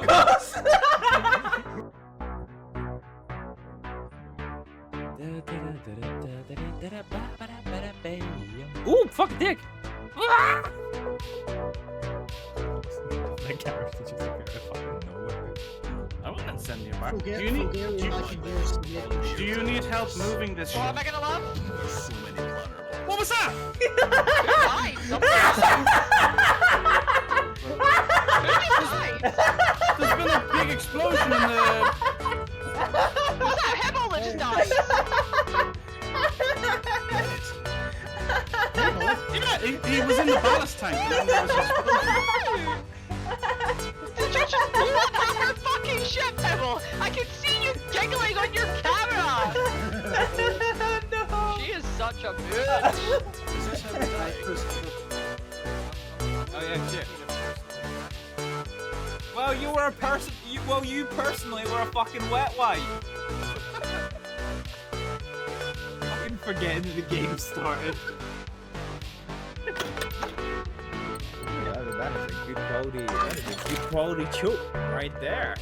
goes! Ooh, fuck dick! That camera's just appear out of fucking nowhere. I wouldn't send you back. Forget, Do you need? forget what I can do. Do you need help moving this shit? Oh, am I gonna love? So many vulnerable. What was that? Fine. There's been a big explosion in the. Who's that Hibble that just died? Yeah, he was in the ballast tank. And then there was an explosion. The judge just blew up half her fucking ship, Hibble. I can see you giggling on your camera. No! She is such a bitch. Is this how we die? Oh yeah, shit. Well, you were a person. You personally were a fucking wet wipe. Fucking forgetting that the game started. That is a good quality. That is a good quality choke right there.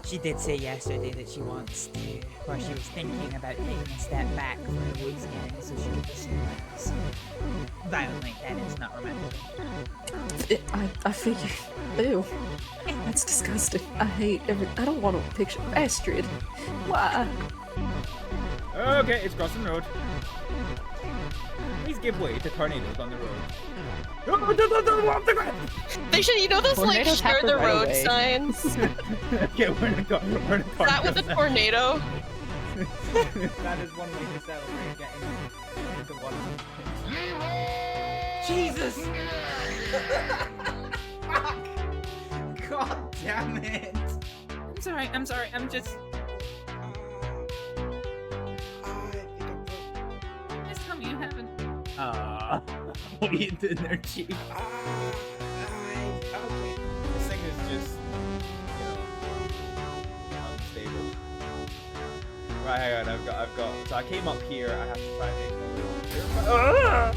She did say yesterday that she wants to, or she was thinking about taking a step back from the wood scanning so she could just relax. Violently, that is not romantic. I figured. Ew. That's disgusting. I hate every. I don't want to picture Astrid. Why? Okay, it's crossing the road. Please give way to tornadoes on the road. They should, you know those like Tornadoes share happen the right road away. signs? Okay, we're in a car. We're in a car. That with a tornado? That is one way to celebrate getting into one. Jesus! Fuck! God damn it! I'm sorry, I'm just... Just tell me you haven't... what are you doing there, Chief? Okay. This thing is just... you know... unstable. Right, hang on, I've got... So I came up here, I have to try and make a little...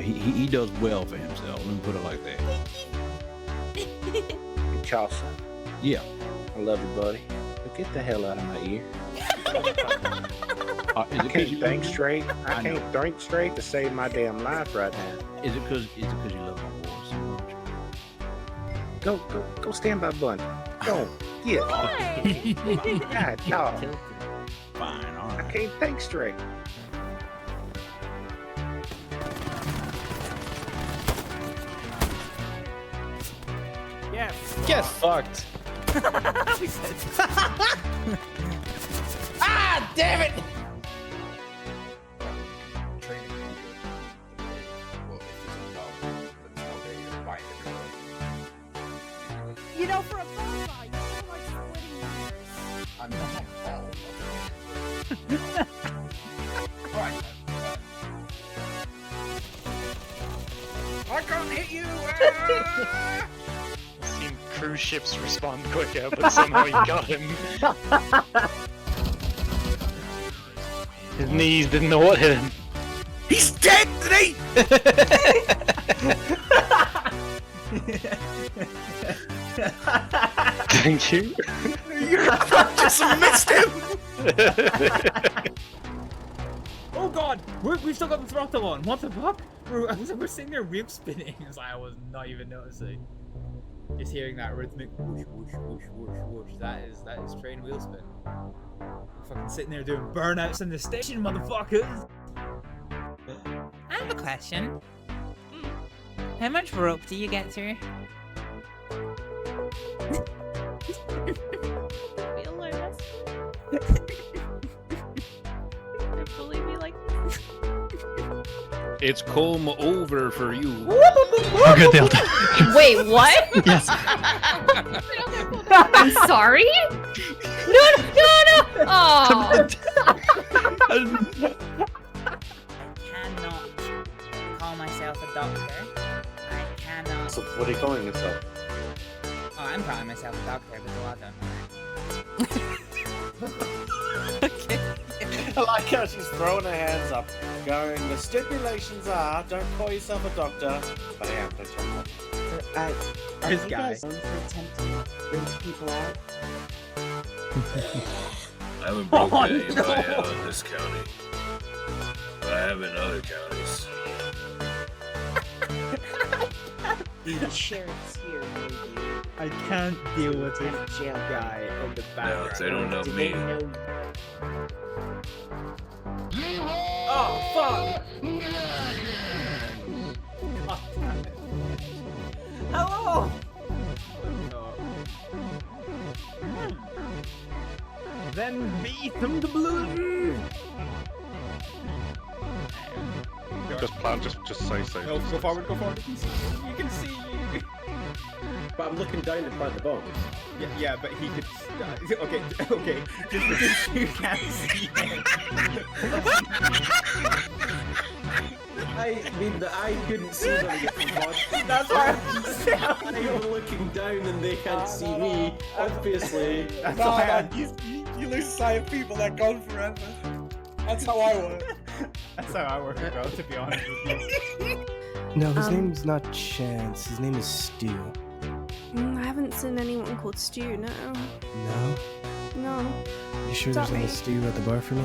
He does well for himself. Let me put it like that. Chaucer, Yeah. I love you, buddy. But get the hell out of my ear. Is I it 'cause can't you think straight. I I know. can't think straight to save my damn life right now. Is it because you love my voice so much? Go stand by Bunny. Go, get. God, dog. Fine, all I right. can't think straight. Yeah. Get fucked. Ah, damn it! You know, for a boss fight, you feel like splitting wires. I'm not Right. I can't hit you. Seen cruise ships respond quicker, but somehow he got him. His knees didn't know what hit him. He's dead today! Thank you. You just missed him! Oh god! We've still got the throttle on! What the fuck? We're sitting there wheel spinning. It's like I was not even noticing. Just hearing that rhythmic whoosh whoosh whoosh whoosh whoosh. That is train wheel spin. Fucking sitting there doing burnouts in the station, motherfuckers! I have a question. How much rope do you get through? Feel nervous. Believe me, like. It's come over for you. Oh, good, Delta. Wait, what? Yes. I'm sorry? No! Oh! I cannot call myself a doctor. I cannot... So what are you calling yourself? Oh, I'm calling myself a doctor, but I don't know. Okay. I like how she's throwing her hands up, going, the stipulations are, don't call yourself a doctor, but I am, don't you? This you guy. guys known for attempting to bring people out? I haven't broken anybody out in this county. But I have in other counties. The sheriff's here, maybe. I can't deal with Kind this of jail guy in the No, background. they don't know Do me. they know Oh, fuck! Hello! Then beat them to blue! Just plan, just say so. No, go forward, go forward. You can see you. But I'm looking down to find the bomb. Yeah, but he could. Okay, okay. Just because you can't see him. I mean, the eye couldn't see them get from God. That's why I'm I'm looking down and they can't see me, obviously. That's why You lose sight of people, they're gone forever. That's how I work. That's how I work, bro, to be honest with you. No, his name's not Chance. His name is Stu. I haven't seen anyone called Stu, no. No? No. You sure there's not Sorry. a Stu at the bar for me?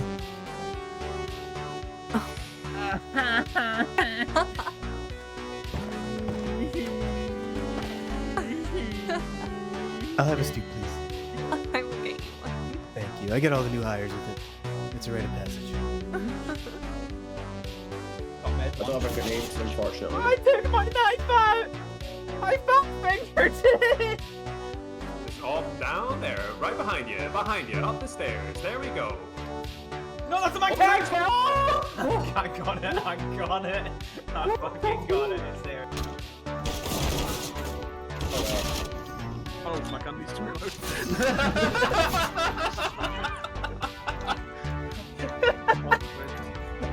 I'll have a Stu, please. I will get you one. Thank you. I get all the new hires with it. It's a rite of passage. I don't have a grenade, unfortunately. I took my knife out! I felt fingered it! It's all down there, right behind you, up the stairs. There we go. No, that's my character! Oh! I got it, I got it. I fucking got it, it's there. Oh, my gun needs to reload.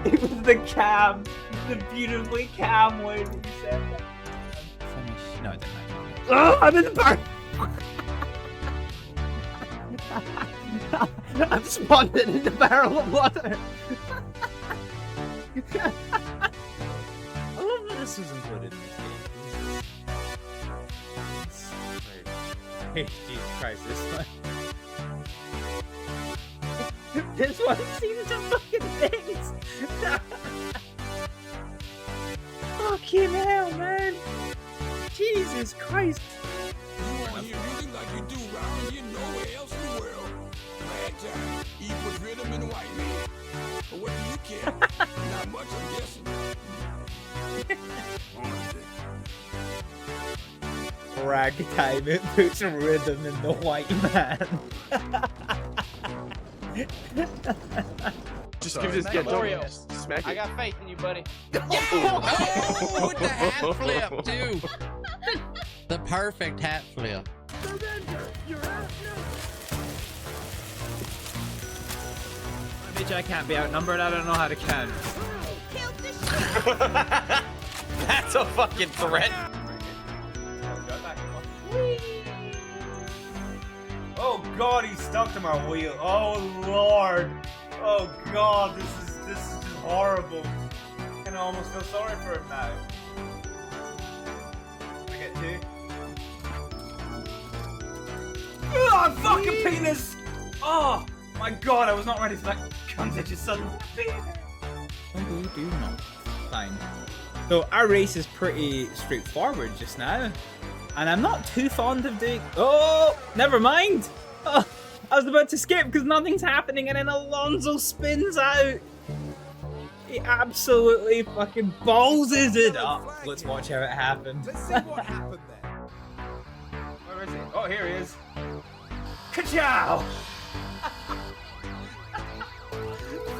It was the cam, the beautifully cam way that you said that. Finish. No, it didn't actually. Oh, I'm in the bar! I'm spawned in the barrel of water! I love that this was included in this game. Hey, Jesus Christ, this one. This one seems to fucking things! Fucking hell, man! Jesus Christ! You want to hear music like you do round here nowhere else in the world. Ragtime, equals rhythm and white man. But what do you care? Not much, I'm guessing. Honestly. Ragtime, it puts rhythm in the white man. Just give this get Oreo. smack it. I got faith in you, buddy. Oh, with the hat flip, too. The perfect hat flip. Bitch, I can't be outnumbered, I don't know how to count. That's a fucking threat. Oh god, he's stuck to my wheel. Oh lord. Oh god, this is just horrible. I can almost feel sorry for him now. I get two. Oh, fucking penis! Oh my god, I was not ready for that cunt. I just suddenly. What do you do now? Fine. So our race is pretty straightforward just now. And I'm not too fond of doing. Oh, never mind. Oh, I was about to skip because nothing's happening, and then Alonso spins out. He absolutely fucking ballses it up. Let's watch how it happened. Let's see what happened there. Where is he? Oh, here he is. Ka-chow!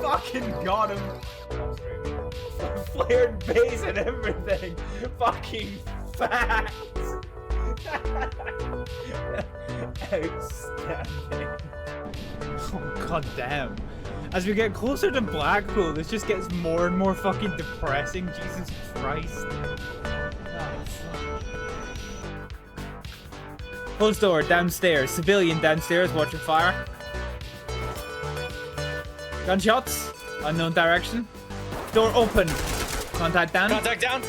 Fucking got him. Flared base and everything. Fucking facts. Outstanding. Oh god damn. As we get closer to Blackpool, this just gets more and more fucking depressing. Jesus Christ. Oh, fuck. Closed door, downstairs. Civilian downstairs watching fire. Gunshots. Unknown direction. Door open. Contact down. Contact down.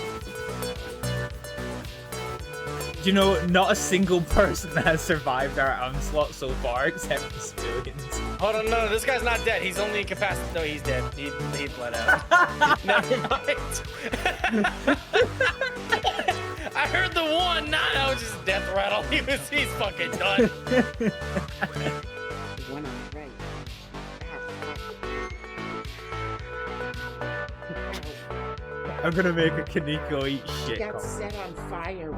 You know, not a single person has survived our onslaught so far except the civilians. Hold on, no, this guy's not dead. He's only incapacitated. No, he's dead. He bled out. Never mind. I heard the one. Nah, that was just death rattle. He's fucking done. The one on the right. I'm gonna make a Kaneko eat He shit. got set on fire.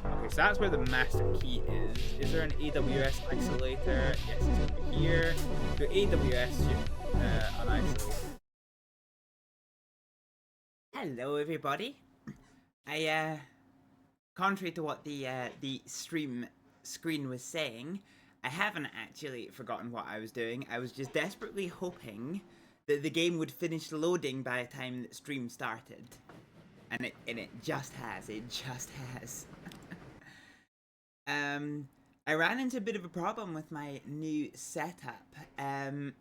Okay, so that's where the master key is. Is there an AWS isolator? Yes, it's over here. The AWS should unisolate. Hello, everybody. Contrary to what the stream screen was saying, I haven't actually forgotten what I was doing. I was just desperately hoping that the game would finish loading by the time that stream started. And it just has. It just has. I ran into a bit of a problem with my new setup. In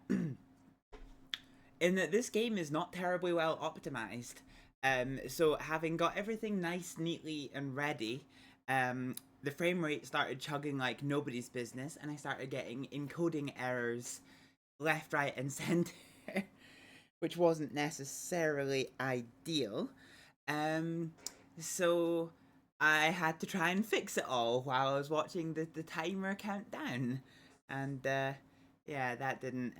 that this game is not terribly well optimized. So having got everything nice, neatly, and ready, the frame rate started chugging like nobody's business, and I started getting encoding errors left, right, and center, which wasn't necessarily ideal. So I had to try and fix it all while I was watching the timer count down, and yeah, that didn't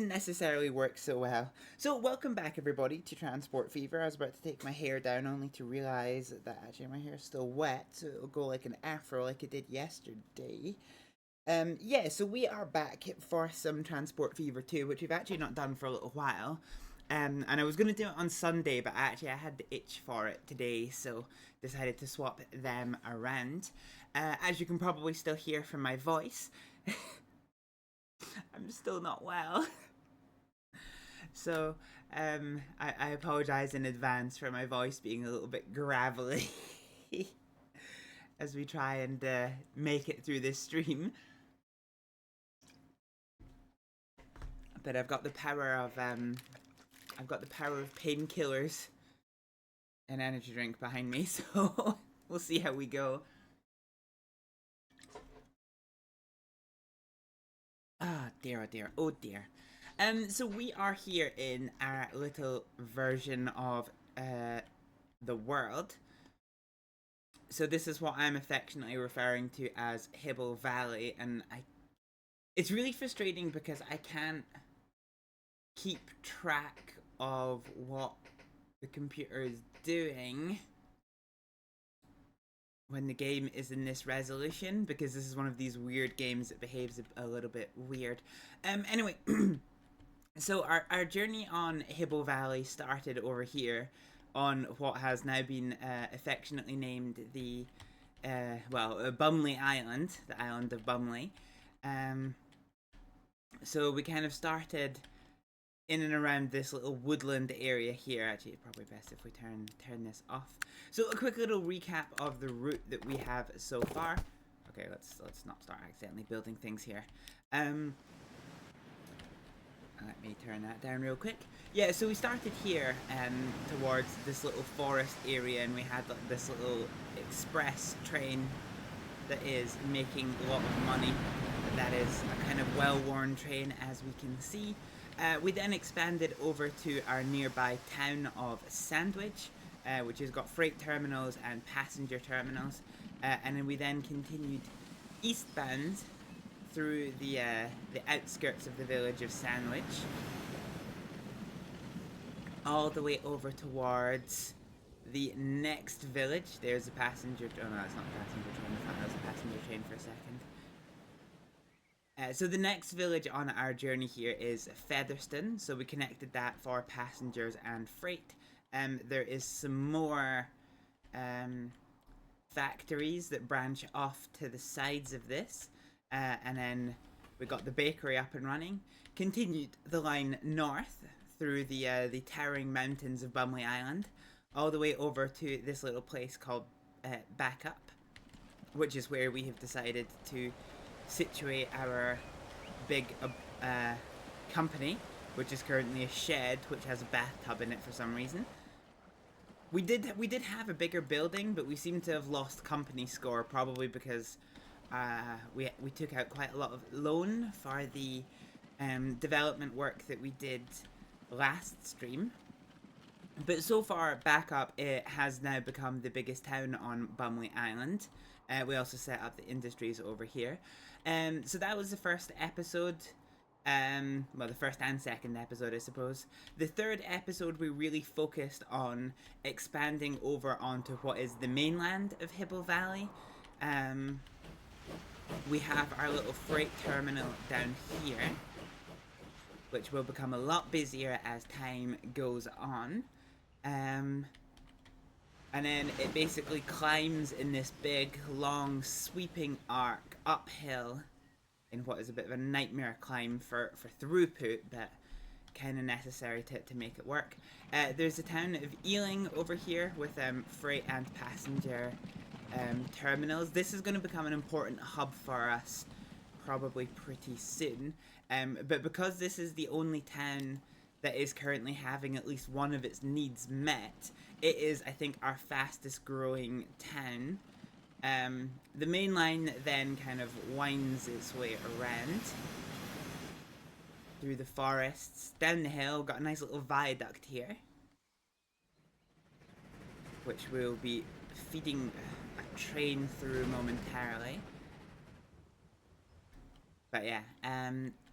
necessarily work so well. So welcome back, everybody, to Transport Fever. I was about to take my hair down only to realize that actually my hair is still wet, so it'll go like an afro like it did yesterday. Yeah, so we are back for some Transport Fever 2, which we've actually not done for a little while. And I was going to do it on Sunday, but actually I had the itch for it today, so decided to swap them around. As you can probably still hear from my voice, I'm still not well. So, I apologize in advance for my voice being a little bit gravelly as we try and make it through this stream. But I've got the power of painkillers and energy drink behind me, so we'll see how we go. Ah, dear, oh dear, oh dear. So we are here in our little version of the world. So this is what I'm affectionately referring to as Hibble Valley, and it's really frustrating because I can't keep track of what the computer is doing when the game is in this resolution, because this is one of these weird games that behaves a little bit weird. Anyway, so our journey on Hibble Valley started over here on what has now been affectionately named the Bumley Island, the island of Bumley. So we kind of started in and around this little woodland area here. Actually, it's probably best if we turn this off. So a quick little recap of the route that we have so far. Okay, let's not start accidentally building things here. Let me turn that down real quick. Yeah, so we started here towards this little forest area, and we had like, this little express train that is making a lot of money. That is a kind of well-worn train, as we can see. We then expanded over to our nearby town of Sandwich, which has got freight terminals and passenger terminals, and then we then continued eastbound through the outskirts of the village of Sandwich, all the way over towards the next village. There's a passenger. Oh no, it's not a passenger train. I thought that was a passenger train for a second. So the next village on our journey here is Featherstone, so we connected that for passengers and freight. There is some more factories that branch off to the sides of this, and then we got the bakery up and running. Continued the line north through the towering mountains of Bumley Island, all the way over to this little place called Backup, which is where we have decided to situate our big company, which is currently a shed, which has a bathtub in it for some reason. We did have a bigger building, but we seem to have lost company score, probably because we took out quite a lot of loan for the development work that we did last stream. But so far, back up, it has now become the biggest town on Bumley Island. We also set up the industries over here. So that was the first episode. Well, the first and second episode, I suppose. The third episode, we really focused on expanding over onto what is the mainland of Hibble Valley. We have our little freight terminal down here, which will become a lot busier as time goes on. And then it basically climbs in this big, long, sweeping arc uphill in what is a bit of a nightmare climb for throughput, but kind of necessary to make it work. There's the town of Ealing over here with freight and passenger terminals. This is going to become an important hub for us probably pretty soon. But because this is the only town that is currently having at least one of its needs met, it is, I think, our fastest growing town. The main line then kind of winds its way around through the forests, down the hill, got a nice little viaduct here, which we'll be feeding a train through momentarily. But yeah,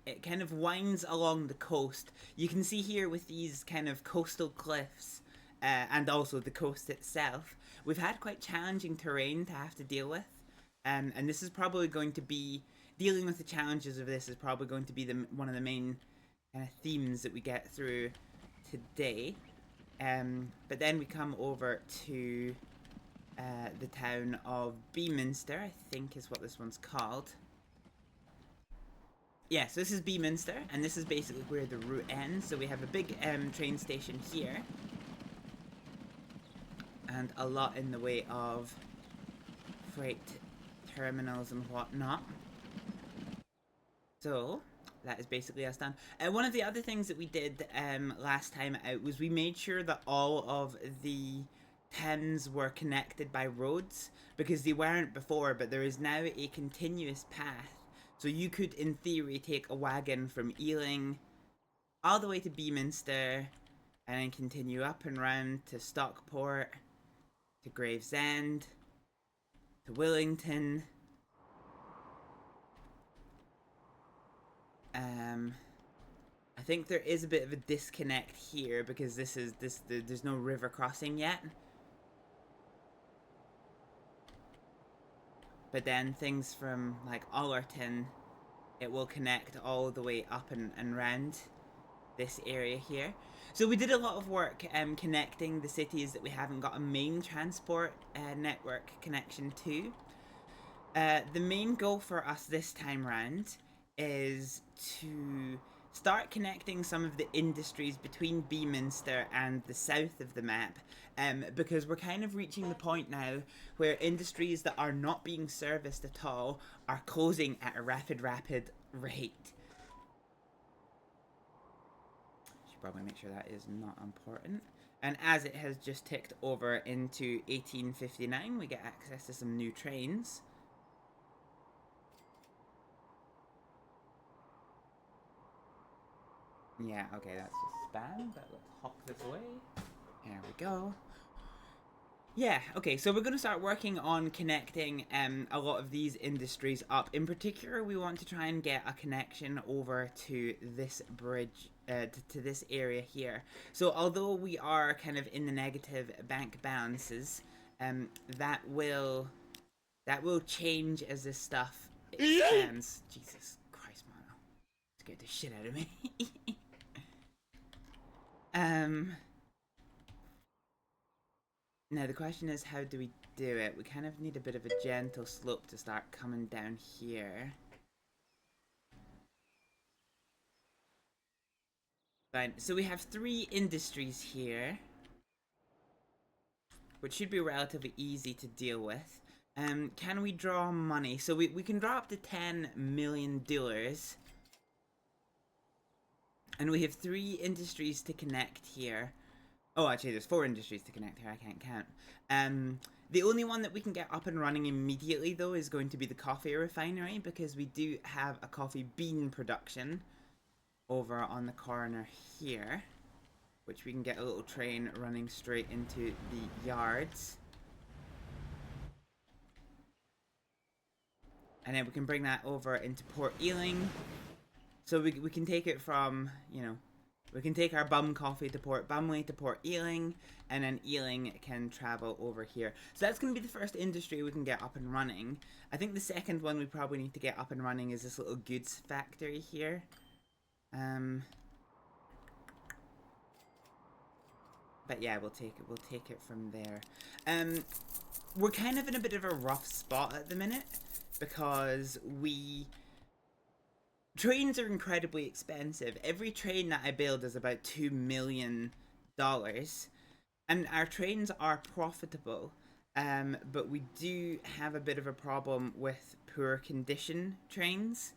it kind of winds along the coast. You can see here with these kind of coastal cliffs, and also the coast itself, we've had quite challenging terrain to have to deal with, and this is probably going to be, dealing with the challenges of this is probably going to be one of the main kind of themes that we get through today. But then we come over to the town of Beaminster, I think is what this one's called. Yeah, so this is Beaminster, and this is basically where the route ends. So we have a big train station here, and a lot in the way of freight terminals and whatnot. So that is basically us done. One of the other things that we did last time out was we made sure that all of the towns were connected by roads, because they weren't before, but there is now a continuous path. So you could, in theory, take a wagon from Ealing all the way to Beaminster, and then continue up and round to Stockport, to Gravesend, to Willington. I think there is a bit of a disconnect here because there's no river crossing yet. But then things from like Allerton, it will connect all the way up and round this area here. So we did a lot of work connecting the cities that we haven't got a main transport network connection to. The main goal for us this time round is to start connecting some of the industries between Beaminster and the south of the map, because we're kind of reaching the point now where industries that are not being serviced at all are closing at a rapid rate. Should probably make sure that is not important. And as it has just ticked over into 1859, we get access to some new trains. Yeah, okay, that's just spam, but let's hawk this away. There we go. Yeah, okay, so we're going to start working on connecting a lot of these industries up. In particular, we want to try and get a connection over to this bridge, to this area here. So although we are kind of in the negative bank balances, that will change as this stuff expands. Jesus Christ, Mono. Scared the shit out of me. Now the question is, how do we do it? We kind of need a bit of a gentle slope to start coming down here. Fine, so we have 3 industries here, which should be relatively easy to deal with. Can we draw money? So we can draw up to $10 million. And we have 3 industries to connect here. Oh, actually, there's 4 industries to connect here. I can't count. The only one that we can get up and running immediately, though, is going to be the coffee refinery, because we do have a coffee bean production over on the corner here, which we can get a little train running straight into the yards. And then we can bring that over into Port Ealing. So we can take it from, you know, we can take our bum coffee to Port Bumley to Port Ealing, and then Ealing can travel over here. So that's going to be the first industry we can get up and running. I think the second one we probably need to get up and running is this little goods factory here. But yeah, we'll take it from there. We're kind of in a bit of a rough spot at the minute, because trains are incredibly expensive. Every train that I build is about $2 million. And our trains are profitable. But we do have a bit of a problem with poor condition trains.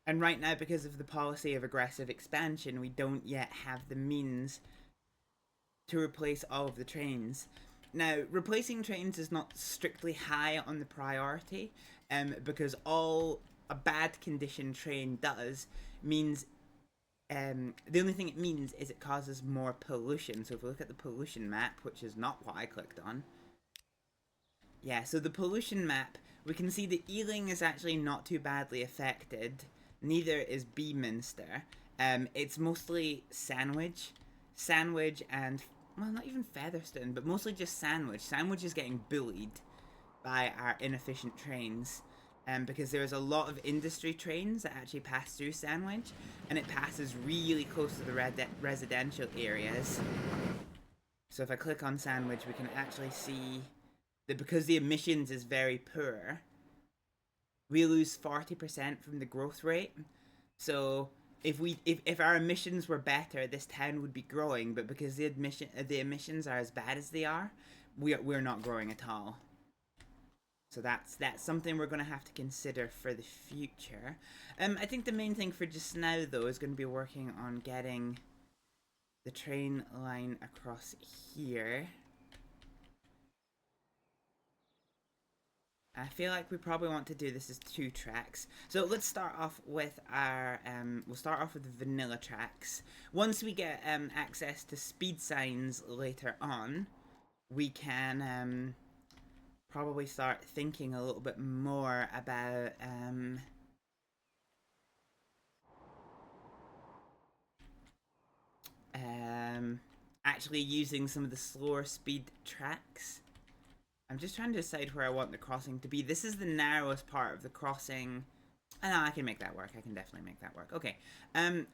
And right now, because of the policy of aggressive expansion, we don't yet have the means to replace all of the trains. Now, replacing trains is not strictly high on the priority, because all a bad condition train does means, the only thing it means is it causes more pollution. So if we look at the pollution map, which is not what I clicked on. Yeah, so the pollution map, we can see that Ealing is actually not too badly affected. Neither is Beaminster. It's mostly Sandwich, and, well, not even Featherstone, but mostly just Sandwich. Sandwich is getting bullied by our inefficient trains. Because there's a lot of industry trains that actually pass through Sandwich, and it passes really close to the residential areas. So if I click on Sandwich, we can actually see that because the emissions is very poor, we lose 40% from the growth rate. So if our emissions were better, this town would be growing, but because the emissions are as bad as they are, we're not growing at all. So that's something we're going to have to consider for the future. I think the main thing for just now, though, is going to be working on getting the train line across here. I feel like we probably want to do this as 2 tracks. So let's start off with our, we'll start off with the vanilla tracks. Once we get access to speed signs later on, we can probably start thinking a little bit more about actually using some of the slower speed tracks. I'm just trying to decide where I want the crossing to be. This is the narrowest part of the crossing. Oh, no, I can make that work. I can definitely make that work. Okay,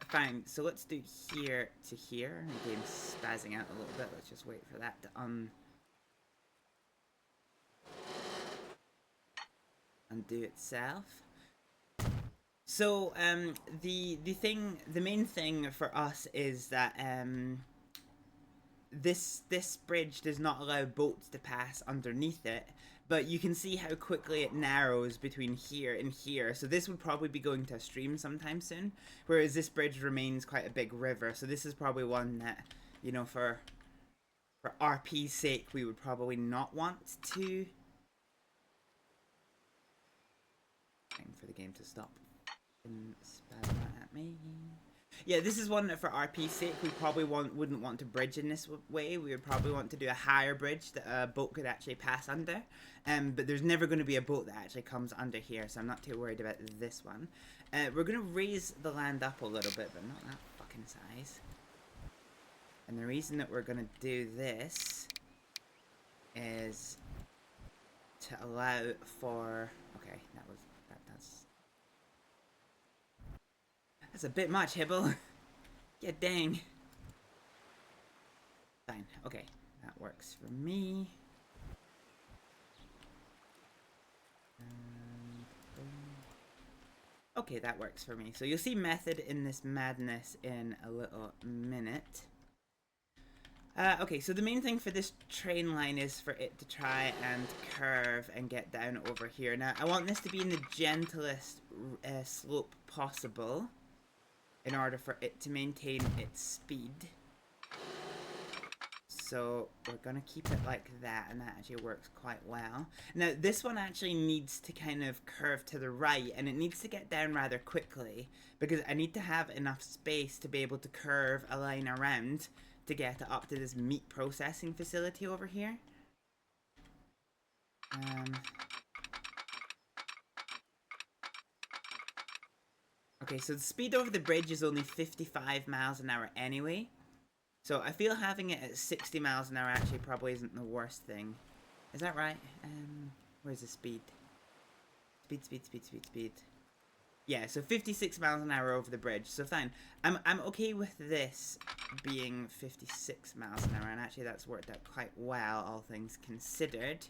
fine. So let's do here to here. The game's spazzing out a little bit. Let's just wait for that to undo itself. So the main thing for us is that this bridge does not allow boats to pass underneath it, but you can see how quickly it narrows between here and here. So this would probably be going to a stream sometime soon, whereas this bridge remains quite a big river. So this is probably one that, you know, for RP's sake, we would probably not want to. Waiting for the game to stop and spam at me. Yeah, this is one that for RP's sake we probably wouldn't want to bridge in this way. We would probably want to do a higher bridge that a boat could actually pass under. But there's never going to be a boat that actually comes under here, so I'm not too worried about this one. We're going to raise the land up a little bit, but not that fucking size. And the reason that we're going to do this is to allow for... Okay, that's a bit much, Hibble. Yeah, dang. Fine. Okay, that works for me. Okay, that works for me. So you'll see method in this madness in a little minute. Okay, so the main thing for this train line is for it to try and curve and get down over here. Now, I want this to be in the gentlest slope possible. in order for it to maintain its speed. So we're gonna keep it like that, and that actually works quite well. Now this one actually needs to kind of curve to the right, and it needs to get down rather quickly, because I need to have enough space to be able to curve a line around to get it up to this meat processing facility over here. Okay, so the speed over the bridge is only 55 miles an hour anyway. So I feel having it at 60 miles an hour actually probably isn't the worst thing. Is that right? Where's the speed? Speed. Yeah, so 56 miles an hour over the bridge, so fine. I'm okay with this being 56 miles an hour, and actually that's worked out quite well, all things considered.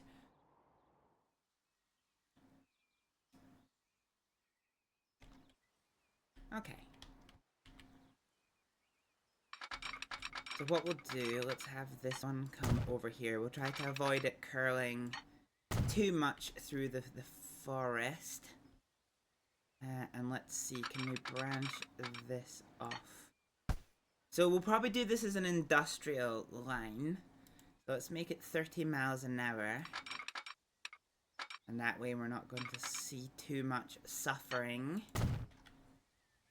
Okay. So what we'll do, let's have this one come over here. We'll try to avoid it curling too much through the forest. And let's see, can we branch this off? So we'll probably do this as an industrial line. So let's make it 30 miles an hour. And that way we're not going to see too much suffering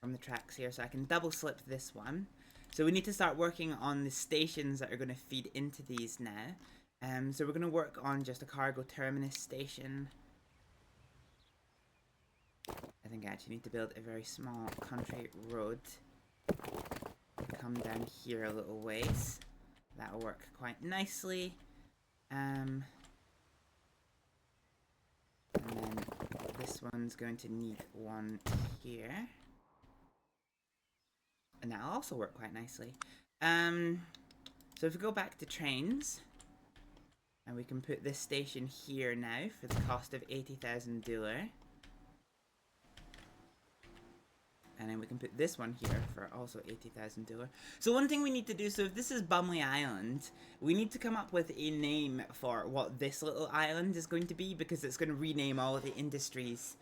from the tracks here. So I can double slip this one. So we need to start working on the stations that are going to feed into these now. So we're going to work on just a cargo terminus station. I think I actually need to build a very small country road. Come down here a little ways. That'll work quite nicely. And then this one's going to need one here. And that'll also work quite nicely. So if we go back to trains, and we can put this station here now for the cost of $80,000. And then we can put this one here for also $80,000. So one thing we need to do, so if this is Bumley Island, we need to come up with a name for what this little island is going to be, because it's going to rename all of the industries.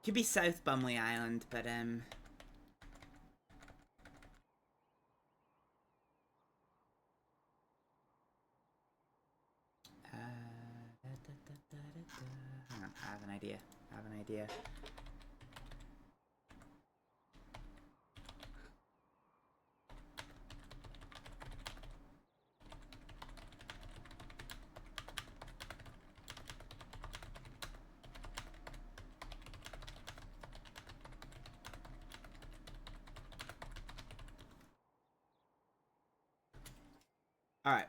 Could be South Bumley Island, but hang on, I have an idea. Alright.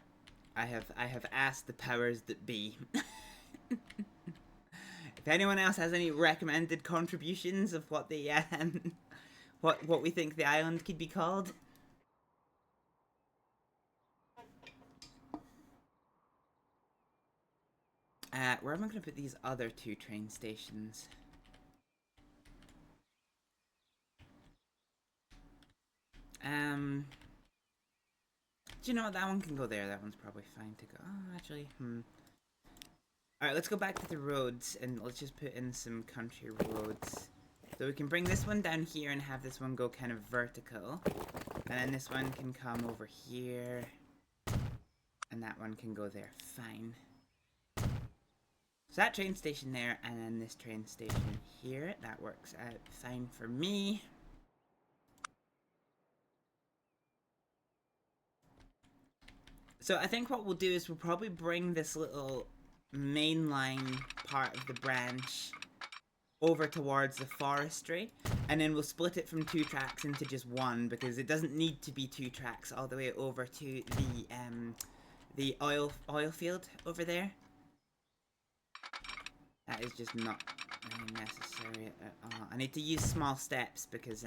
I have asked the powers that be. If anyone else has any recommended contributions of what the what we think the island could be called. Where am I going to put these other two train stations? Do you know what? That one can go there. That one's probably fine to go. Oh, actually, Alright, let's go back to the roads, and let's just put in some country roads. So we can bring this one down here and have this one go kind of vertical. And then this one can come over here. And that one can go there. Fine. So that train station there, and then this train station here. That works out fine for me. So I think what we'll do is we'll probably bring this little mainline part of the branch over towards the forestry, and then we'll split it from 2 tracks into just one, because it doesn't need to be 2 tracks all the way over to the oil field over there. That is just not really necessary at all. I need to use small steps because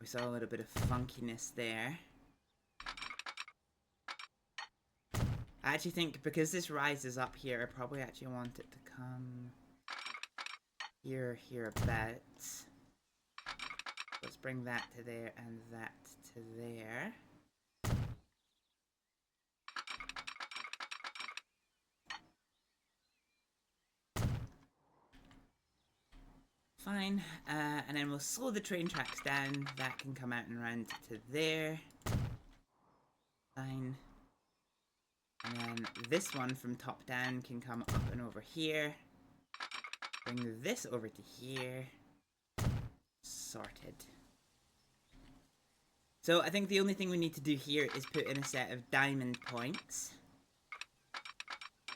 we saw a little bit of funkiness there. I actually think because this rises up here, I probably actually want it to come here about. Let's bring that to there and that to there. Fine. And and then we'll slow the train tracks down. That can come out and round to there. Fine. And then this one from top down can come up and over here. Bring this over to here. Sorted. So I think the only thing we need to do here is put in a set of diamond points,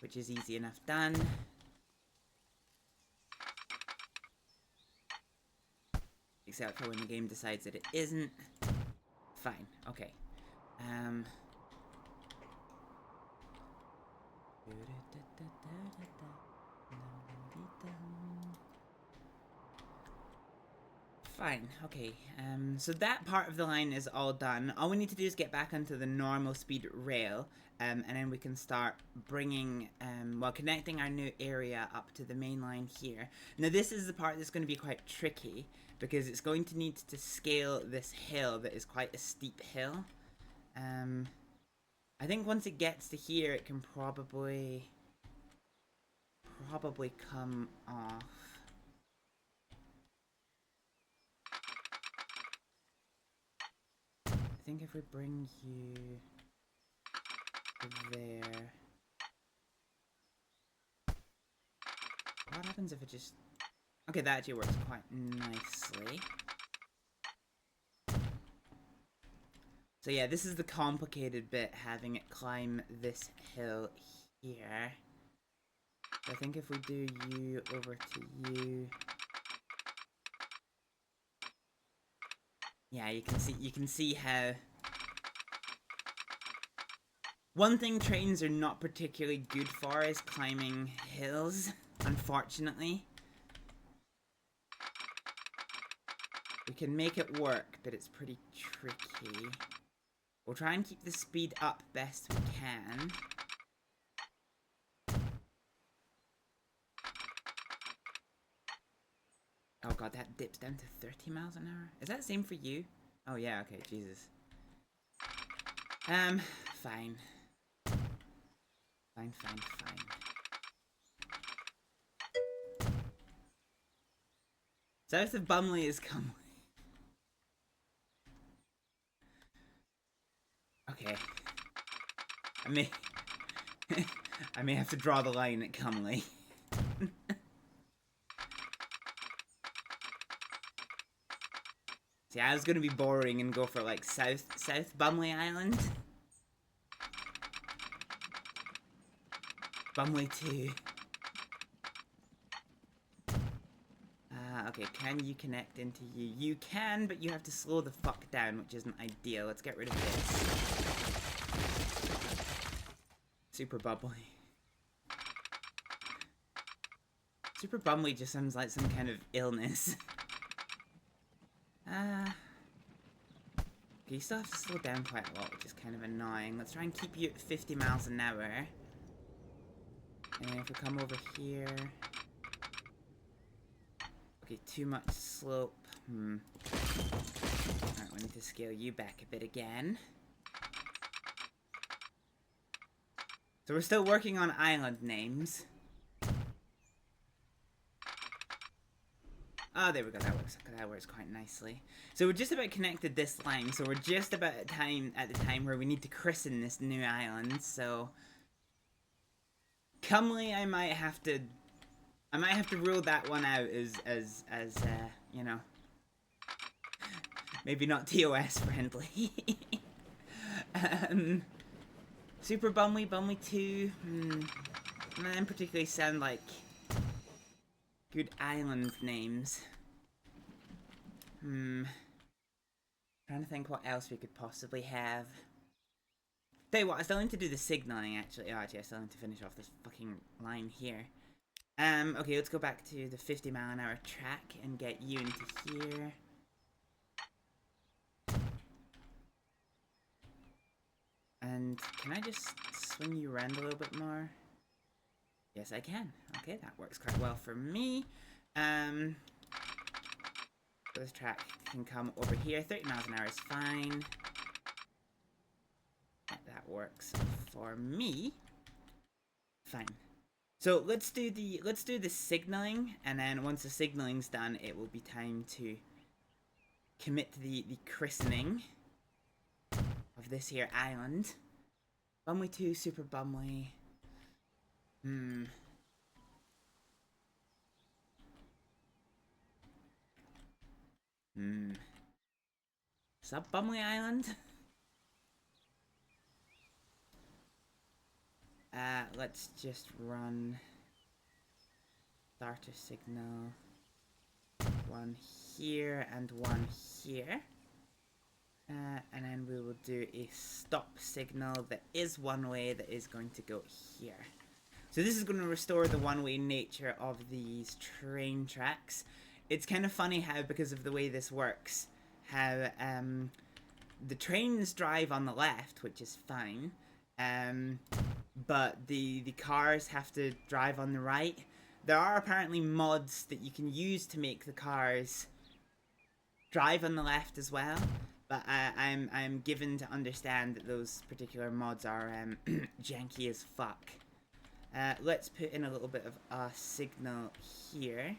which is easy enough done. Except for when the game decides that it isn't. Fine, okay. Fine, okay. So that part of the line is all done. All we need to do is get back onto the normal speed rail, and then we can start bringing, connecting our new area up to the main line here. Now this is the part that's going to be quite tricky, because it's going to need to scale this hill that is quite a steep hill. I think once it gets to here, it can probably come off. I think if we bring you there, what happens if it just... Okay, that actually works quite nicely. So yeah, this is the complicated bit, having it climb this hill here. So I think if we do you over to you... Yeah, you can see how... One thing trains are not particularly good for is climbing hills, unfortunately. We can make it work, but it's pretty tricky. We'll try and keep the speed up best we can. Oh god, that dips down to 30 miles an hour? Is that the same for you? Oh yeah, okay, Jesus. Fine. Fine. South of Bumley is Cumley. Okay. I may have to draw the line at Cumley. See, I was gonna be boring and go for like South Bumley Island. Bumley 2. Okay, can you connect into you? You can, but you have to slow the fuck down, which isn't ideal. Let's get rid of this. Super bubbly. Super bubbly just sounds like some kind of illness. Okay, you still have to slow down quite a lot, which is kind of annoying. Let's try and keep you at 50 miles an hour. And then if we come over here... Okay, too much slope. Alright, we need to scale you back a bit again. So we're still working on island names. Oh, there we go. That works quite nicely. So we're just about connected this line. So we're just about at the time where we need to christen this new island. So Cumley, I might have to rule that one out as you know, maybe not TOS friendly. Super Bumley 2. None of them particularly sound like good island names. Trying to think what else we could possibly have. Tell you what, I still need to do the signaling actually. Oh, actually, I still need to finish off this fucking line here. Okay, let's go back to the 50 mile an hour track and get you into here. And can I just swing you around a little bit more? Yes, I can. Okay, that works quite well for me. This track can come over here. 30 miles an hour is fine. That works for me. Fine. So let's do the signaling, and then once the signaling's done, it will be time to commit to the christening of this here island. Bumley 2, Super Bumley. Sub Bumley Island? Let's just run starter signal. One here and one here. And then we will do a stop signal that is one way that is going to go here. So this is going to restore the one-way nature of these train tracks. It's kind of funny how, because of the way this works, how the trains drive on the left, which is fine, but the cars have to drive on the right. There are apparently mods that you can use to make the cars drive on the left as well, but I'm given to understand that those particular mods are janky as fuck. Let's put in a little bit of a signal here.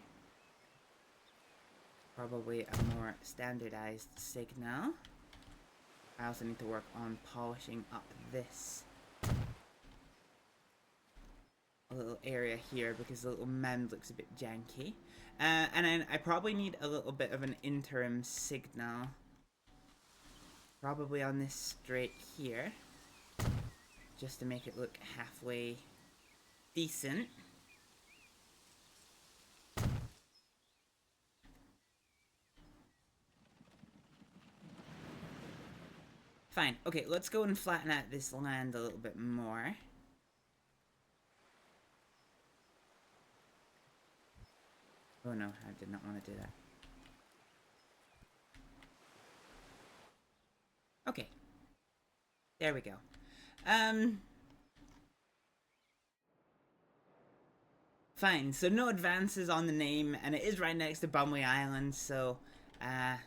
Probably a more standardized signal. I also need to work on polishing up this little area here because the little mend looks a bit janky. And then I probably need a little bit of an interim signal. Probably on this straight here. Just to make it look halfway decent. Fine. Okay, let's go and flatten out this land a little bit more. Oh no, I did not want to do that. Okay. There we go. Fine, so no advances on the name, and it is right next to Bumley Island, so, I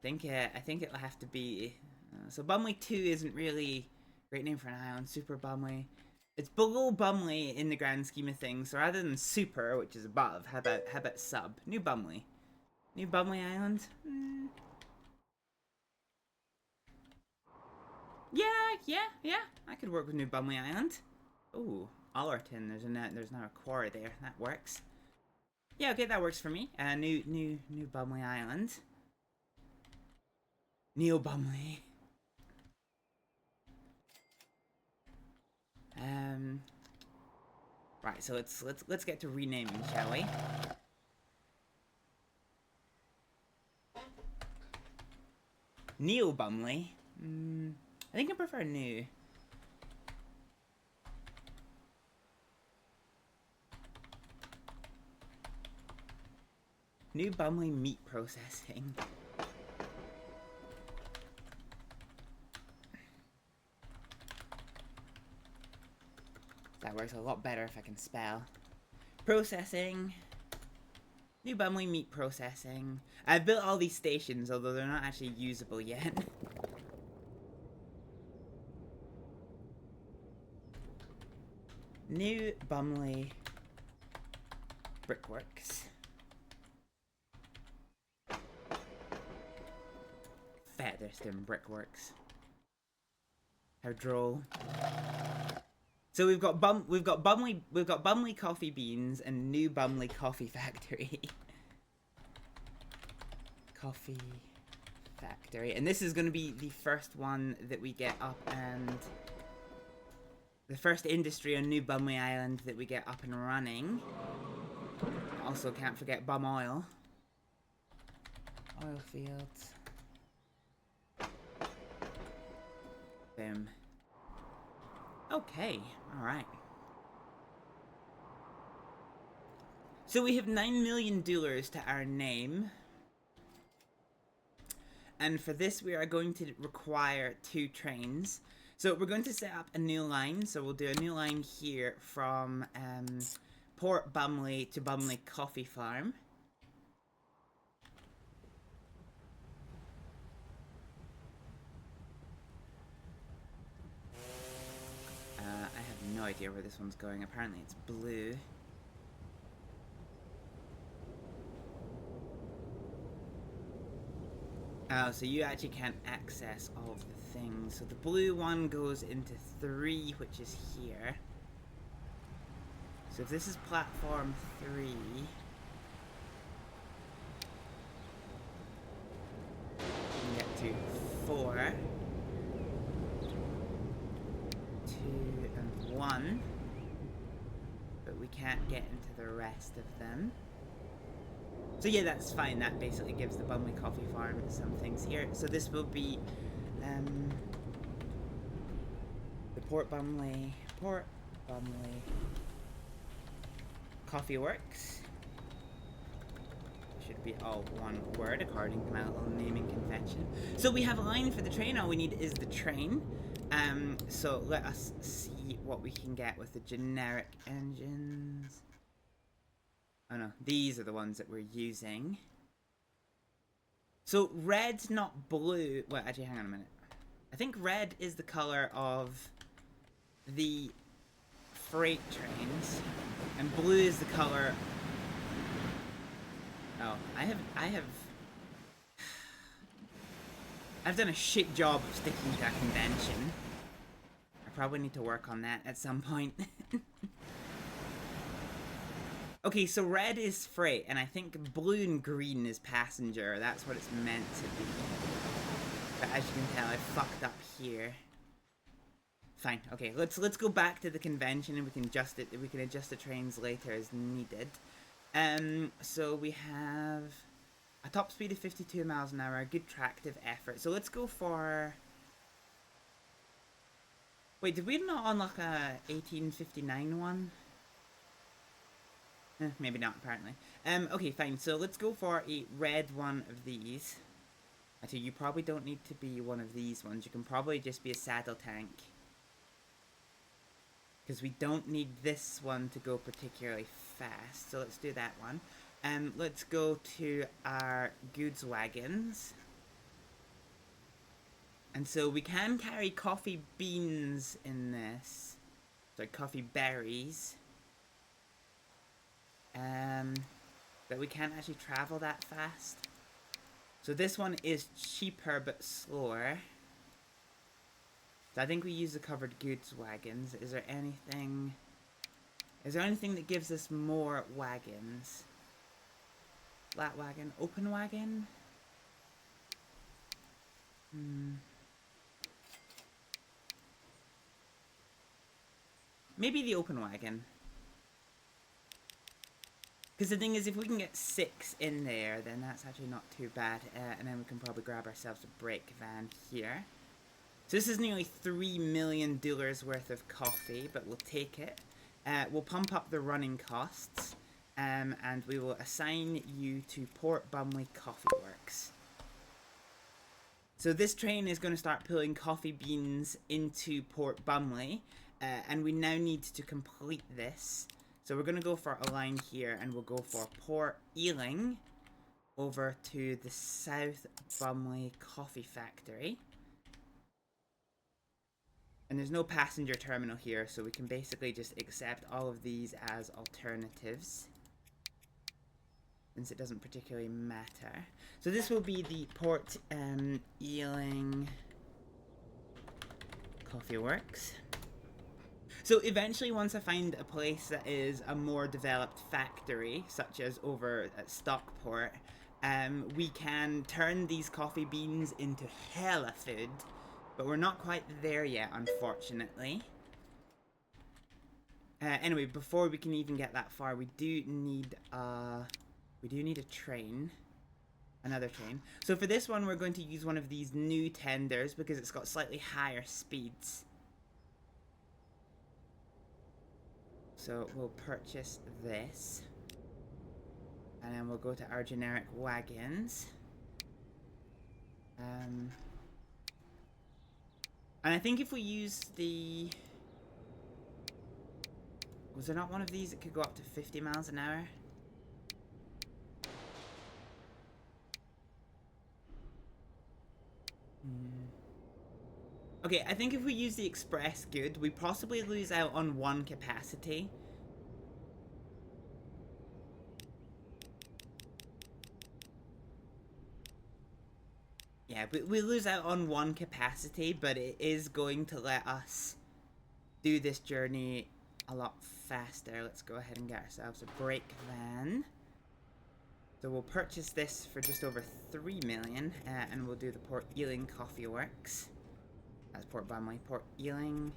think it'll have to be, so Bumley 2 isn't really a great name for an island. Super Bumley. It's below Bumley in the grand scheme of things, so rather than Super, which is above, how about Sub? New Bumley. New Bumley Island? Yeah, I could work with New Bumley Island. Ooh, Allerton, there's now a quarry there, that works. Yeah, okay, that works for me. New Bumley Island. Neo Bumley. Right, so let's get to renaming, shall we? Neo Bumley. I think I prefer new. New Bumley meat processing. That works a lot better if I can spell. Processing. New Bumley meat processing. I've built all these stations, although they're not actually usable yet. New Bumley Brickworks. Featherston Brickworks. How droll. So we've got Bumley Coffee Beans and New Bumley Coffee Factory. Coffee Factory. And this is going to be the first one that we get up, and the first industry on New Bumley Island that we get up and running. Also can't forget Bum Oil. Oil fields. Boom. Okay, alright. So we have 9 million dollars to our name. And for this we are going to require 2 trains. So we're going to set up a new line. So we'll do a new line here from Port Bumley to Bumley Coffee Farm. I have no idea where this one's going. Apparently it's blue. Oh, so you actually can't access all of the things. So the blue one goes into 3, which is here. So if this is platform 3... we can get to 4. 2 and 1. But we can't get into the rest of them. So yeah, that's fine. That basically gives the Bumley Coffee Farm some things here. So this will be the Port Bumley Coffee Works. Should be all one word according to my little naming convention. So we have a line for the train. All we need is the train. So let us see what we can get with the generic engines. Oh no, these are the ones that we're using. So red's not blue. Well, actually, hang on a minute. I think red is the color of the freight trains, and blue is the color. Oh, I've done a shit job of sticking to a convention. I probably need to work on that at some point. Okay, so red is freight, and I think blue and green is passenger. That's what it's meant to be. But as you can tell, I fucked up here. Fine. Okay, let's go back to the convention, and we can adjust it. We can adjust the trains later as needed. So we have a top speed of 52 miles an hour, a good tractive effort. So let's go for. Wait, did we not unlock a 1859 one? Maybe not, apparently. Okay, fine. So let's go for a red one of these. Actually, you probably don't need to be one of these ones. You can probably just be a saddle tank. Because we don't need this one to go particularly fast. So let's do that one. Let's go to our goods wagons. And so we can carry coffee beans in this. Sorry, coffee berries. But we can't actually travel that fast. So this one is cheaper but slower. So I think we use the covered goods wagons. Is there anything that gives us more wagons? Flat wagon, open wagon? Maybe the open wagon. Because the thing is, if we can get 6 in there, then that's actually not too bad. And then we can probably grab ourselves a brake van here. So this is nearly $3 million worth of coffee, but we'll take it. We'll pump up the running costs. And we will assign you to Port Bumley Coffee Works. So this train is going to start pulling coffee beans into Port Bumley. And we now need to complete this. So we're going to go for a line here, and we'll go for Port Ealing over to the South Bumley Coffee Factory. And there's no passenger terminal here, so we can basically just accept all of these as alternatives, since it doesn't particularly matter. So this will be the Port Ealing Coffee Works. So eventually, once I find a place that is a more developed factory, such as over at Stockport, we can turn these coffee beans into hella food, but we're not quite there yet, unfortunately. Anyway, before we can even get that far, we do need a train. Another train. So for this one, we're going to use one of these new tenders because it's got slightly higher speeds. So we'll purchase this. And then we'll go to our generic wagons. And I think if we use the... Was there not one of these that could go up to 50 miles an hour? Okay, I think if we use the express good, we possibly lose out on 1 capacity. Yeah, we lose out on 1 capacity, but it is going to let us do this journey a lot faster. Let's go ahead and get ourselves a break then. So we'll purchase this for just over 3 million, and we'll do the Port Ealing Coffee Works. That's Port Bumley, Port Ealing.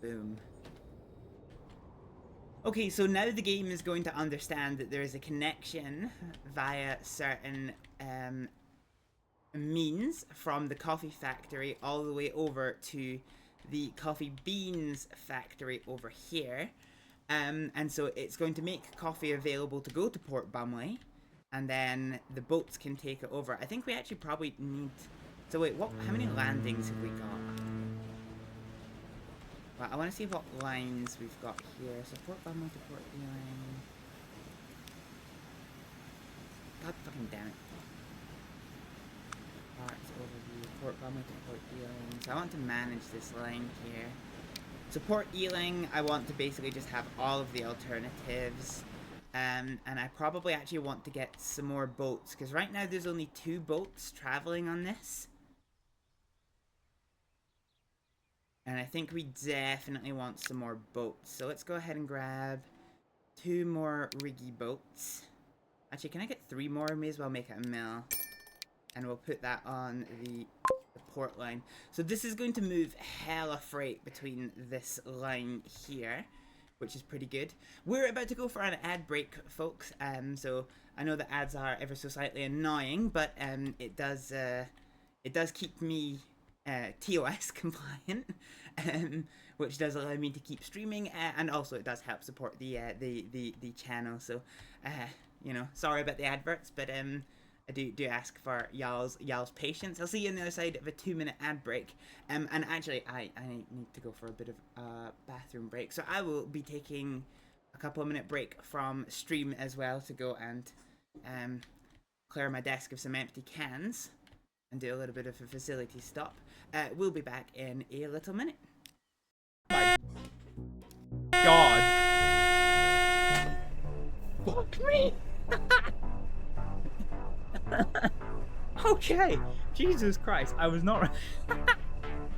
Boom. Okay, so now the game is going to understand that there is a connection via certain means from the coffee factory all the way over to the coffee beans factory over here. And so it's going to make coffee available to go to Port Bumley, and then the boats can take it over. I think we actually probably need... So wait, how many landings have we got? Well, I want to see what lines we've got here. So Port Bumley to Port Ealing. God fucking damn it. Parts overview. Port Bumley to Port Ealing. So I want to manage this line here. So Port Ealing, I want to basically just have all of the alternatives. And I probably actually want to get some more boats, because right now there's only 2 boats traveling on this. And I think we definitely want some more boats. So let's go ahead and grab 2 more riggy boats. Actually, can I get 3 more? May as well make it a mill. And we'll put that on the port line. So this is going to move hella freight between this line here, which is pretty good. We're about to go for an ad break, folks. So I know the ads are ever so slightly annoying, but it does keep me TOS compliant, which does allow me to keep streaming, and also it does help support the channel. So you know, sorry about the adverts, but I do ask for y'all's patience. I'll see you on the other side of a 2-minute ad break. And actually, I need to go for a bit of a bathroom break. So I will be taking a couple of minute break from stream as well to go and clear my desk of some empty cans and do a little bit of a facility stop. We'll be back in a little minute. My God. Fuck me. Okay, Jesus Christ, I was not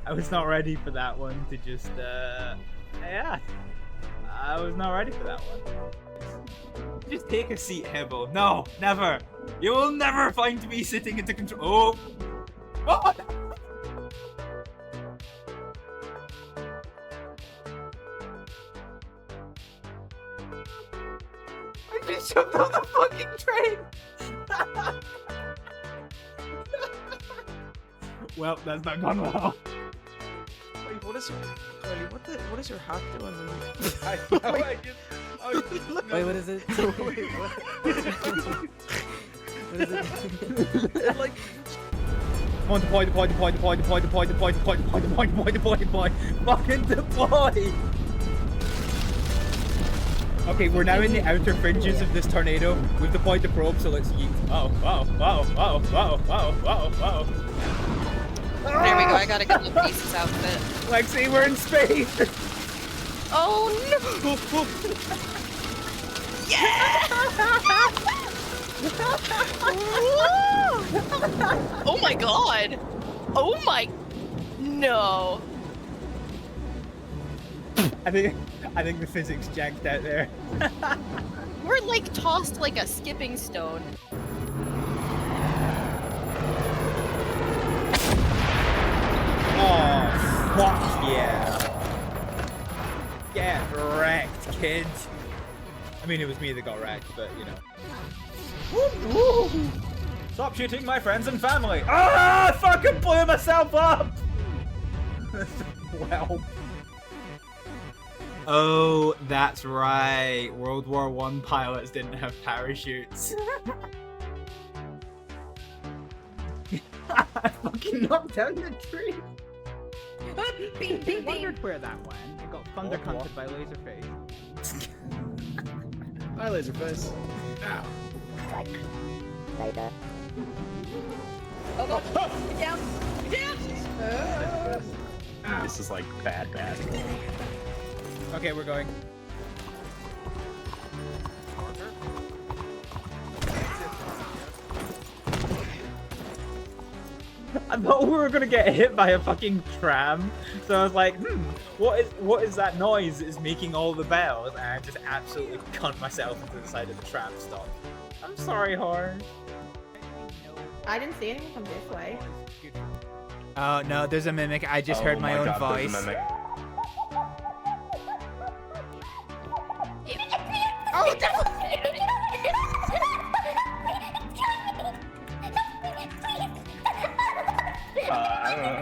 I was not ready for that one to just yeah, I was not ready for that one. Just take a seat, Hibble. No, never. You will never find me sitting into control. Oh! I just jumped on the fucking train. Well, that's not gone well. Wait, what is what is your hat doing? I know, Wait, what is it? Wait, what? What is it? Like, Come on, deploy. Fucking deploy! Okay, we're now in the outer fringes of this tornado. We've deployed the probe, so let's yeet. There we go, I got a good little pieces outfit. Lexi, we're in space! Oh no! Yeah! Oh my god! Oh my... No! I think the physics janked out there. We're like tossed like a skipping stone. Oh, fuck yeah. Get wrecked, kids. I mean, it was me that got wrecked, but, you know. Woo, woo. Stop shooting my friends and family. Ah, I fucking blew myself up. Well. Oh, that's right. World War I pilots didn't have parachutes. I fucking knocked down the tree. I wondered where that went. It got thunder hunted by Laserface. hi, Laserface. Later. go. Get down. Get down. This is like bad. Okay, we're going. I thought we were gonna get hit by a fucking tram, so I was like, what is that noise that is making all the bells? And I just absolutely cunt myself into the side of the tram stop. I'm sorry, Horn. I didn't see anything from this way. Oh no, there's a mimic. I just heard my own God, voice. there's a mimic.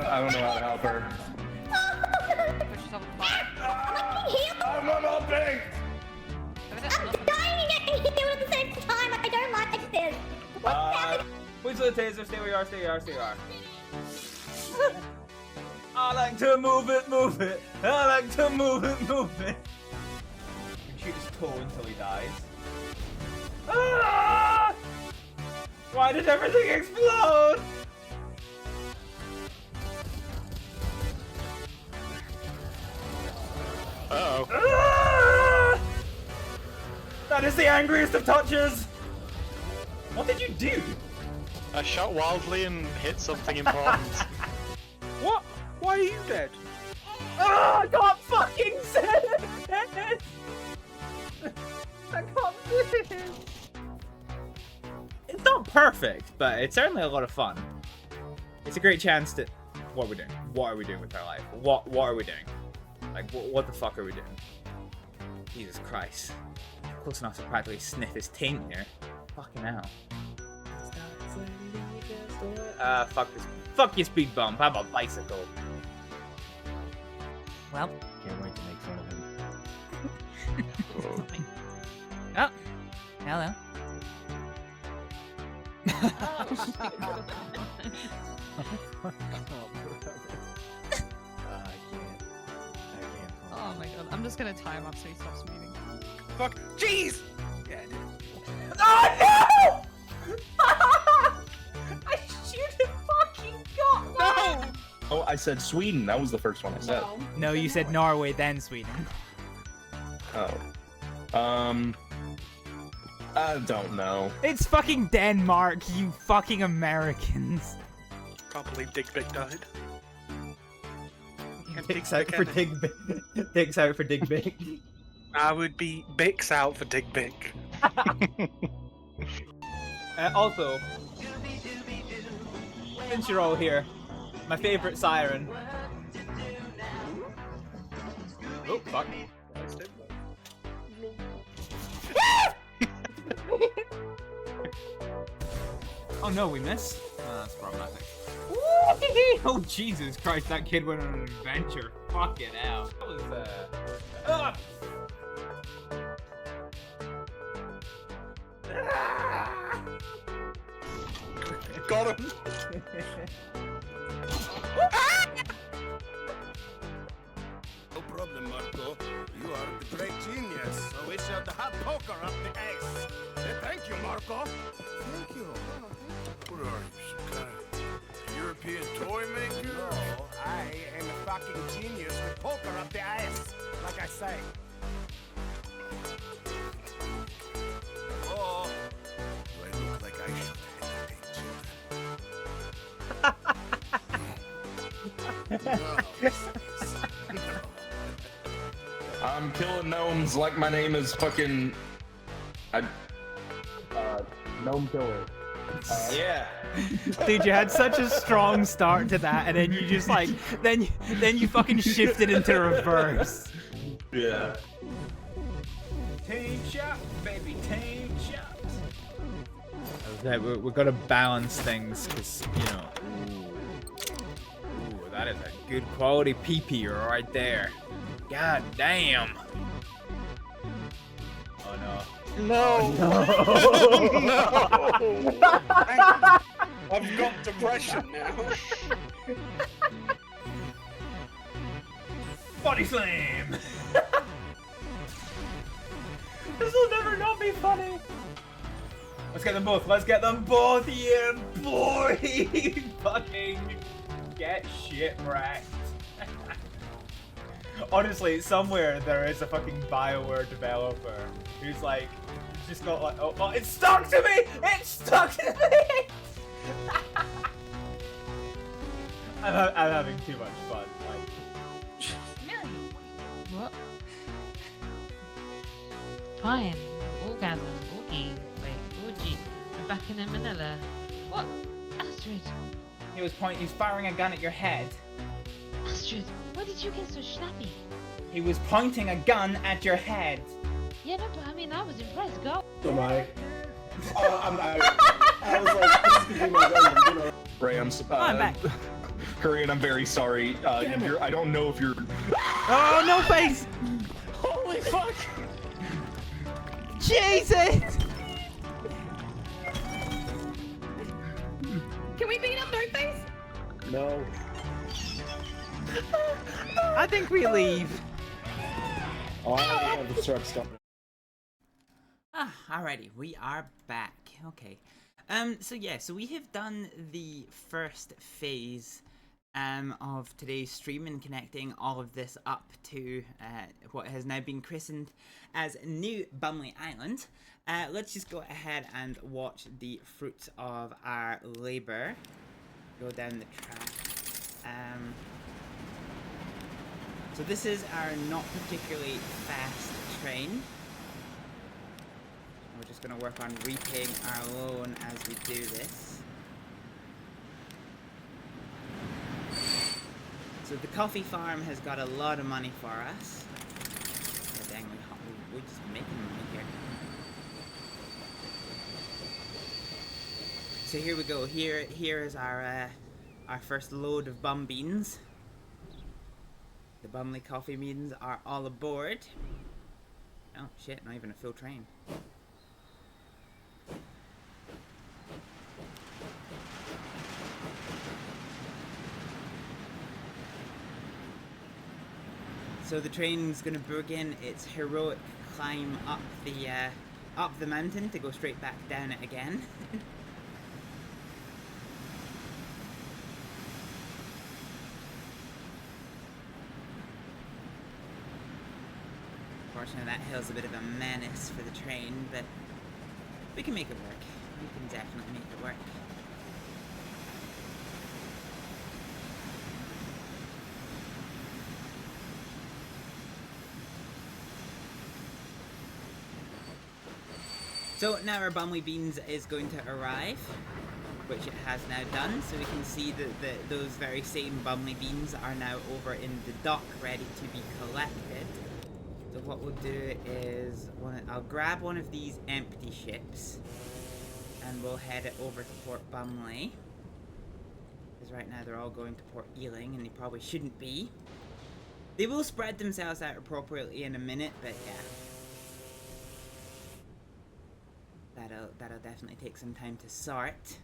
I don't know how to help her. I'm not helping! I'm dying and getting hit at the same time. I don't like this. Wait till the taser. Stay where you are. Stay where you are. I like to move it. I like to move it. Shoot his toe until he dies. Ah! Why did everything explode? Uh-oh. Ah! That is the angriest of touches! What did you do? I shot wildly and hit something important. What? Why are you dead? Ah! I can't fucking say it! I can't do it! It's not perfect, but it's certainly a lot of fun. It's a great chance to... What are we doing? What are we doing with our life? What are we doing? Like, what the fuck are we doing? Jesus Christ. Close enough to practically sniff his taint here. Fucking hell. Fuck this. Fuck your speed bump. I have a bicycle. Well. Can't wait to make fun of him. Oh. Hello. Oh my god, I'm just gonna tie him up so he stops moving. Fuck. Jeez! Yeah, I did. Oh no! I should have fucking got that! Oh, I said Sweden. That was the first one I said. No, you said Norway, then Sweden. Oh. I don't know. It's fucking Denmark, you fucking Americans. Can't believe Dig Big died. Dicks out for Dig Big. Dicks out for Dig Big. I would be Bix out for Dig Big. Also, since you're all here, my favorite siren. Oh, fuck. Oh no, we missed? Oh, that's problematic. Oh Jesus Christ, that kid went on an adventure. Fuck it out. That was, Got him! No problem, Marco. You are the great genius. So we shall have poker up the ace. Thank you, Marco. Thank you. What are you, some kind of European toy maker? No, I am a fucking genius with poker up the ass, like I say. Oh, do I look like I should I'm killing gnomes like my name is fucking... Gnome Killer. Yeah. Dude, you had such a strong start to that, and then you just like, then you fucking shifted into reverse. Yeah. Team shot, baby, team shot. Okay, we're gonna balance things, cause you know. Ooh, that is a good quality pee-pee right there. God damn. Oh no. No! No! No! I've got depression now. Body slam! This will never not be funny! Let's get them both. Let's get them both here, boy. Fucking get shit wrecked. Honestly, somewhere there is a fucking BioWare developer who's like, just got like, oh, it's stuck to me! It's stuck to me! I'm having too much fun. Like, What? Fine. Orgasm. Oogie. Wait, orgy. I'm back in Manila. What? Astrid. he's firing a gun at your head. Astrid, why did you get so snappy? He was pointing a gun at your head. Yeah, no, but I mean, I was impressed. Go. Am I? I'm out. I was like, this is gonna be my gun, you know. Ray, I'm back. Korean, I'm very sorry. I don't know if you're. Oh, no face! Holy fuck! Jesus! Can we beat up No Face? No. I think we leave. Oh, I already have the truck stopped. Alrighty, we are back. Okay. So we have done the first phase of today's stream and connecting all of this up to what has now been christened as New Bumley Island. Let's just go ahead and watch the fruits of our labor go down the track. So this is our not particularly fast train. We're just going to work on repaying our loan as we do this. So the coffee farm has got a lot of money for us. Oh, dang, we're just making money here. So here we go. Here is our first load of bum beans. The Bumley coffee beans are all aboard. Oh shit, not even a full train. So the train's gonna begin its heroic climb up the mountain to go straight back down it again. Unfortunately, that hill's a bit of a menace for the train, but we can make it work. We can definitely make it work. So now our Bumley Beans is going to arrive, which it has now done. So we can see that those very same Bumley Beans are now over in the dock, ready to be collected. So what we'll do is, I'll grab one of these empty ships, and we'll head it over to Port Bumley. Because right now they're all going to Port Ealing, and they probably shouldn't be. They will spread themselves out appropriately in a minute, but yeah. That'll definitely take some time to sort.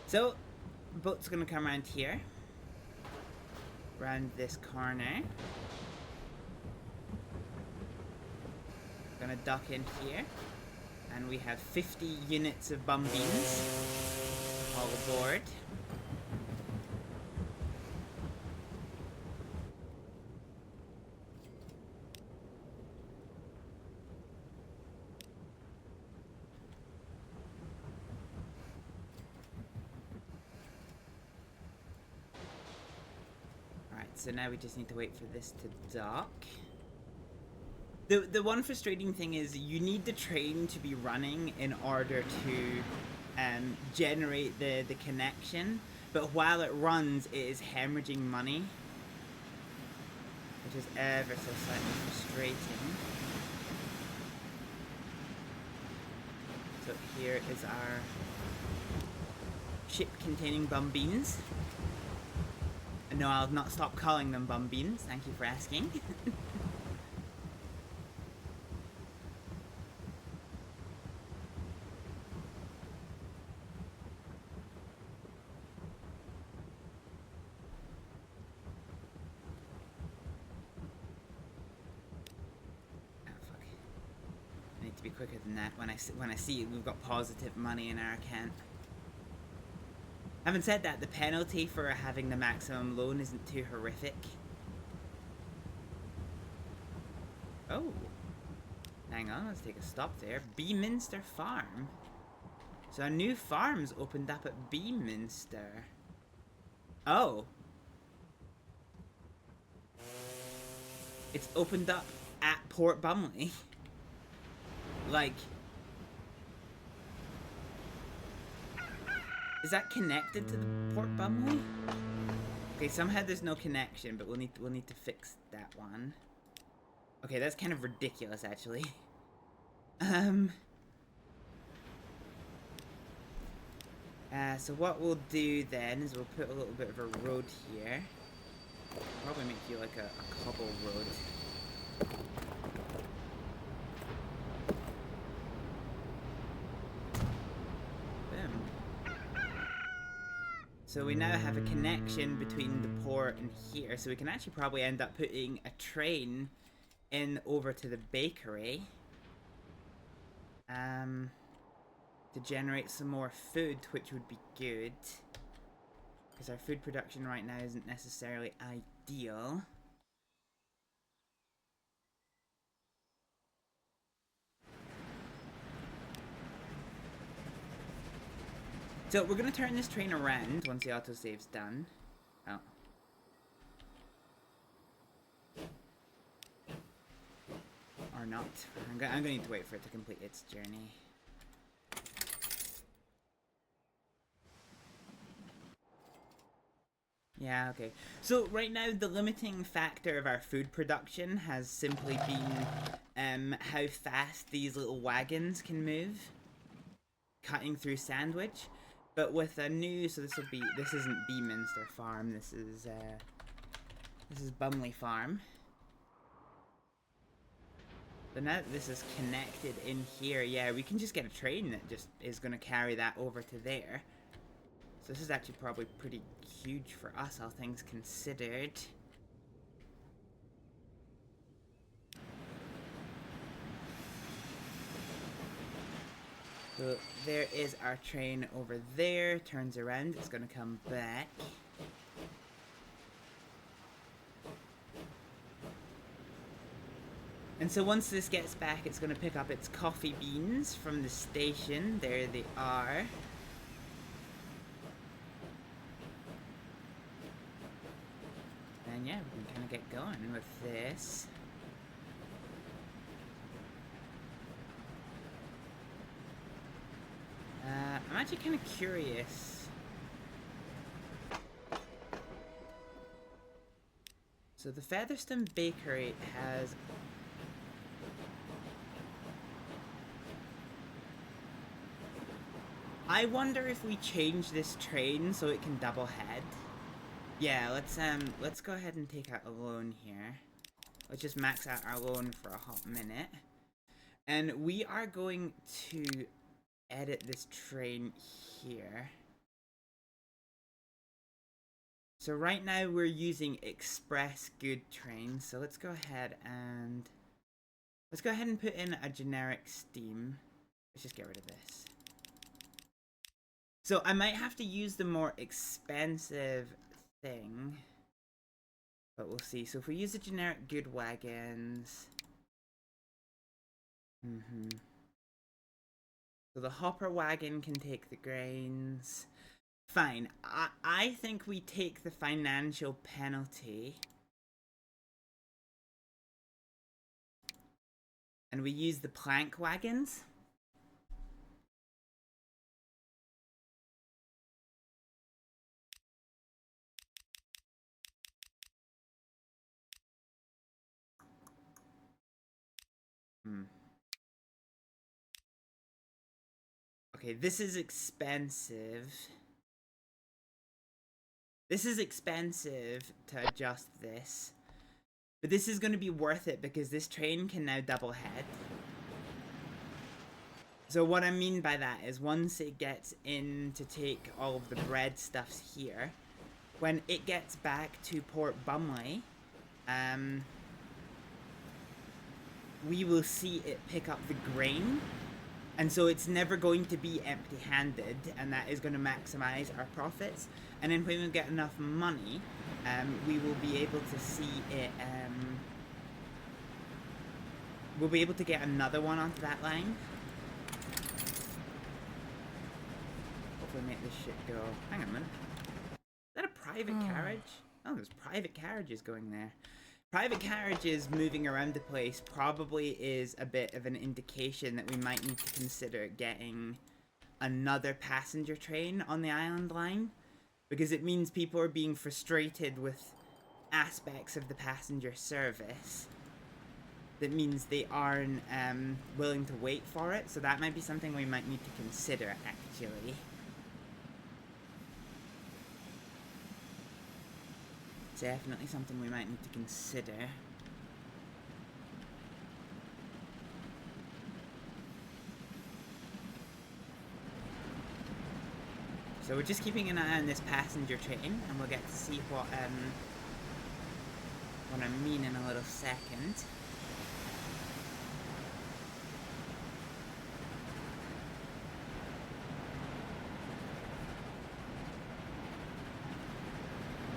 So, boat's gonna come around here. Around this corner. Gonna dock in here. And we have 50 units of bum beans all aboard. So now we just need to wait for this to dock. The one frustrating thing is you need the train to be running in order to generate the connection. But while it runs, it is hemorrhaging money, which is ever so slightly frustrating. So here is our ship containing bum beans. No, I'll not stop calling them bum beans. Thank you for asking. to be quicker than that when I see we've got positive money in our account. Having said that, the penalty for having the maximum loan isn't too horrific. Oh. Hang on, let's take a stop there. Beaminster Farm. So a new farm's opened up at Beaminster. Oh. It's opened up at Port Bumley. Like... Is that connected to the Port Bumley? Okay, somehow there's no connection, but we'll need to fix that one. Okay, that's kind of ridiculous, actually. So what we'll do then is we'll put a little bit of a road here. Probably make you like a cobble road. So we now have a connection between the port and here, so we can actually probably end up putting a train in over to the bakery to generate some more food, which would be good because our food production right now isn't necessarily ideal. So we're gonna turn this train around once the autosave's done. Oh. Or not. I'm gonna need to wait for it to complete its journey. Yeah, okay. So right now the limiting factor of our food production has simply been how fast these little wagons can move. Cutting through Sandwich. But with a new, so this isn't Beaminster Farm, this is Bumley Farm. So now that this is connected in here, yeah, we can just get a train that just is going to carry that over to there. So this is actually probably pretty huge for us, all things considered. So there is our train over there, turns around, it's gonna come back. And so once this gets back, it's gonna pick up its coffee beans from the station. There they are. And yeah, we can kind of get going with this. I'm actually kind of curious. So the Featherstone Bakery has... I wonder if we change this train so it can double head. Yeah, let's go ahead and take out a loan here. Let's just max out our loan for a hot minute. And we are going to edit this train here. So right now we're using express good trains, so let's go ahead and put in a generic steam. Let's just get rid of this. So I might have to use the more expensive thing, but we'll see. So if we use the generic good wagons, so the hopper wagon can take the grains. Fine. I think we take the financial penalty. And we use the plank wagons. Okay, this is expensive. This is expensive to adjust this. But this is going to be worth it because this train can now double head. So what I mean by that is once it gets in to take all of the bread stuffs here, when it gets back to Port Bumley, we will see it pick up the grain. And so it's never going to be empty-handed, and that is going to maximize our profits. And then when we get enough money, we will be able to see it, we'll be able to get another one onto that line. Hopefully make this shit go. Hang on a minute. Is that a private carriage? Oh, there's private carriages going there. Private carriages moving around the place probably is a bit of an indication that we might need to consider getting another passenger train on the island line, because it means people are being frustrated with aspects of the passenger service. That means they aren't willing to wait for it, so that might be something we might need to consider, actually. Definitely something we might need to consider. So we're just keeping an eye on this passenger train, and we'll get to see what I mean in a little second.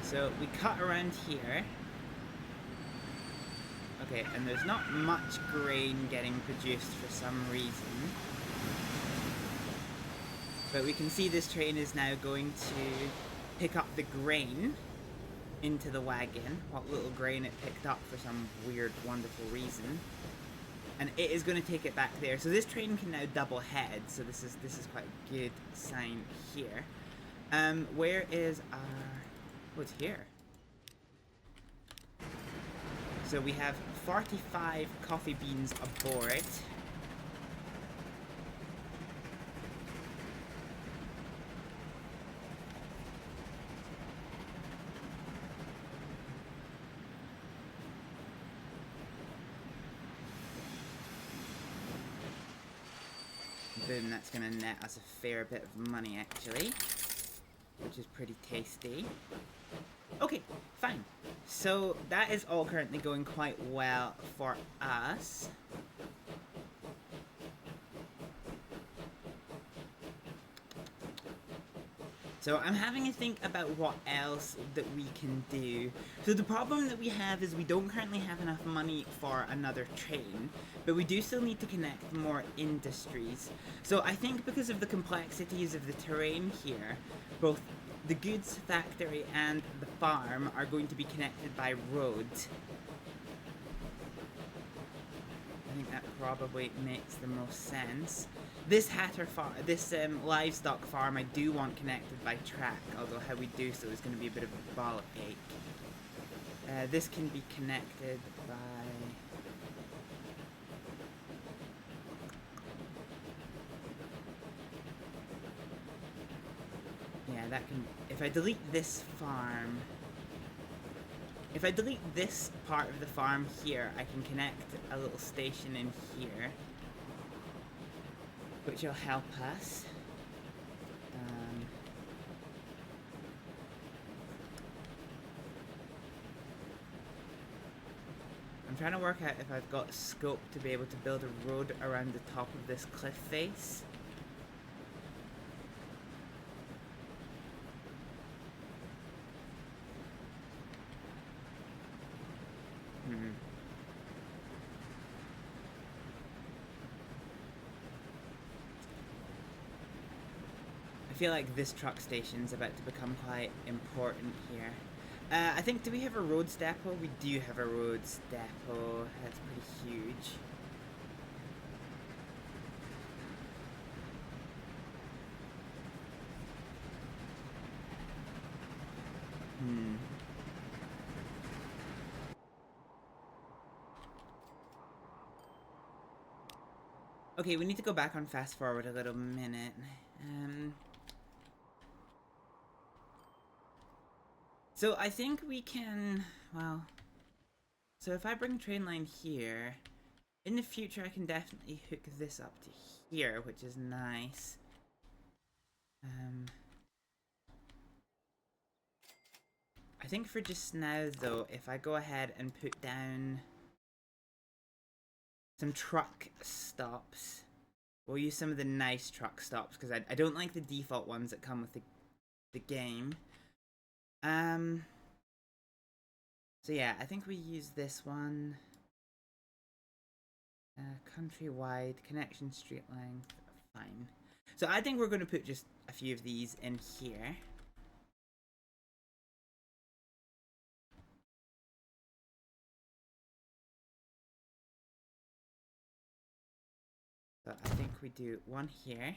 So we cut around here. Okay, and there's not much grain getting produced for some reason. But we can see this train is now going to pick up the grain into the wagon. What little grain it picked up for some weird, wonderful reason. And it is going to take it back there. So this train can now double head. So this is quite a good sign here. Where is our... Oh, it's here. So we have 45 coffee beans aboard. Boom, that's gonna net us a fair bit of money actually, which is pretty tasty. Okay, fine. So that is all currently going quite well for us. So I'm having to think about what else that we can do. So the problem that we have is we don't currently have enough money for another train, but we do still need to connect more industries. So I think because of the complexities of the terrain here, both the goods factory and the farm are going to be connected by road. I think that probably makes the most sense. This livestock farm I do want connected by track, although how we do so is going to be a bit of a ball ache. This can be connected by... Yeah, that can... If I delete this farm... If I delete this part of the farm here, I can connect a little station in here, which will help us. I'm trying to work out if I've got scope to be able to build a road around the top of this cliff face. I feel like this truck station's about to become quite important here. I think, do we have a roads depot? We do have a roads depot. That's pretty huge. Okay, we need to go back on fast forward a little minute. So I think we can, well, so if I bring train line here, in the future I can definitely hook this up to here, which is nice. I think for just now though, if I go ahead and put down some truck stops. We'll use some of the nice truck stops because I don't like the default ones that come with the game. So yeah, I think we use this one. Countrywide, connection street length, fine. So I think we're going to put just a few of these in here. So I think we do one here.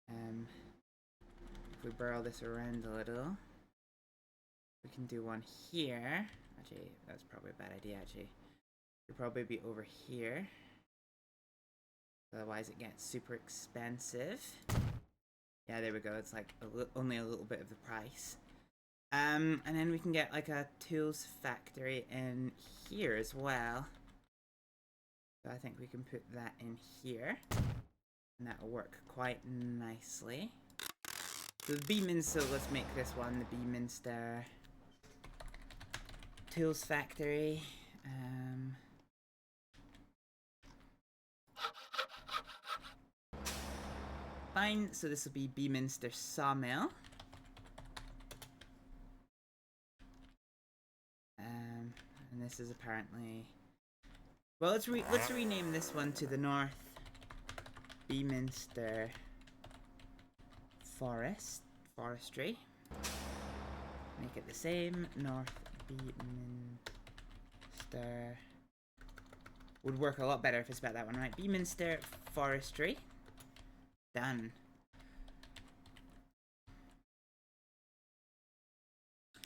If we burrow this around a little, we can do one here. Actually, that's probably a bad idea, actually. It'll probably be over here. Otherwise it gets super expensive. Yeah, there we go. It's like only a little bit of the price. And then we can get like a tools factory in here as well. So I think we can put that in here. And that'll work quite nicely. So the Beaminster, let's make this one the Beaminster Tools Factory. Fine, so this will be Beaminster Sawmill. And this is apparently... Well, let's rename this one to the North Beaminster Forestry. Make it the same. North Beaminster. Would work a lot better if I spelled that one right. Beaminster Forestry. Done.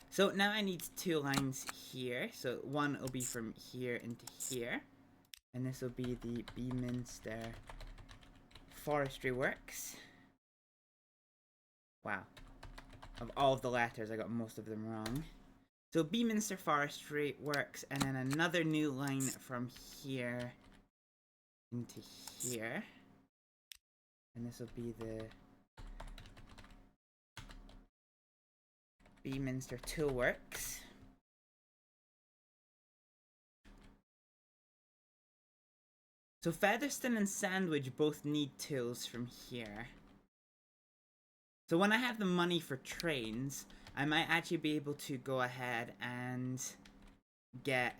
So now I need two lines here. So one will be from here into here. And this will be the Beaminster Forestry Works. Wow. Of all of the letters, I got most of them wrong. So Beaminster Forestry Works, and then another new line from here into here. And this will be the Beaminster Tool Works. So Featherston and Sandwich both need tools from here. So when I have the money for trains, I might actually be able to go ahead and get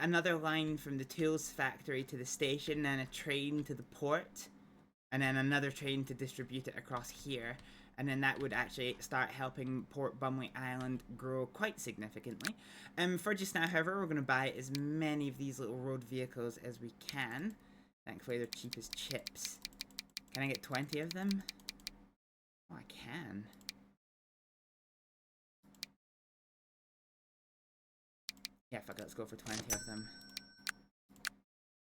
another line from the tools factory to the station, and a train to the port, and then another train to distribute it across here. And then that would actually start helping Port Bumley Island grow quite significantly. For just now, however, we're going to buy as many of these little road vehicles as we can. Thankfully, they're cheap as chips. Can I get 20 of them? Oh, I can. Yeah, fuck it, let's go for 20 of them.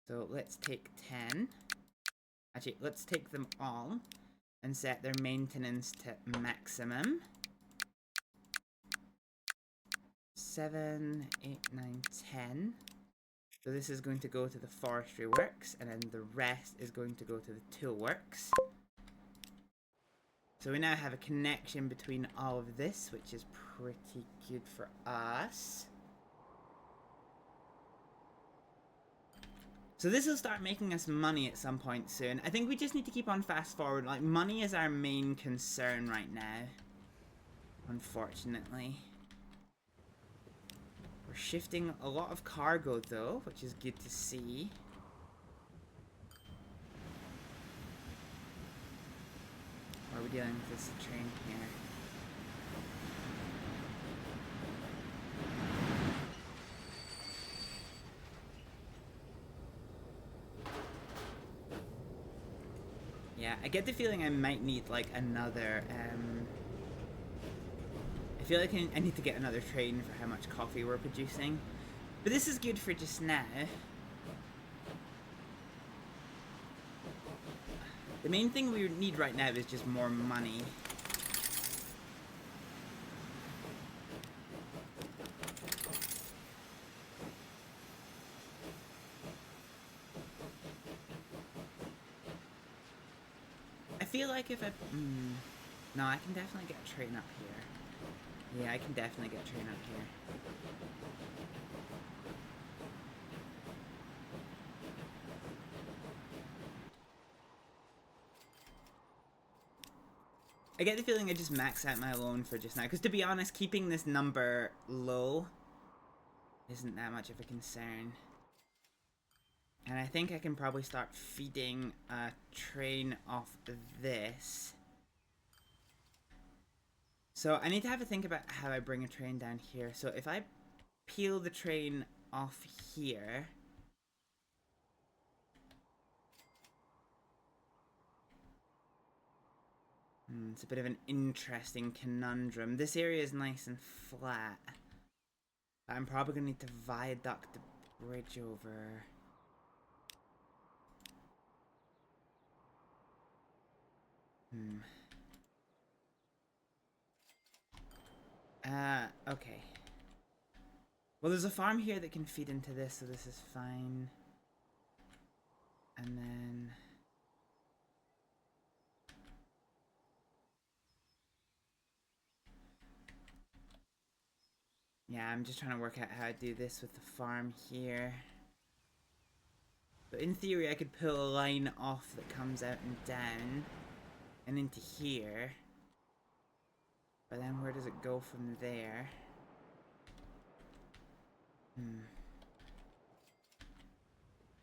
So let's take 10. Actually, let's take them all and set their maintenance to maximum. 7, 8, 9, 10. So this is going to go to the Forestry Works, and then the rest is going to go to the Tool Works. So we now have a connection between all of this, which is pretty good for us. So this will start making us money at some point soon. I think we just need to keep on fast forward. Like, money is our main concern right now. Unfortunately. We're shifting a lot of cargo though, which is good to see. Or are we dealing with this train here? Yeah, I get the feeling I might need like another, I feel like I need to get another train for how much coffee we're producing. But this is good for just now. The main thing we need right now is just more money. I feel like if I... no, I can definitely get a train up here. Yeah, I can definitely get a train up here. I get the feeling I just max out my loan for just now. Because to be honest, keeping this number low isn't that much of a concern. And I think I can probably start feeding a train off this. So I need to have a think about how I bring a train down here. So if I peel the train off here... it's a bit of an interesting conundrum. This area is nice and flat. I'm probably going to need to viaduct the bridge over. Okay. Well, there's a farm here that can feed into this, so this is fine. And then... yeah, I'm just trying to work out how to do this with the farm here. But in theory, I could pull a line off that comes out and down. And into here. But then where does it go from there? I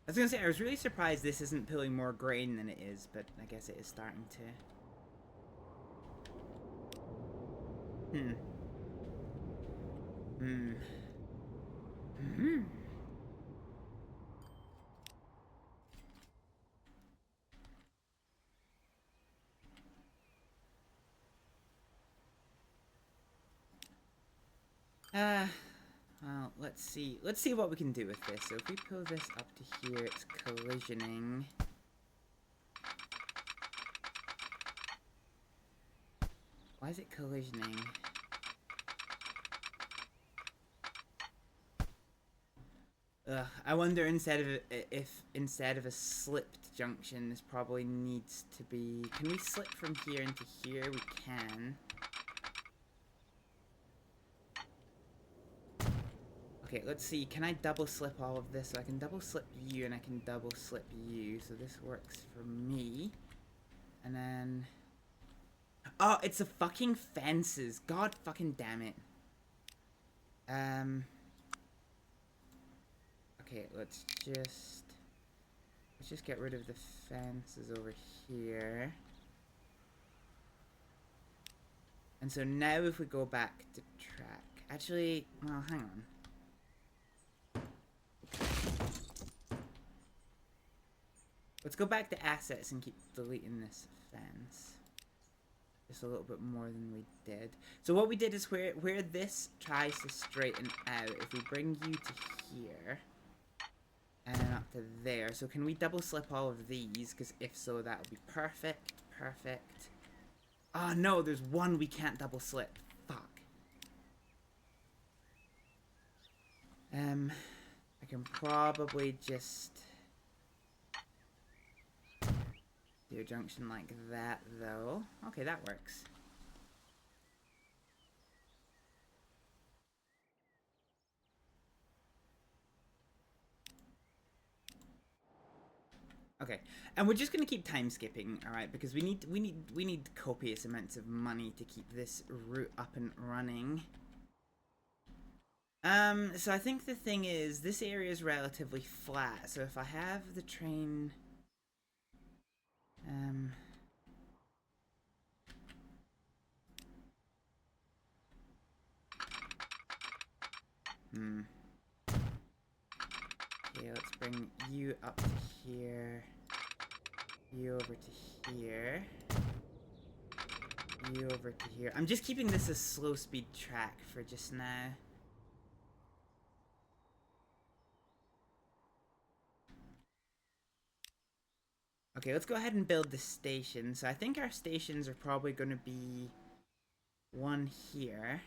was gonna say, I was really surprised this isn't pulling more grain than it is, but I guess it is starting to. Well, let's see. Let's see what we can do with this. So if we pull this up to here, it's collisioning. Why is it collisioning? I wonder if instead of a slipped junction, this probably needs to be... Can we slip from here into here? We can. Okay, let's see. Can I double slip all of this? So I can double slip you and I can double slip you. So this works for me. And then... oh, it's the fucking fences. God fucking damn it. Okay, let's just get rid of the fences over here. And so now if we go back to track... actually, well, hang on. Let's go back to assets and keep deleting this fence. Just a little bit more than we did. So what we did is where this tries to straighten out, if we bring you to here, and then up to there. So can we double slip all of these? Because if so, that would be perfect. Perfect. Oh no, there's one we can't double slip. Fuck. I can probably just do a junction like that, though. Okay, that works. Okay, and we're just gonna keep time skipping, all right? Because we need copious amounts of money to keep this route up and running. So I think the thing is, this area is relatively flat. So if I have the train, okay, let's bring you up to here, you over to here, you over to here. I'm just keeping this a slow speed track for just now. Okay, let's go ahead and build the station. So I think our stations are probably going to be one here.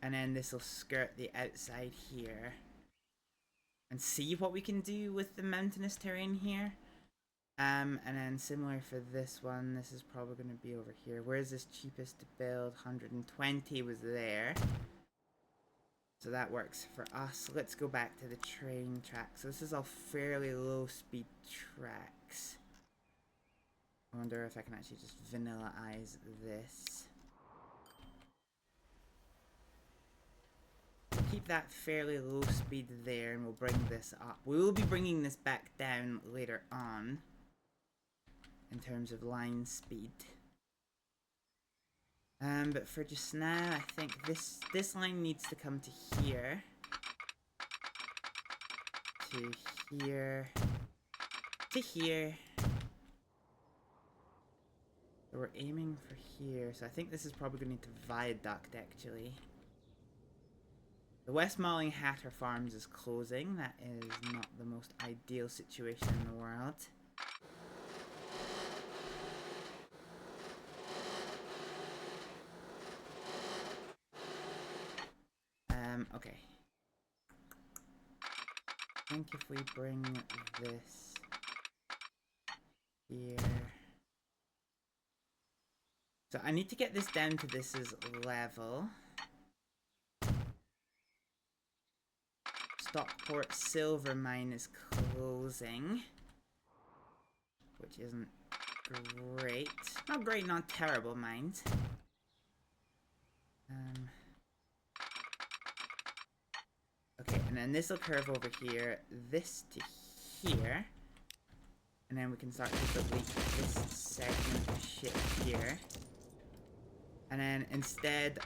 And then this will skirt the outside here. And see what we can do with the mountainous terrain here. And then similar for this one, this is probably going to be over here. Where is this cheapest to build? 120 was there. So that works for us. Let's go back to the train track. So this is all fairly low speed tracks. Oh wonder if I can actually just vanilla-ize this. We'll keep that fairly low speed there, and we'll bring this up. We will be bringing this back down later on in terms of line speed. But for just now, I think this line needs to come to here. To here. To here. So we're aiming for here, so I think this is probably going to need to viaduct, actually. The West Malling Hatter Farms is closing. That is not the most ideal situation in the world. Okay. I think if we bring this here... So I need to get this down to this is level. Stockport Silver Mine is closing, which isn't great. Not great, not terrible, mind. Okay, and then this will curve over here, this to here, and then we can start to delete this segment of shit here. And then instead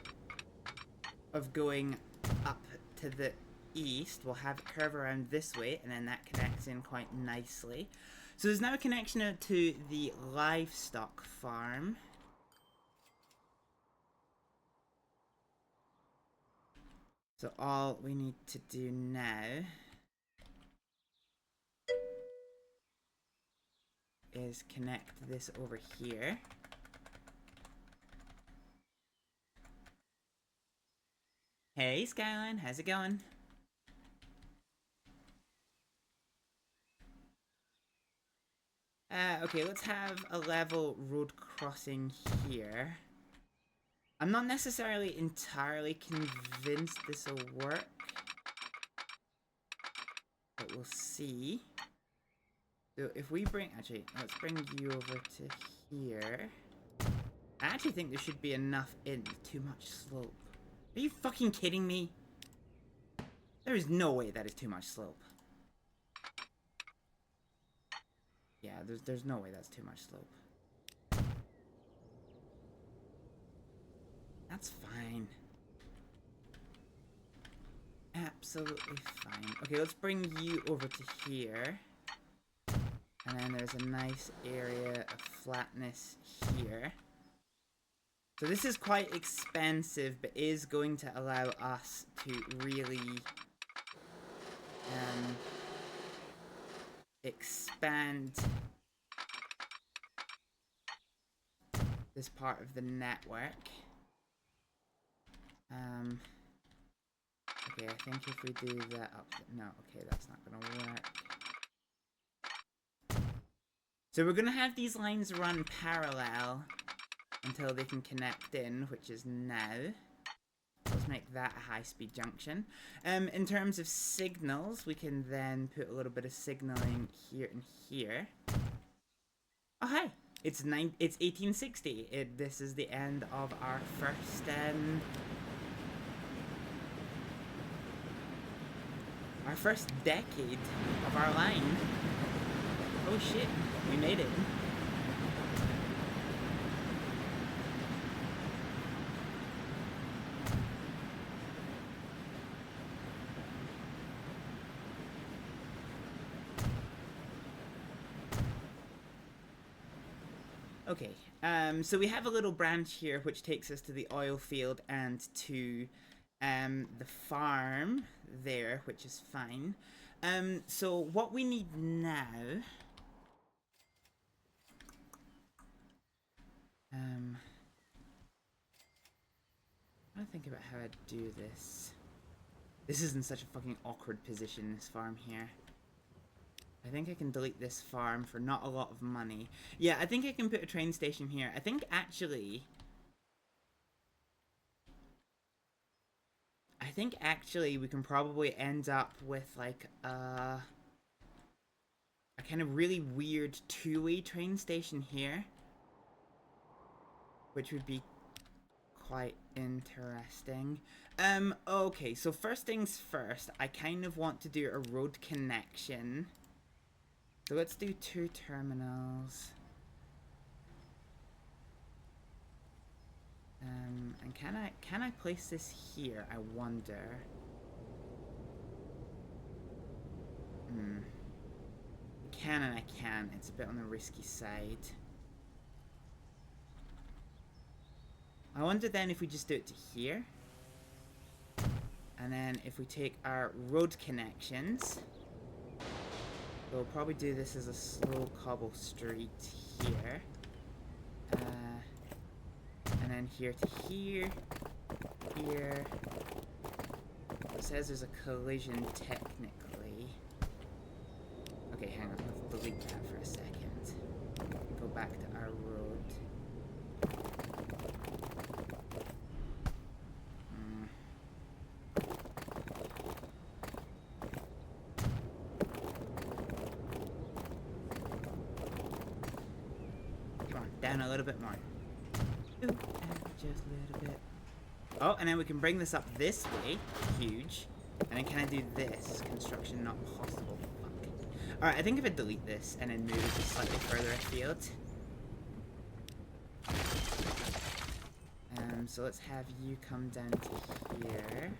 of going up to the east, we'll have it curve around this way, and then that connects in quite nicely. So there's now a connection to the livestock farm. So all we need to do now is connect this over here. Hey Skyline, how's it going? Okay, let's have a level road crossing here. I'm not necessarily entirely convinced this will work, but we'll see. So if we bring, actually, let's bring you over to here. I actually think there should be enough in too much slope. Are you fucking kidding me? There is no way that is too much slope. Yeah, there's no way that's too much slope. That's fine. Absolutely fine. Okay, let's bring you over to here. And then there's a nice area of flatness here. So this is quite expensive, but is going to allow us to really expand this part of the network. Okay, I think if we do that up... No, okay, that's not gonna work. So we're gonna have these lines run parallel until they can connect in, which is now. Let's make that a high-speed junction. In terms of signals, we can then put a little bit of signaling here and here. Oh, hi! It's 1860. This is the end of our first, our first decade of our line. Oh shit, we made it. Okay, so we have a little branch here which takes us to the oil field and to the farm there, which is fine. So what we need now... I think about how I'd do this. This is in such a fucking awkward position, this farm here. I think I can delete this farm for not a lot of money. Yeah, I think I can put a train station here. I think actually we can probably end up with like a kind of really weird two-way train station here. which would be quite interesting. Okay, so first things first, I kind of want to do a road connection. So let's do 2 terminals. And can I place this here? I wonder. Can and I can. It's a bit on the risky side. I wonder then if we just do it to here. And then if we take our road connections, we'll probably do this as a slow cobble street here. And then here to here. Here. It says there's a collision technically. Okay, hang on. Let's delete that for a second. Go back to our road. Come on, down a little bit more. Ooh, and just a little bit. Oh, and then we can bring this up this way. Huge. And then can I do this? Construction not possible. Fuck. Alright, I think if I delete this and then move it just slightly further afield. So let's have you come down to here.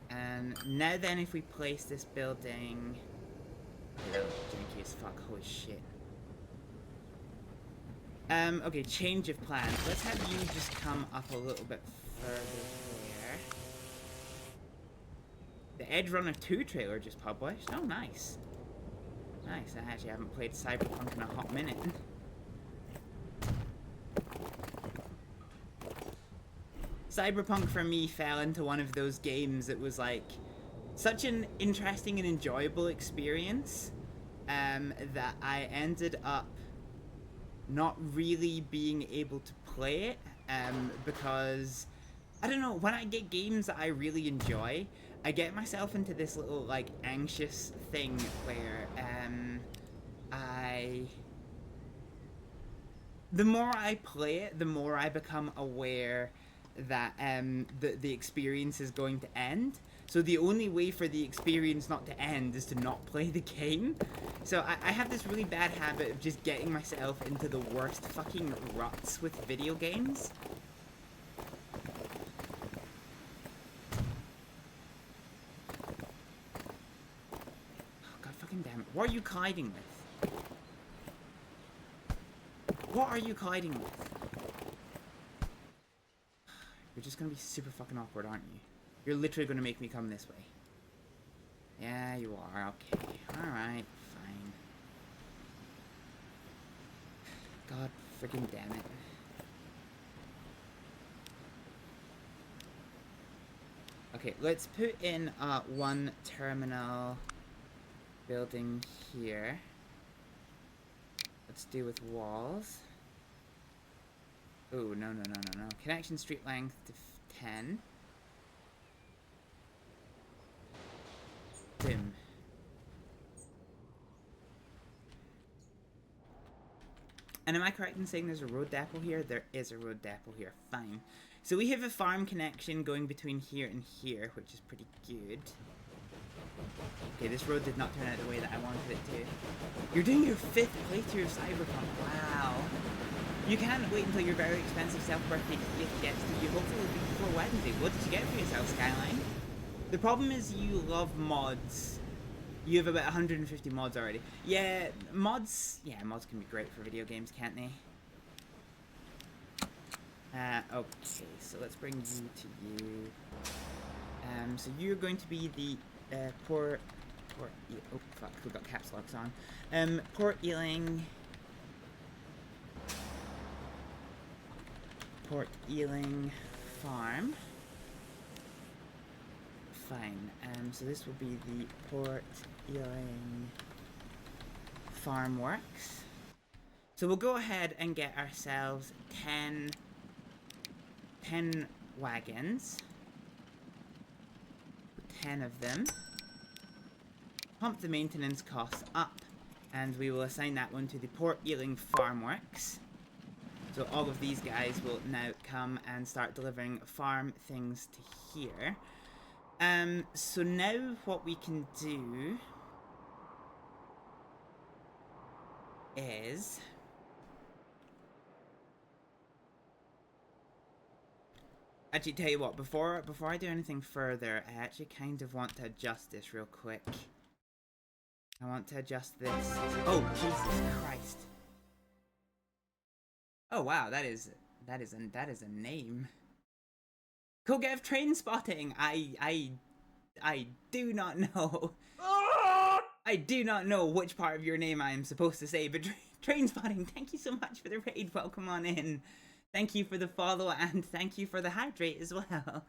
And now then if we place this building... janky as fuck, holy shit. Okay, change of plans. Let's have you just come up a little bit further there. The Edge Runner 2 trailer just published. Oh, nice. Nice, I actually haven't played Cyberpunk in a hot minute. Cyberpunk for me fell into one of those games that was like such an interesting and enjoyable experience that I ended up not really being able to play it because I don't know, when I get games that I really enjoy, I get myself into this little like anxious thing where the more I play it, the more I become aware that the experience is going to end. So the only way for the experience not to end is to not play the game. So I have this really bad habit of just getting myself into the worst fucking ruts with video games. Oh, God fucking damn it. What are you colliding with? What are you colliding with? You're just gonna be super fucking awkward, aren't you? You're literally gonna make me come this way. Yeah, you are. Okay. Alright, fine. God freaking damn it. Okay, let's put in one terminal building here. Let's do with walls. Oh, no. Connection street length to 10. Boom. And am I correct in saying there's a road depot here? There is a road depot here. Fine. So we have a farm connection going between here and here, which is pretty good. Okay, this road did not turn out the way that I wanted it to. You're doing your 5th playthrough of Cyberpunk. Wow. You can't wait until your very expensive self-birthday gift gets to you, hopefully before Wednesday. What did you get for yourself, Skyline? The problem is you love mods. You have about 150 mods already. Yeah, mods can be great for video games, can't they? Okay, so let's bring you to you. So you're going to be the oh fuck, we got caps locks on. Port Ealing Farm. Fine. So this will be the Port Ealing Farm Works. So we'll go ahead and get ourselves 10 wagons. 10 of them. Pump the maintenance costs up And we will assign that one to the Port Ealing Farm Works. So all of these guys will now come and start delivering farm things to here. So now what we can do is... Actually, tell you what, before I do anything further, I actually kind of want to adjust this real quick. I want to adjust this. Oh, Jesus Christ. Oh wow, that is a name. Kogev Train Spotting. I do not know. I do not know which part of your name I am supposed to say, but Train Spotting, thank you so much for the raid. Welcome on in. Thank you for the follow and thank you for the hydrate as well.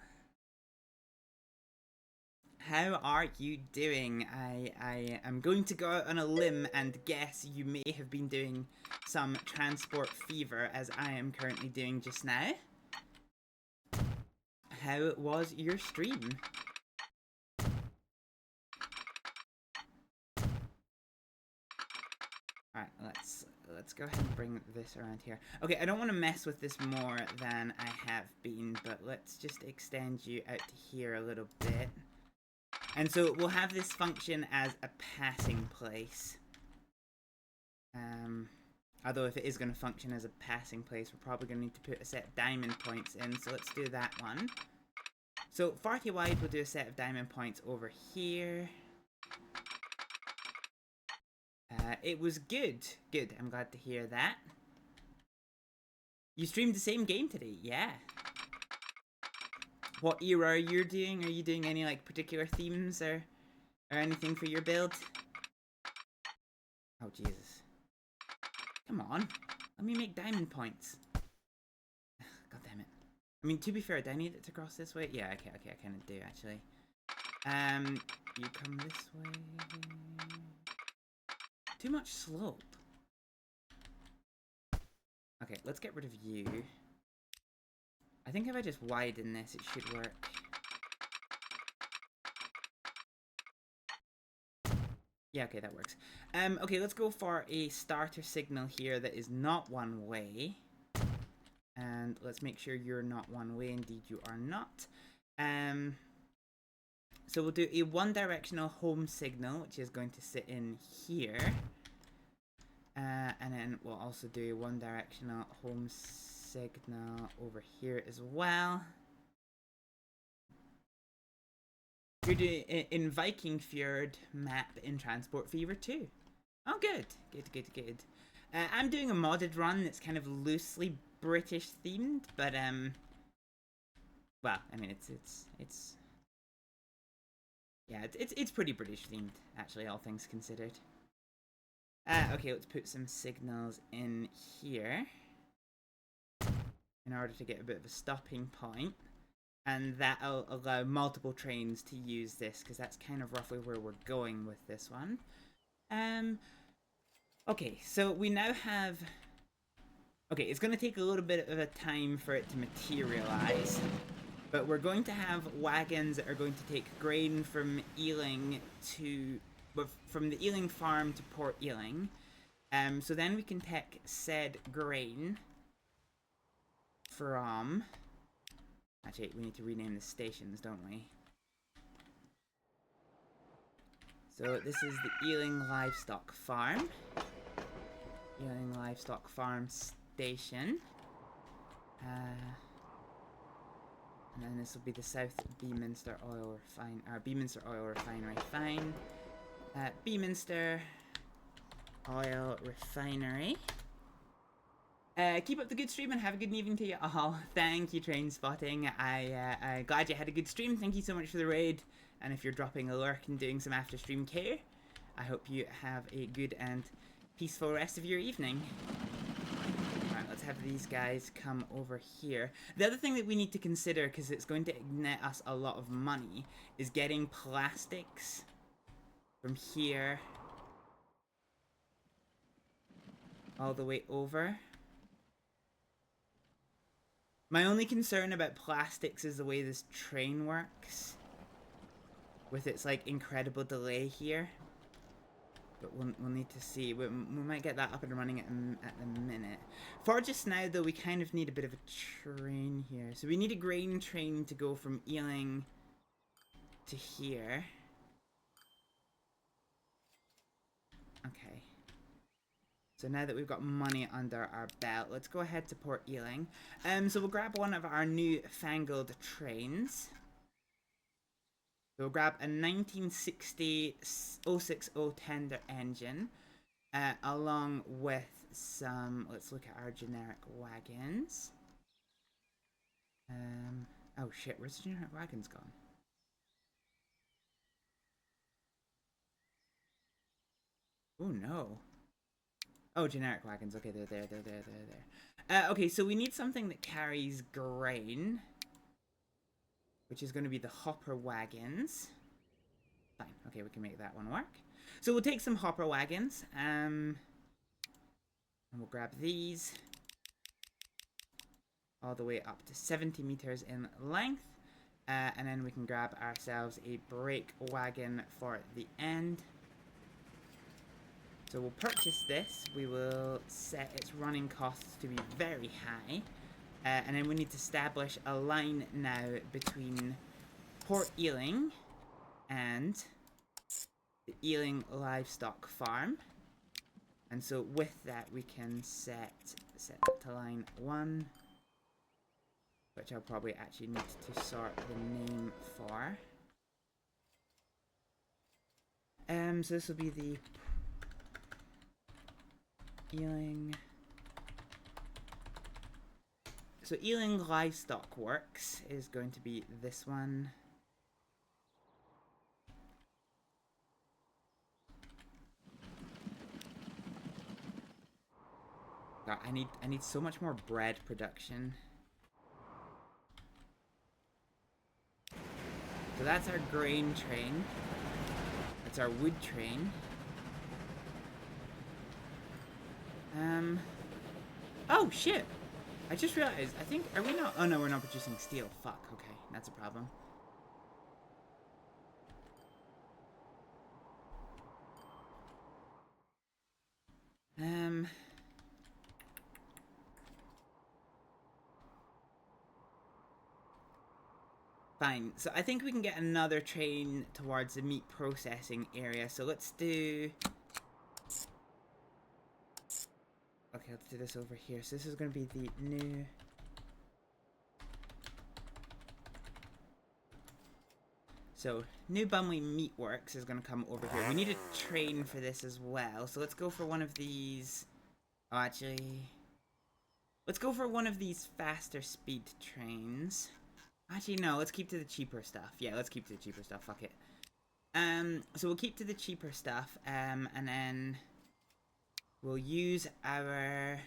How are you doing? I am going to go out on a limb and guess you may have been doing some transport fever as I am currently doing just now. How was your stream? Alright, let's go ahead and bring this around here. Okay, I don't want to mess with this more than I have been, but let's just extend you out to here a little bit. And so we'll have this function as a passing place. Although if it is going to function as a passing place, we're probably going to need to put a set of diamond points in, so let's do that one. So 40 wide, we'll do a set of diamond points over here. It was good. Good, I'm glad to hear that. You streamed the same game today, yeah. What era are you doing? Are you doing any like particular themes or anything for your build? Oh Jesus. Come on. Let me make diamond points. God damn it. I mean, to be fair, do I need it to cross this way? Yeah, okay, I kind of do actually. You come this way. Too much slope. Okay, let's get rid of you. I think if I just widen this, it should work. Yeah, okay, that works. Okay, let's go for a starter signal here that is not one way. And let's make sure you're not one way. Indeed, you are not. So we'll do a one-directional home signal, which is going to sit in here. And then we'll also do a one-directional home signal over here as well. You're doing in Viking Fjord map in Transport Fever 2. Oh, good. Good. I'm doing a modded run that's kind of loosely British themed, but well, I mean it's pretty British themed actually, all things considered. Okay, let's put some signals in here in order to get a bit of a stopping point, and that'll allow multiple trains to use this because that's kind of roughly where we're going with this one. Okay, so we now have... Okay, it's going to take a little bit of a time for it to materialize, but we're going to have wagons that are going to take grain from Ealing to... from the Ealing farm to Port Ealing. So then we can take said grain from... Actually, we need to rename the stations, don't we? So this is the Ealing Livestock Farm. Ealing Livestock Farm Station. And then this will be the South Beaminster Oil Refinery. Fine. Beaminster Oil Refinery. Keep up the good stream and have a good evening to you all. Thank you, Train Spotting. I'm glad you had a good stream. Thank you so much for the raid. And if you're dropping a lurk and doing some after stream care, I hope you have a good and peaceful rest of your evening. Alright, let's have these guys come over here. The other thing that we need to consider, because it's going to net us a lot of money, is getting plastics from here all the way over. My only concern about plastics is the way this train works, with its like incredible delay here. But we'll need to see. We might get that up and running at the minute. For just now, though, we kind of need a bit of a train here. So we need a grain train to go from Ealing to here. Okay. So now that we've got money under our belt, let's go ahead to Port Ealing. So we'll grab one of our new fangled trains. So we'll grab a 1960 060 tender engine, along with some, let's look at our generic wagons. Oh shit, where's the generic wagons gone? Oh no. Oh, generic wagons. Okay, they're there. Okay, so we need something that carries grain, which is going to be the hopper wagons. Fine. Okay, we can make that one work. So we'll take some hopper wagons. And we'll grab these all the way up to 70 meters in length. And then we can grab ourselves a brake wagon for the end. So we'll purchase this. We will set its running costs to be very high. And then we need to establish a line now between Port Ealing and the Ealing Livestock Farm. And so with that we can set that to line 1. Which I'll probably actually need to sort the name for. So this will be the Ealing. So Ealing Livestock Works is going to be this one. God, I need so much more bread production. So that's our grain train. That's our wood train. Oh shit! I just realized, I think, are we not? Oh no, we're not producing steel. Fuck, okay, that's a problem. Fine, so I think we can get another train towards the meat processing area, so let's do... Okay, let's do this over here. So this is going to be the new... So, New Bumley Meatworks is going to come over here. We need a train for this as well, so let's go for one of these... Oh, actually... Let's go for one of these faster speed trains. Actually, no, let's keep to the cheaper stuff. Yeah, let's keep to the cheaper stuff, fuck it. So we'll keep to the cheaper stuff, and then we'll use our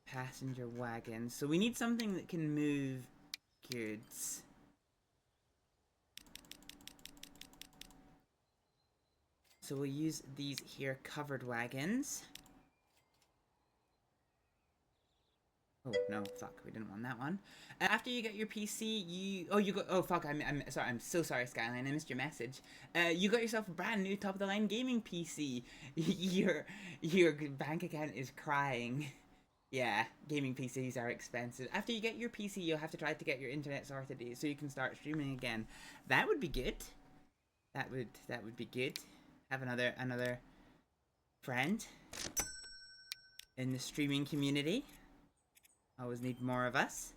passenger wagon. So we need something that can move goods. So we'll use these here covered wagons. Oh, no, fuck, we didn't want that one. After you get your PC, oh fuck, I'm sorry, I'm so sorry, Skyline, I missed your message. You got yourself a brand new top-of-the-line gaming PC. your bank account is crying. Yeah, gaming PCs are expensive. After you get your PC, you'll have to try to get your internet sorted so you can start streaming again. That would be good. That would be good. Have another friend in the streaming community. Always need more of us.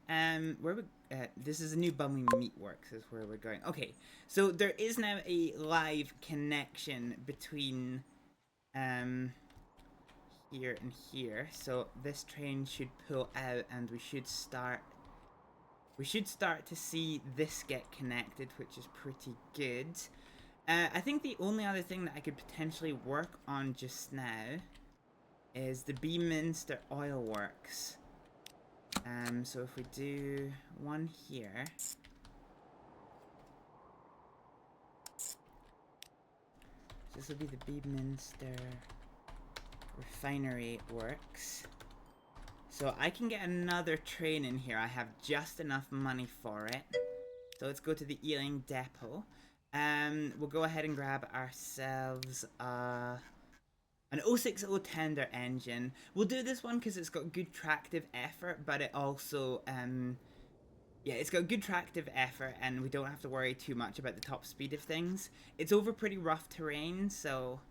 This is a New Bumley Meatworks is where we're going. Okay, so there is now a live connection between here and here. So this train should pull out and we should start to see this get connected, which is pretty good. I think the only other thing that I could potentially work on just now is the Beaminster Oil Works. So if we do one here, this will be the Beaminster Refinery Works. So I can get another train in here. I have just enough money for it. So let's go to the Ealing Depot. We'll go ahead and grab ourselves an 060 tender engine. We'll do this one because it's got good tractive effort, but it also yeah, it's got good tractive effort, and we don't have to worry too much about the top speed of things. It's over pretty rough terrain, so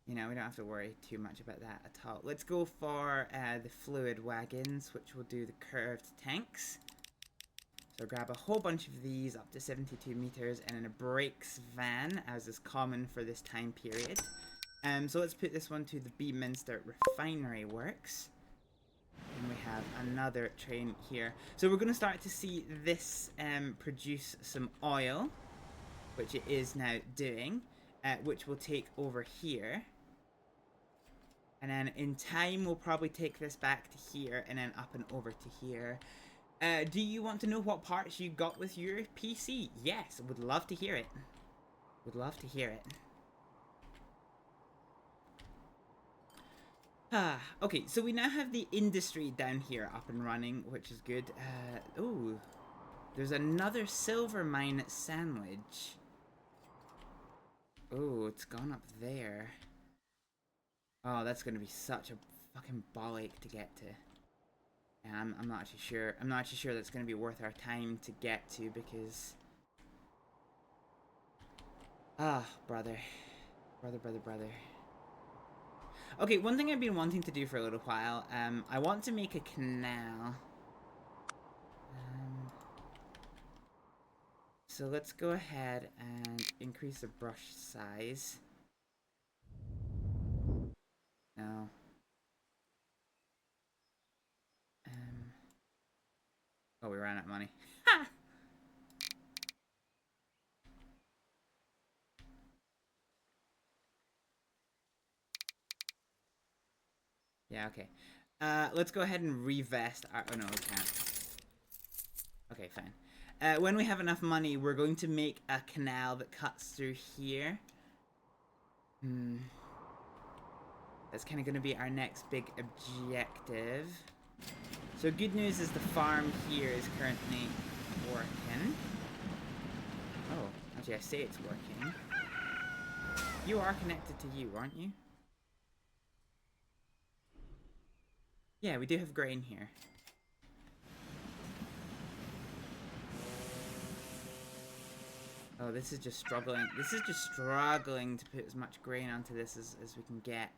you know, we don't have to worry too much about that at all. Let's go for the fluid wagons, which will do the curved tanks. So grab a whole bunch of these up to 72 meters, and then a brakes van, as is common for this time period. So let's put this one to the Beaminster Refinery Works. And we have another train here. So we're going to start to see this produce some oil, which it is now doing, which will take over here. And then in time, we'll probably take this back to here and then up and over to here. Do you want to know what parts you got with your PC? Yes, would love to hear it. Would love to hear it. Okay, so we now have the industry down here up and running, which is good. Oh, there's another silver mine at Sandwich. Oh, it's gone up there. Oh, that's gonna be such a fucking ball ache to get to. And I'm not actually sure. I'm not actually sure that's gonna be worth our time to get to because. Brother. Brother. Okay, one thing I've been wanting to do for a little while. I want to make a canal. So let's go ahead and increase the brush size. No. Oh, we ran out of money. Ha! Yeah, okay. Let's go ahead and revest our... Oh, no, we can't. Okay, fine. When we have enough money, we're going to make a canal that cuts through here. That's kind of going to be our next big objective. So good news is the farm here is currently working. Oh, actually I say it's working. You are connected to you, aren't you? Yeah, we do have grain here. Oh, this is just struggling. This is just struggling to put as much grain onto this as we can get.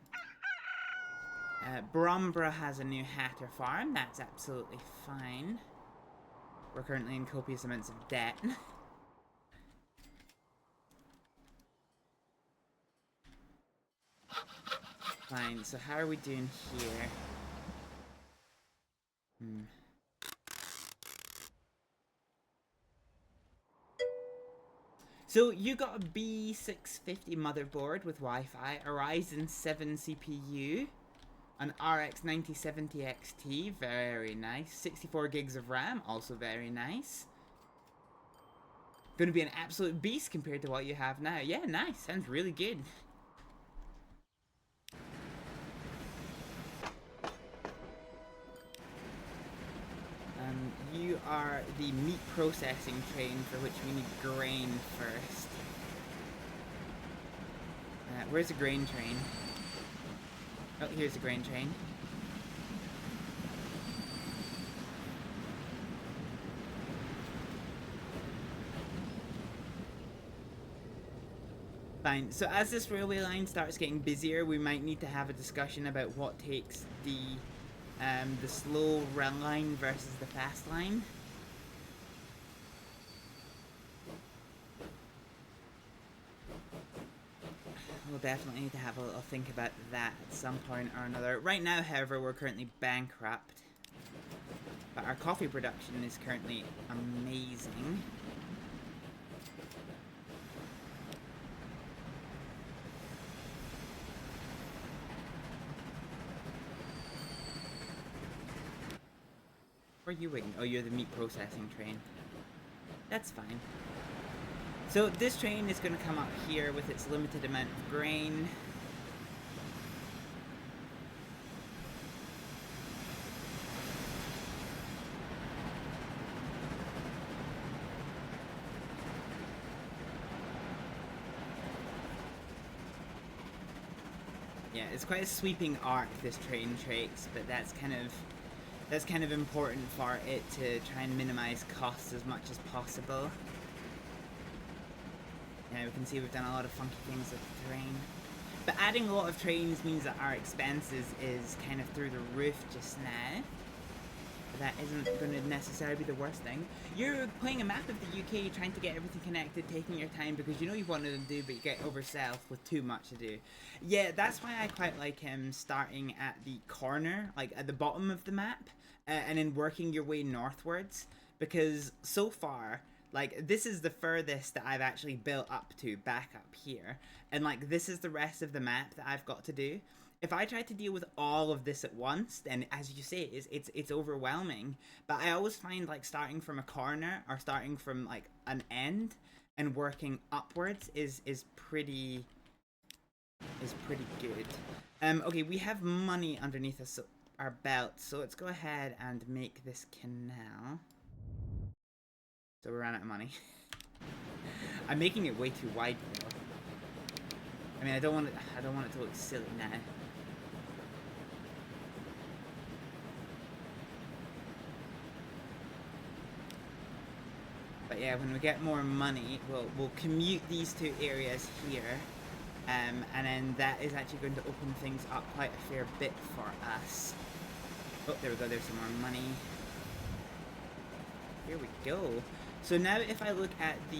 Bromborough has a new hatter farm. That's absolutely fine. We're currently in copious amounts of debt. Fine, so how are we doing here? So you got a B650 motherboard with Wi-Fi, a Ryzen 7 CPU, an RX 9070 XT, very nice, 64 gigs of RAM, also very nice. Gonna be an absolute beast compared to what you have now. Yeah, nice, sounds really good. You are the meat processing train for which we need grain first. Where's the grain train? Oh, here's the grain train. Fine, so as this railway line starts getting busier, we might need to have a discussion about what takes the slow rail line versus the fast line. We'll definitely need to have a little think about that at some point or another. Right now, however, we're currently bankrupt. But our coffee production is currently amazing. Where are you waiting? Oh, you're the meat processing train. That's fine. So this train is going to come up here with its limited amount of grain. Yeah, it's quite a sweeping arc, this train tracks, but that's kind of important for it to try and minimize costs as much as possible. Yeah, we can see we've done a lot of funky things with the terrain. But adding a lot of trains means that our expenses is kind of through the roof just now. But that isn't going to necessarily be the worst thing. You're playing a map of the UK, trying to get everything connected, taking your time because you know you wanted to do, but you get overself with too much to do. Yeah, that's why I quite like him starting at the corner, like at the bottom of the map, and then working your way northwards. Because so far, like, this is the furthest that I've actually built up to, back up here. And, like, this is the rest of the map that I've got to do. If I try to deal with all of this at once, then, as you say, it's overwhelming. But I always find, like, starting from a corner, or starting from, like, an end, and working upwards is pretty good. Okay, we have money underneath us, our belt, so let's go ahead and make this canal. So we ran out of money. I'm making it way too wide though. I mean, I don't want it to look silly now. But yeah, when we get more money, we'll commute these two areas here, and then that is actually going to open things up quite a fair bit for us. Oh, there we go. There's some more money. Here we go. So now if I look at the,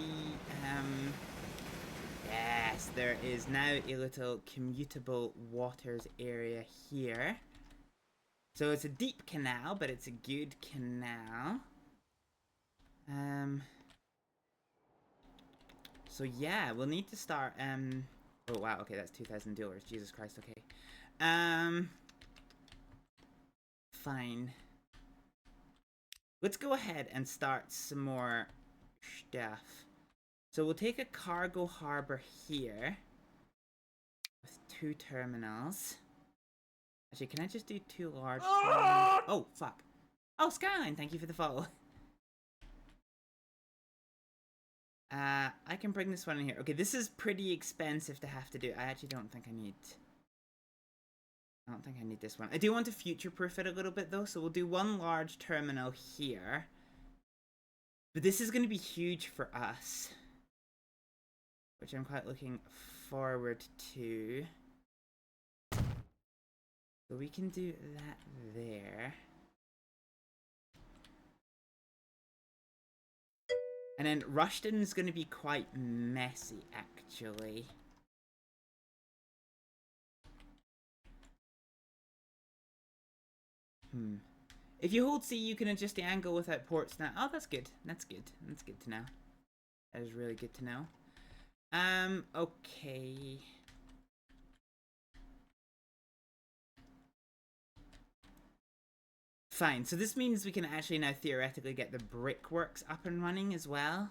yes, there is now a little commutable waters area here. So it's a deep canal, but it's a good canal. So yeah, we'll need to start, oh wow, okay, that's $2,000, Jesus Christ, okay. Fine. Let's go ahead and start some more stuff. So we'll take a cargo harbor here with 2 terminals. Actually, can I just do 2 large terminals? Oh, fuck. Oh, Skyline, thank you for the follow. I can bring this one in here. Okay, this is pretty expensive to have to do. I actually don't think I need this one. I do want to future-proof it a little bit, though, so we'll do 1 large terminal here. But this is going to be huge for us, which I'm quite looking forward to. So we can do that there. And then Rushden is going to be quite messy, actually. If you hold C, you can adjust the angle without ports now. Oh, that's good. That's good. That's good to know. That is really good to know. Okay. Fine, so this means we can actually now theoretically get the brickworks up and running as well.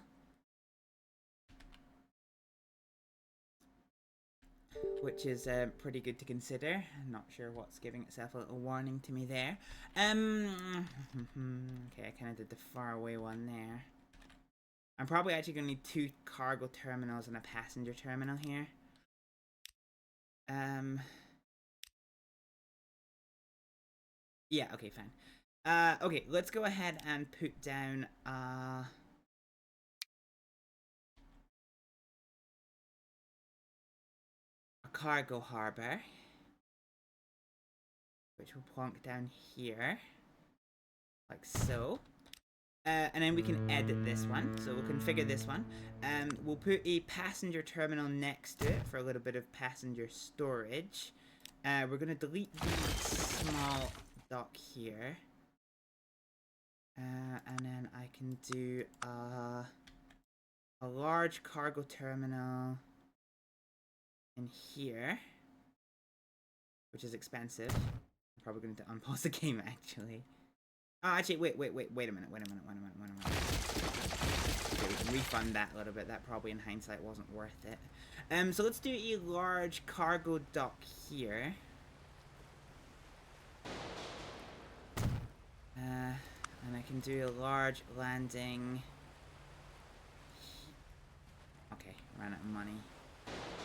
Which is pretty good to consider. I'm not sure what's giving itself a little warning to me there. Okay, I kind of did the far away one there. I'm probably actually going to need 2 cargo terminals and a passenger terminal here. Yeah, okay, fine. Okay, let's go ahead and put down a cargo harbor, which will plonk down here, like so. And then we can edit this one, so we'll configure this one. We'll put a passenger terminal next to it for a little bit of passenger storage. We're going to delete the small dock here. And then I can do a large cargo terminal in here, which is expensive. I'm probably going to unpause the game, actually. Oh, actually, wait a minute. Okay, we can refund that a little bit. That probably in hindsight wasn't worth it. So let's do a large cargo dock here. And I can do a large landing. Okay, ran out of money.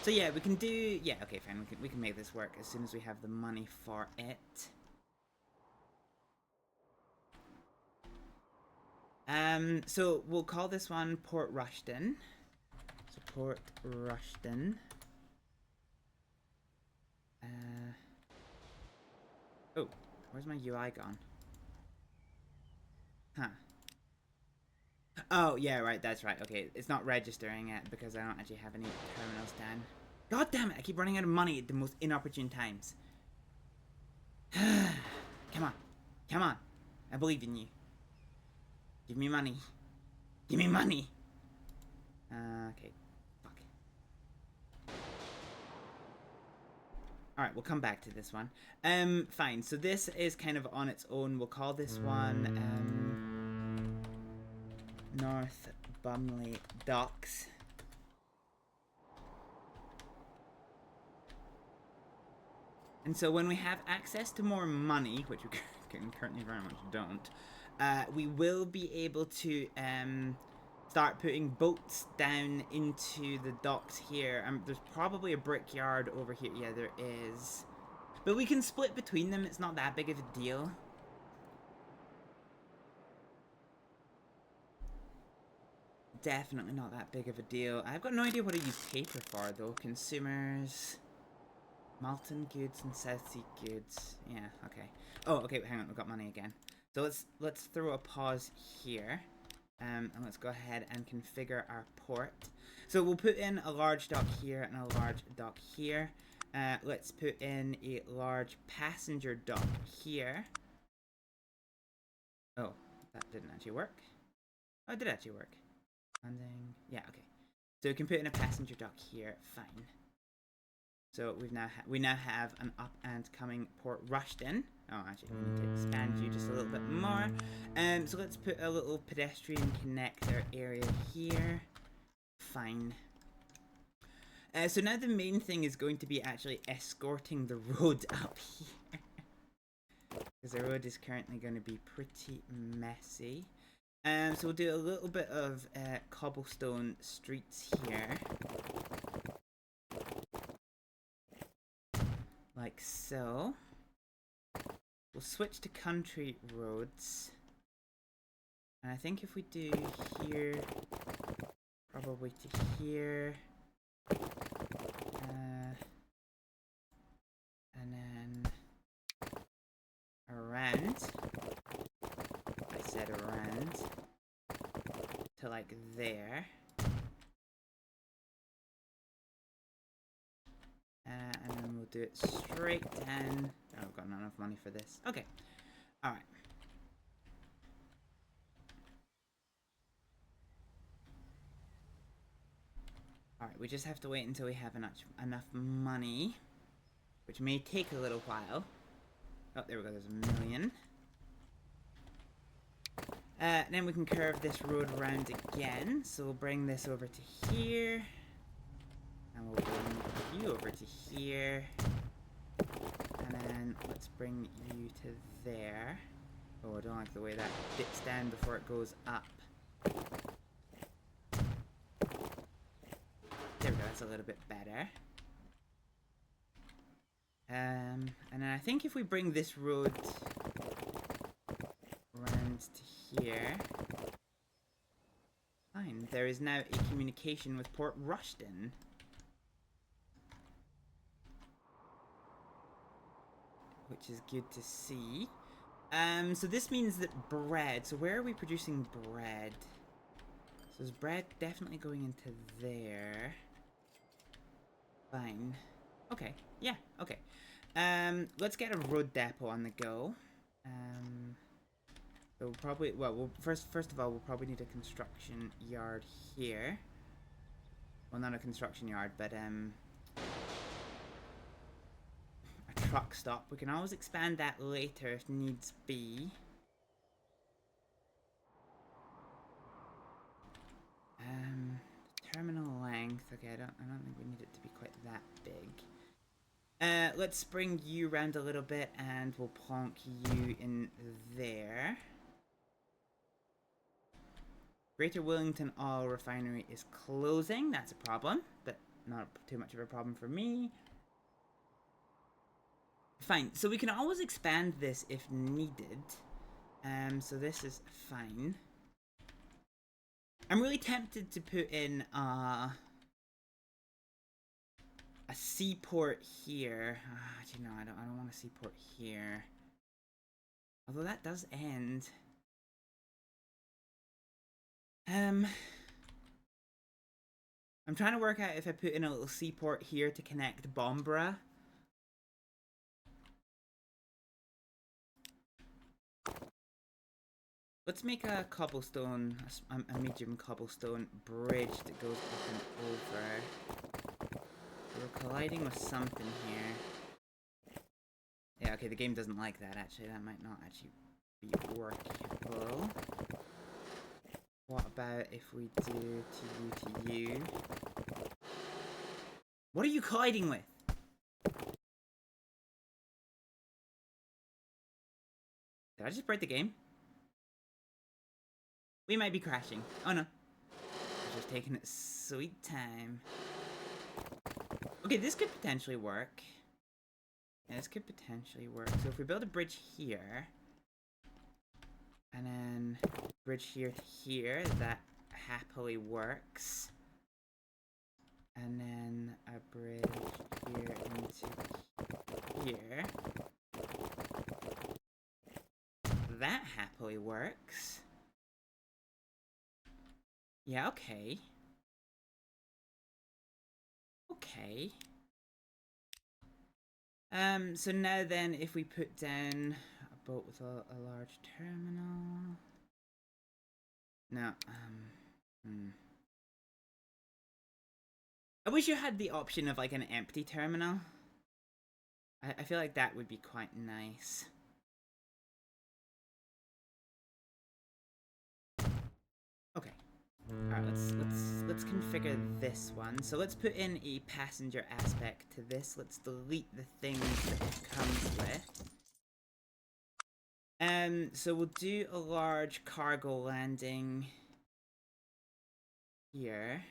So yeah, we can do... Yeah, okay, fine. We can make this work as soon as we have the money for it. So we'll call this one Port Rushton. So Port Rushton. Oh, where's my UI gone? Huh. Oh, yeah, right, that's right. Okay, it's not registering it because I don't actually have any terminals down. God damn it, I keep running out of money at the most inopportune times. Come on. Come on. I believe in you. Give me money. Give me money. Okay. Fuck. Alright, we'll come back to this one. Fine. So this is kind of on its own. We'll call this one, North Bumley Docks. And so when we have access to more money, which we currently very much don't, we will be able to start putting boats down into the docks here. There's probably a brickyard over here. Yeah, there is. But we can split between them. It's not that big of a deal. Definitely not that big of a deal. I've got no idea what I use paper for, though. Consumers... Malton goods and South Sea goods. Yeah, okay. Oh, okay, hang on, we've got money again. So let's throw a pause here. And let's go ahead and configure our port. So we'll put in a large dock here and a large dock here. Let's put in a large passenger dock here. Oh, that didn't actually work. Oh, it did actually work. Landing. Yeah, okay. So we can put in a passenger dock here. Fine. So we now have an up and coming Port Rushton. Oh, actually, we need to expand you just a little bit more. So let's put a little pedestrian connector area here. Fine. So now the main thing is going to be actually escorting the road up here. Because the road is currently going to be pretty messy. So we'll do a little bit of cobblestone streets here. Like so. We'll switch to country roads. And I think if we do here, probably to here, and then around, I said around, to like there. And then we'll do it straight down. Oh, I've got not enough money for this. Okay. Alright. Alright, we just have to wait until we have enough money. Which may take a little while. Oh, there we go. There's a million. Then we can curve this road around again. So we'll bring this over to here. And we'll bring you over to here. And then let's bring you to there. Oh, I don't like the way that dips down before it goes up. There we go, that's a little bit better. And then I think if we bring this road around to here. Fine, there is now a communication with Port Rushton. Which is good to see. So this means that bread. So where are we producing bread? So is bread definitely going into there? Fine. Okay. Yeah. Okay. Let's get a road depot on the go. So we'll probably, well, first of all, we'll probably need a construction yard here. Well, not a construction yard, but truck stop. We can always expand that later if needs be. Terminal length. Okay, I don't think we need it to be quite that big. Let's bring you around a little bit and we'll plonk you in there. Greater Wellington Oil Refinery is closing. That's a problem, but not too much of a problem for me. Fine, so we can always expand this if needed. So this is fine. I'm really tempted to put in a seaport here. Do you know, I don't want a seaport here. Although that does end. I'm trying to work out if I put in a little seaport here to connect Bombra. Let's make a cobblestone, a medium cobblestone bridge that goes up and over. We're colliding with something here. Yeah, okay, the game doesn't like that, actually. That might not actually be workable. What about if we do to you? What are you colliding with? Did I just break the game? We might be crashing. Oh no. We're just taking its sweet time. Okay, this could potentially work. Yeah, this could potentially work. So if we build a bridge here, and then bridge here to here, that happily works. And then a bridge here into here. That happily works. Yeah, okay. Okay. So now then, if we put down a boat with a large terminal... No, I wish you had the option of, like, an empty terminal. I feel like that would be quite nice. Okay. Alright, let's configure this one. So let's put in a passenger aspect to this. Let's delete the things that it comes with. So we'll do a large cargo landing here.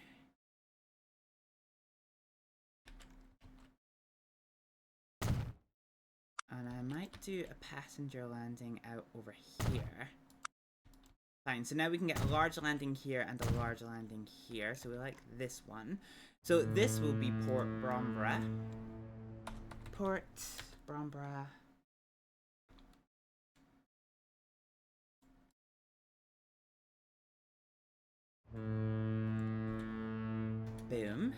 And I might do a passenger landing out over here. Fine, so now we can get a large landing here and a large landing here. So we like this one. So this will be Port Brombra. Port Brombra. Boom.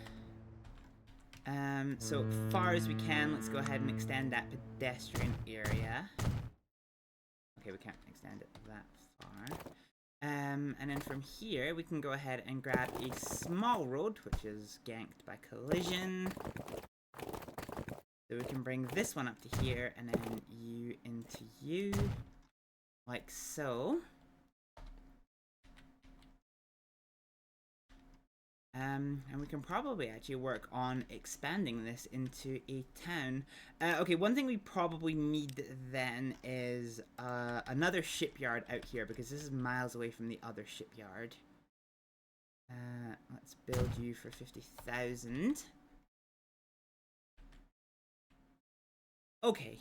So far as we can, let's go ahead and extend that pedestrian area. Okay, we can't extend it that far. And then from here, we can go ahead and grab a small road, which is ganked by collision. So we can bring this one up to here, and then you into you, like so. And we can probably actually work on expanding this into a town. Okay, one thing we probably need then is another shipyard out here, because this is miles away from the other shipyard. Let's build you for 50,000. Okay,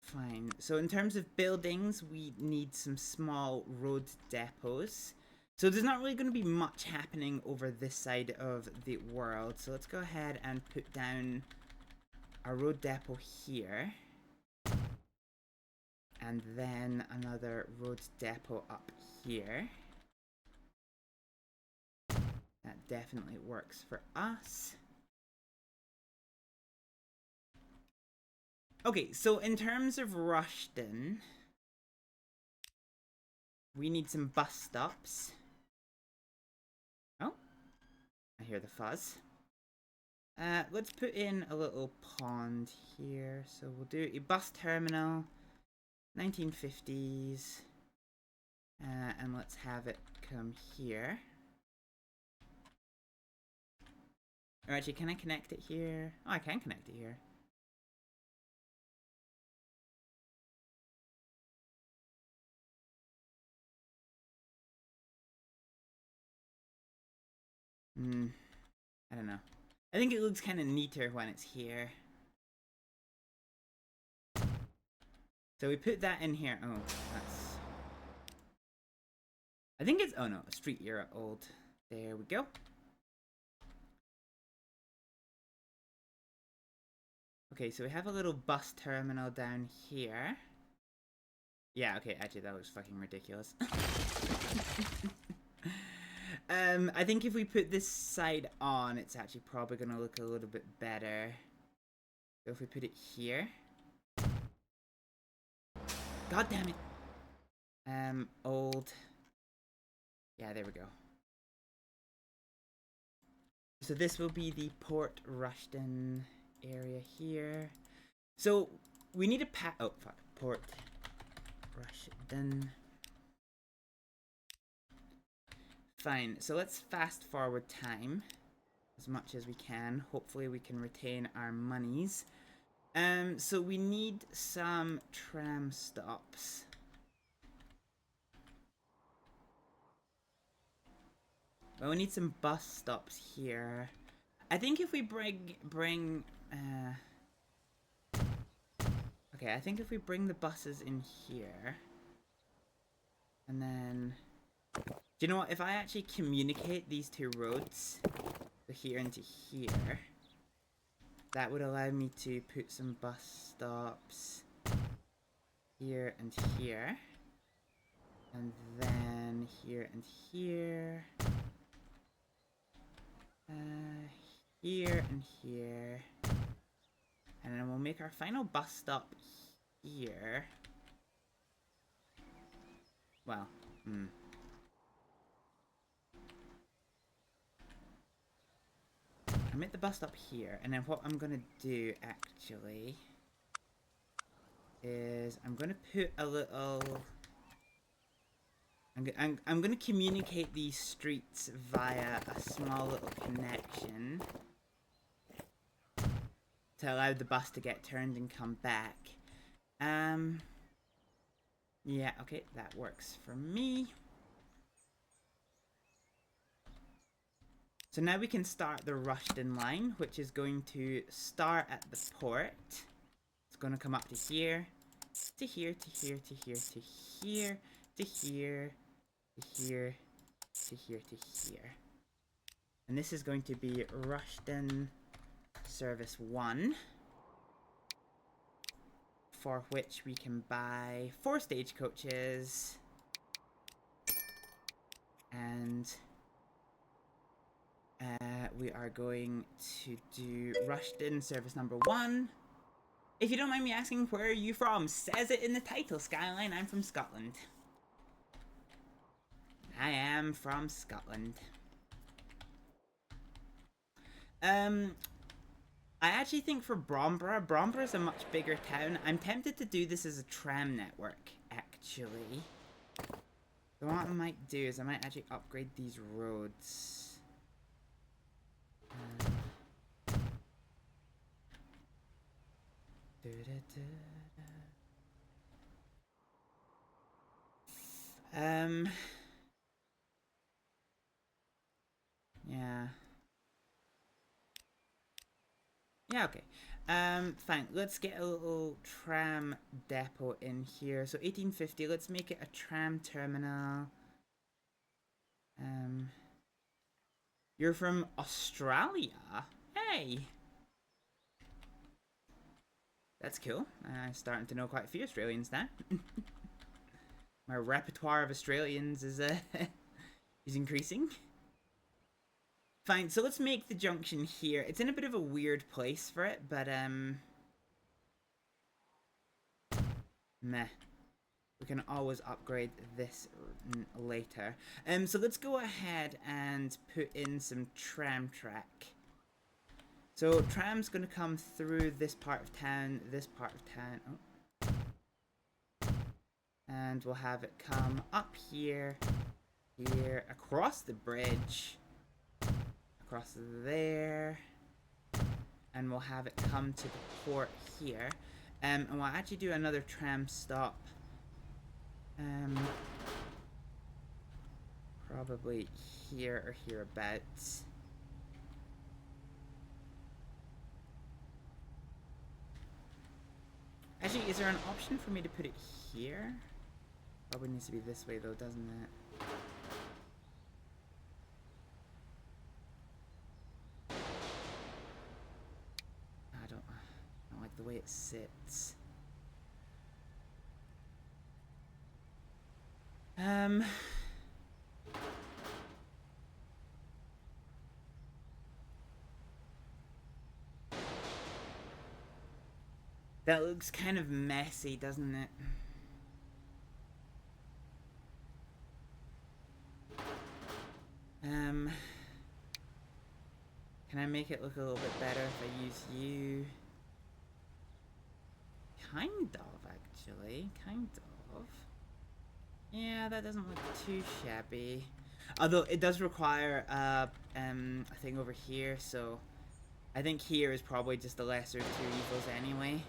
fine. So in terms of buildings, we need some small road depots. So there's not really going to be much happening over this side of the world. So let's go ahead and put down a road depot here. And then another road depot up here. That definitely works for us. Okay, so in terms of Rushden, we need some bus stops. Oh, I hear the fuzz. Let's put in a little pond here. So we'll do a bus terminal, 1950s, and let's have it come here. Or actually, can I connect it here? Oh, I can connect it here. I don't know. I think it looks kind of neater when it's here. So we put that in here. Oh, that's... I think it's... Oh no, street era old. There we go. Okay, so we have a little bus terminal down here. Yeah, okay, actually that looks fucking ridiculous. I think if we put this side on, it's actually probably gonna look a little bit better. So if we put it here. God damn it. Old. Yeah, there we go. So this will be the Port Rushden area here. So we need a oh fuck, Port Rushden. Fine, so let's fast forward time as much as we can. Hopefully we can retain our monies. So we need some tram stops. Well, we need some bus stops here. I think if we bring okay, I think if we bring the buses in here, and then, do you know what? If I actually communicate these two roads, so here into here, that would allow me to put some bus stops here and here, and then here and here, here and here, and then we'll make our final bus stop here. Well, I made the bus stop here, and then what I'm gonna do actually is I'm gonna put a little. I'm gonna communicate these streets via a small little connection to allow the bus to get turned and come back. Yeah, okay, that works for me. So now we can start the Rushden line, which is going to start at the port. It's going to come up to here, to here, to here, to here, to here, to here, to here, to here, to here. And this is going to be Rushden Service 1, for which we can buy 4 stagecoaches, and we are going to do Rushden Service number 1. If you don't mind me asking, where are you from? Says it in the title, Skyline. I'm from Scotland. I am from Scotland. I actually think for Bromborough is a much bigger town. I'm tempted to do this as a tram network, actually. So what I might do is I might actually upgrade these roads. Yeah. Yeah, okay. Fine. Let's get a little tram depot in here. So 1850, let's make it a tram terminal. You're from Australia? Hey! That's cool. I'm starting to know quite a few Australians now. My repertoire of Australians is is increasing. Fine, so let's make the junction here. It's in a bit of a weird place for it, but meh. We can always upgrade this later. So let's go ahead and put in some tram track. So tram's gonna come through this part of town, this part of town. Oh. And we'll have it come up here, here, across the bridge, across there, and we'll have it come to the port here. And we'll actually do another tram stop. Probably here or hereabouts. Actually, is there an option for me to put it here? Probably needs to be this way though, doesn't it? I don't like the way it sits. That looks kind of messy, doesn't it? Can I make it look a little bit better if I use you? Kind of, actually. Kind of. Yeah, that doesn't look too shabby. Although it does require a thing over here, so I think here is probably just the lesser of two evils anyway.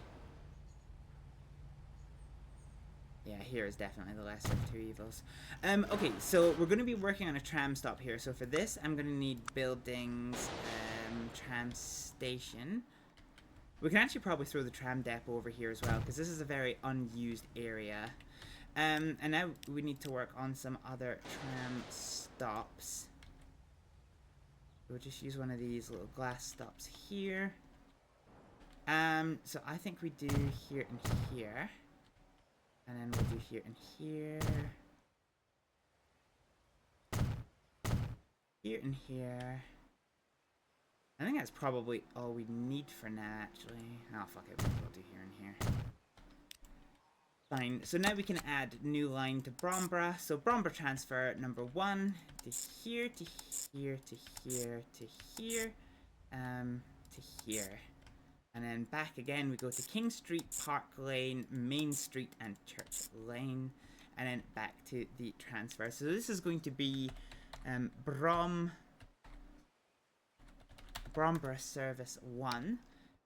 Yeah, here is definitely the lesser of two evils. Okay, so we're going to be working on a tram stop here. So for this, I'm going to need buildings, tram station. We can actually probably throw the tram depot over here as well, because this is a very unused area. And now we need to work on some other tram stops. We'll just use one of these little glass stops here. So I think we do here and here. And then we'll do here and here. Here and here. I think that's probably all we need for now, actually. Oh, fuck it. We'll do here and here. Fine. So now we can add new line to Brombra. So Brombra transfer number 1 to here, to here, to here, to here, to here. And then back again, we go to King Street, Park Lane, Main Street, and Church Lane. And then back to the transfer. So this is going to be Brombra Service 1.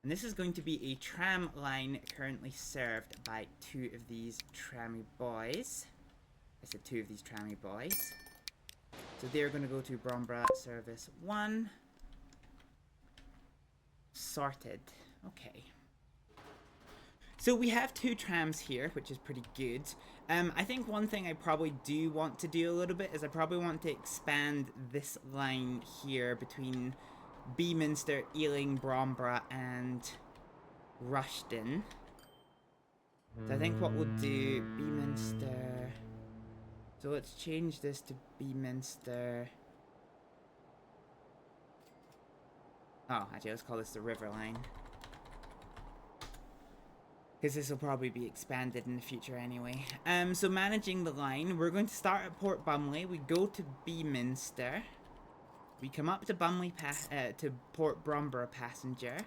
And this is going to be a tram line currently served by 2 of these trammy boys. I said 2 of these trammy boys. So they're going to go to Brombra Service 1. Sorted. Okay. So we have 2 trams here, which is pretty good. I think one thing I probably do want to do a little bit is I probably want to expand this line here between Beaminster, Ealing, Brombra, and Rushden. So I think what we'll do, Beaminster. So let's change this to Beaminster. Oh, actually, let's call this the River Line. Because this will probably be expanded in the future anyway. So managing the line, we're going to start at Port Bumley. We go to Beaminster. We come up to Bumley to Port Bromborough Passenger.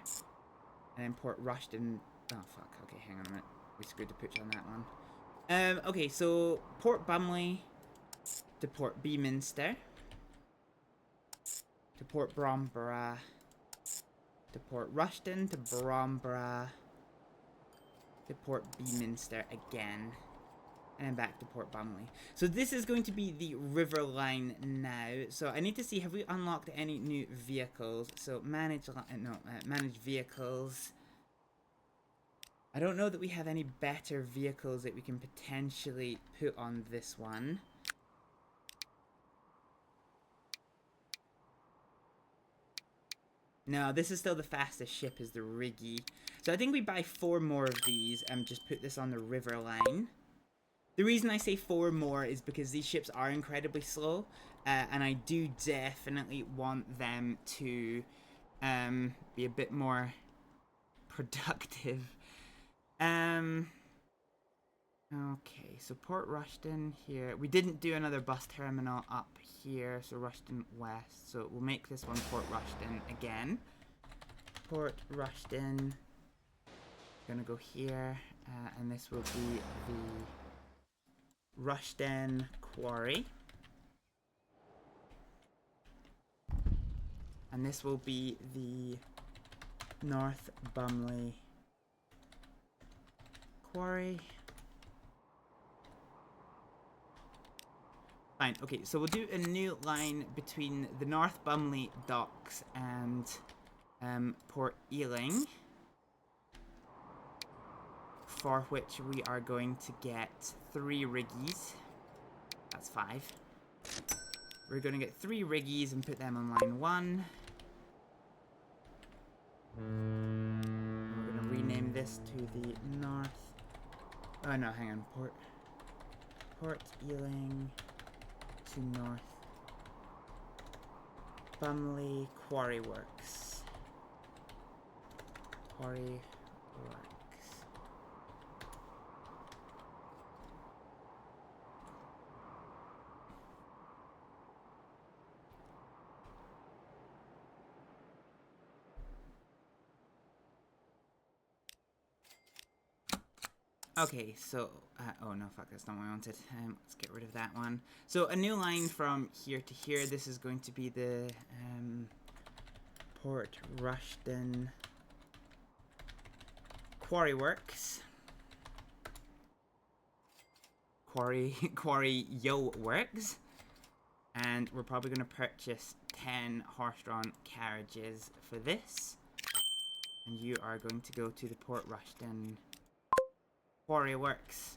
And then Port Rushden. Oh, fuck. Okay, hang on a minute. We screwed the pooch on that one. Okay, so Port Bumley to Port Beaminster. To Port Bromborough. To Port Rushden, to Bromborough, to Port Beaminster again, and then back to Port Bumley. So this is going to be the river line now. So I need to see, have we unlocked any new vehicles? So manage vehicles. I don't know that we have any better vehicles that we can potentially put on this one. No, this is still the fastest ship, is the Riggy. So I think we buy 4 more of these and just put this on the river line. The reason I say 4 more is because these ships are incredibly slow. And I do definitely want them to be a bit more productive. Okay, so Port Rushden here. We didn't do another bus terminal up here, so Rushden West. So we'll make this one Port Rushden again. Port Rushden. Gonna go here, and this will be the Rushden Quarry. And this will be the North Bumley Quarry. Fine, okay, so we'll do a new line between the North Bumley docks and Port Ealing for which we are going to get 3 riggies. That's 5. We're going to get 3 riggies and put them on line 1. We're going to rename this to the north. Oh no, hang on. Port Ealing to north. Bumley Quarry Works. Quarry Works. Okay, so, oh no, fuck, that's not what I wanted. Let's get rid of that one. So, a new line from here to here. This is going to be the, Port Rushden Quarry Works. Quarry Yo Works. And we're probably going to purchase 10 horse-drawn carriages for this. And you are going to go to the Port Rushden Quarry Works.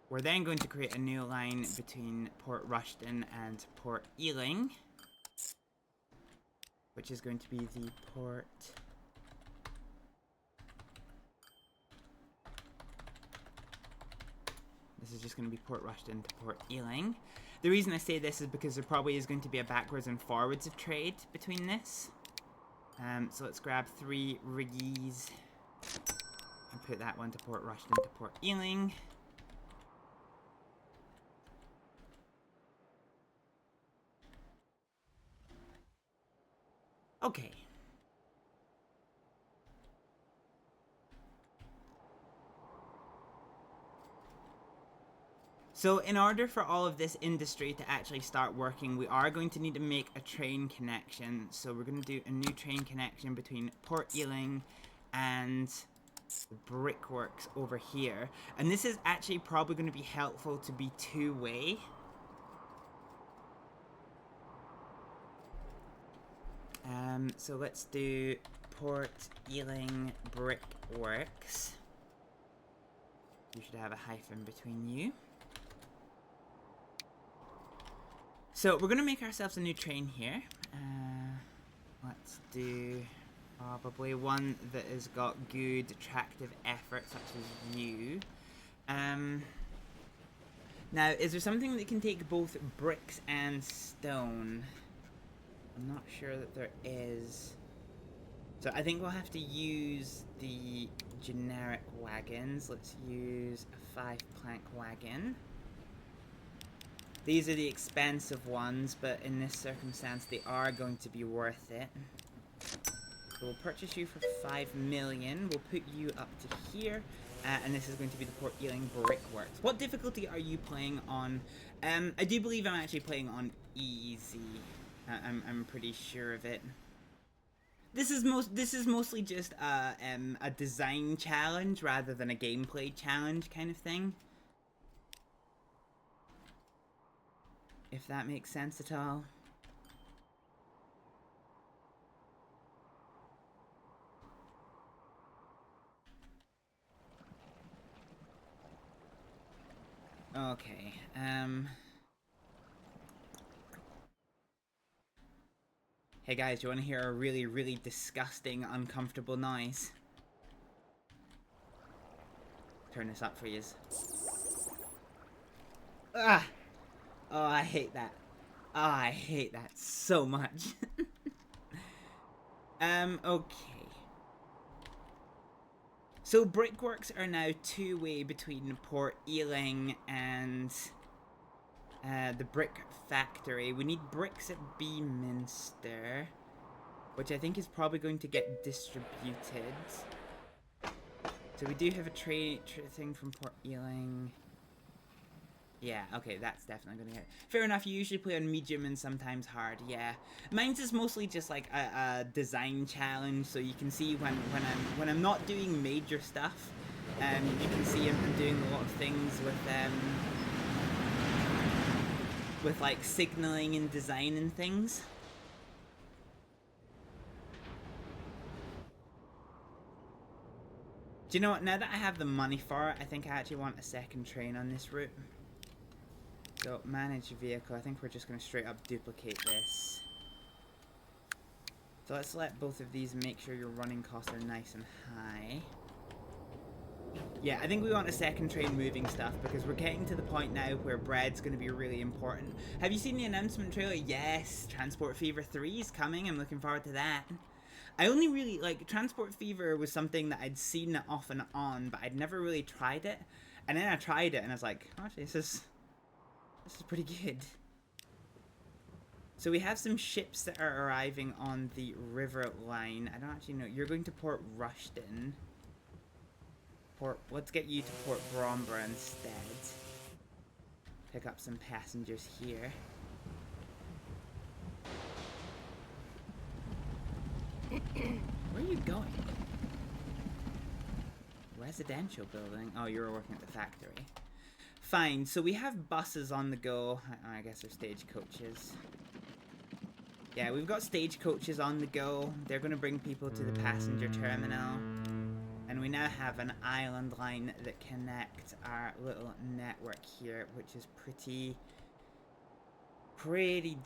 We're then going to create a new line between Port Rushden and Port Ealing, which is going to be the Port... This is just going to be Port Rushden to Port Ealing. The reason I say this is because there probably is going to be a backwards and forwards of trade between this. So let's grab 3 riggies. And put that one to Port Rushden to Port Ealing. Okay. So in order for all of this industry to actually start working, we are going to need to make a train connection. So we're going to do a new train connection between Port Ealing and the brickworks over here. And this is actually probably going to be helpful to be 2-way. So let's do Port Ealing Brickworks. You should have a hyphen between you. So we're going to make ourselves a new train here. Let's do probably one that has got good attractive effort, such as you. Now, is there something that can take both bricks and stone? I'm not sure that there is. So I think we'll have to use the generic wagons. Let's use a 5-plank wagon. These are the expensive ones, but in this circumstance, they are going to be worth it. So we'll purchase you for 5 million. We'll put you up to here. And this is going to be the Port Ealing Brickworks. What difficulty are you playing on? I do believe I'm actually playing on easy. I'm pretty sure of it. This is mostly just a design challenge rather than a gameplay challenge kind of thing. If that makes sense at all. Okay, Hey guys, do you want to hear a really, really disgusting, uncomfortable noise? Turn this up for yous. Ah! Oh, I hate that. Oh, I hate that so much. Okay. So brickworks are now 2-way between Port Ealing and the brick factory. We need bricks at Beaminster, which I think is probably going to get distributed. So we do have a trade thing from Port Ealing. Yeah, okay, that's definitely gonna get... Fair enough, you usually play on medium and sometimes hard, yeah. Mine's is mostly just like a design challenge, so you can see when I'm not doing major stuff, you can see I'm doing a lot of things with like signaling and design and things. Do you know what? Now that I have the money for it, I think I actually want a second train on this route. So, manage vehicle. I think we're just going to straight up duplicate this. So let's let both of these make sure your running costs are nice and high. Yeah, I think we want a second train moving stuff because we're getting to the point now where bread's going to be really important. Have you seen the announcement trailer? Yes, Transport Fever 3 is coming. I'm looking forward to that. I only really, like, Transport Fever was something that I'd seen off and on, but I'd never really tried it. And then I tried it and I was like, oh, actually, this is pretty good. So we have some ships that are arriving on the river line. I don't actually know. You're going to Port Rushden. Let's get you to Port Bromborough instead. Pick up some passengers here. Where are you going? Residential building? Oh, you're working at the factory. Fine, so we have buses on the go. I guess they're stagecoaches. Yeah, we've got stagecoaches on the go. They're going to bring people to the passenger terminal. And we now have an island line that connects our little network here, which is pretty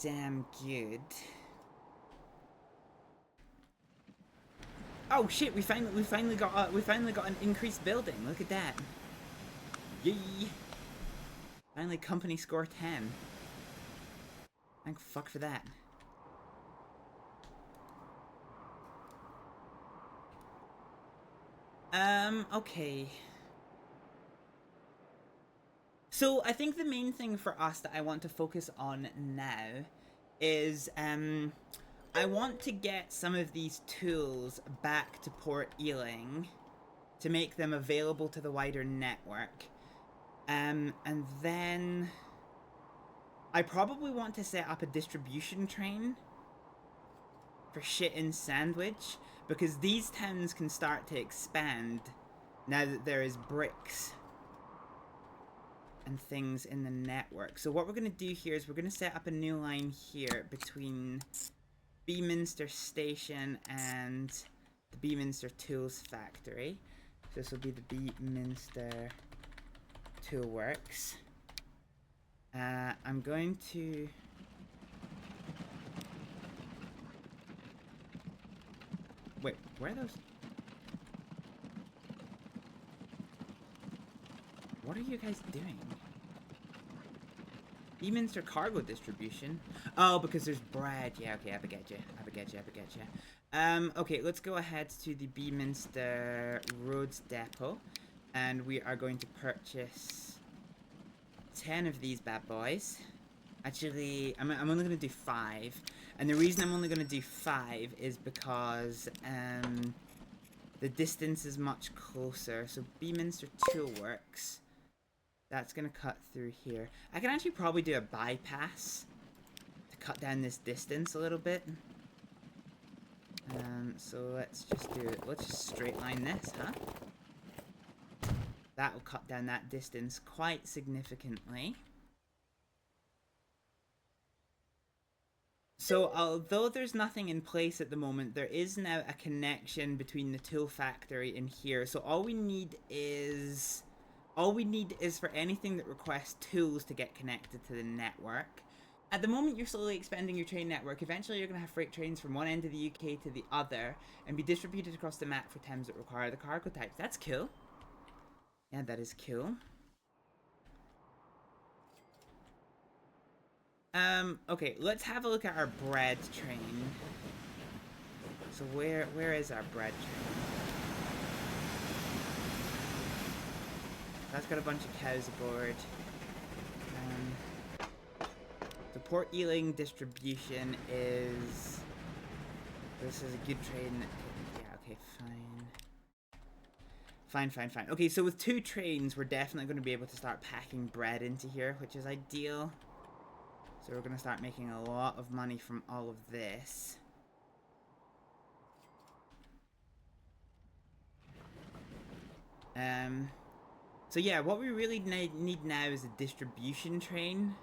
damn good. Oh shit! We finally got an increased building. Look at that! Yay! Finally, company score 10. Thank fuck for that. Okay. So, I think the main thing for us that I want to focus on now is, I want to get some of these tools back to Port Ealing to make them available to the wider network. And then I probably want to set up a distribution train for shit in Sandwich, because these towns can start to expand now that there is bricks and things in the network. So what we're going to do here is we're going to set up a new line here between Beaminster Station and the Beaminster Tools Factory. So this will be the Beaminster Tool Works. I'm going to... Wait, where are those? What are you guys doing? Beaminster Cargo Distribution? Oh, because there's bread. Yeah, okay, I get you. Okay, let's go ahead to the Beaminster Roads Depot. And we are going to purchase 10 of these bad boys. Actually, I'm only going to do 5. And the reason I'm only going to do 5 is because the distance is much closer. So Beaminster Tool Works, that's going to cut through here. I can actually probably do a bypass to cut down this distance a little bit. So let's just do it. Let's just straight line this, huh? That will cut down that distance quite significantly. So, although there's nothing in place at the moment, there is now a connection between the tool factory and here. So all we need is for anything that requests tools to get connected to the network. At the moment, you're slowly expanding your train network. Eventually, you're going to have freight trains from one end of the UK to the other and be distributed across the map for towns that require the cargo types. That's cool. Yeah, that is cool. Okay, let's have a look at our bread train. So where is our bread train? That's got a bunch of cows aboard. The Port Ealing distribution is... This is a good train. Yeah, okay, fine. Okay, so with 2 trains, we're definitely going to be able to start packing bread into here, which is ideal. So we're going to start making a lot of money from all of this. So yeah, what we really need now is a distribution train.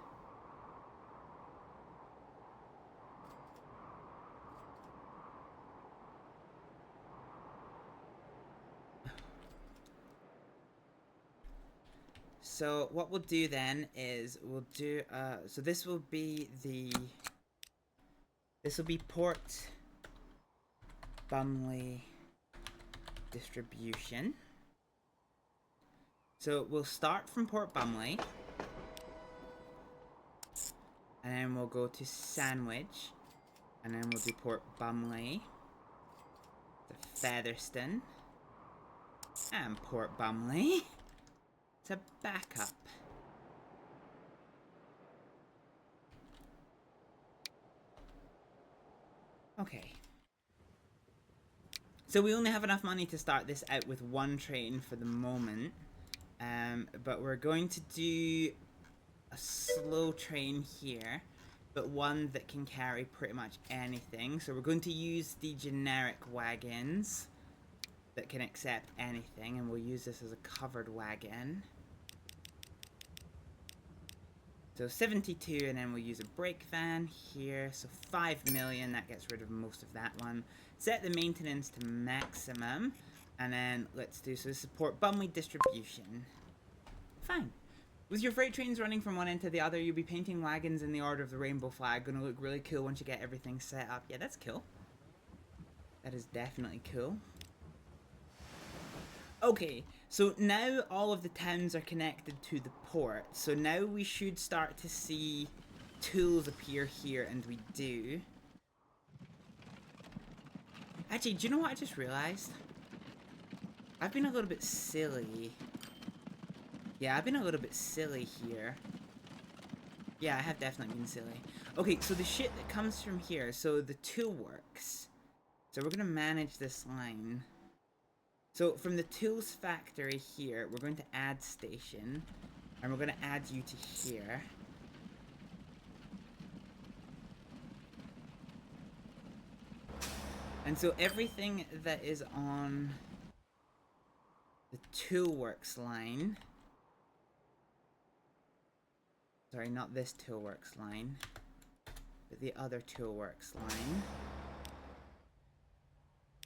so what we'll do then is we'll do, so this will be Port Bumley distribution. So we'll start from Port Bumley, and then we'll go to Sandwich, and then we'll do Port Bumley to Featherstone, and Port Bumley to backup. Okay. So we only have enough money to start this out with one train for the moment. But we're going to do a slow train here, but one that can carry pretty much anything. So we're going to use the generic wagons that can accept anything, and we'll use this as a covered wagon. So 72, and then we'll use a brake van here. So 5 million, that gets rid of most of that one. Set the maintenance to maximum, and then let's do, so support Bumley distribution. Fine. With your freight trains running from one end to the other, you'll be painting wagons in the order of the rainbow flag. Gonna look really cool once you get everything set up. Yeah, that's cool. That is definitely cool. Okay, so now all of the towns are connected to the port. So now we should start to see tools appear here, and we do. Actually, do you know what I just realized? I've been a little bit silly. Yeah, I've been a little bit silly here. Yeah, I have definitely been silly. Okay, so the shit that comes from here, so the tool works. So we're gonna manage this line. So from the tools factory here, we're going to add station, and we're going to add you to here. And so everything that is on the toolworks line, sorry, not this toolworks line, but the other toolworks line.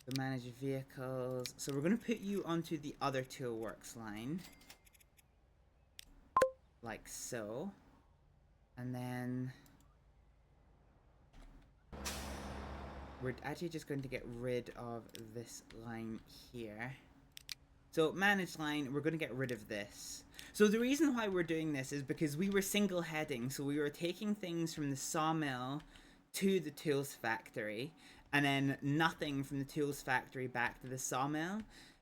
So manage vehicles. So we're going to put you onto the other toolworks line. Like so. And then we're actually just going to get rid of this line here. So manage line, we're going to get rid of this. So the reason why we're doing this is because we were single heading. So we were taking things from the sawmill to the tools factory, and then nothing from the tools factory back to the sawmill.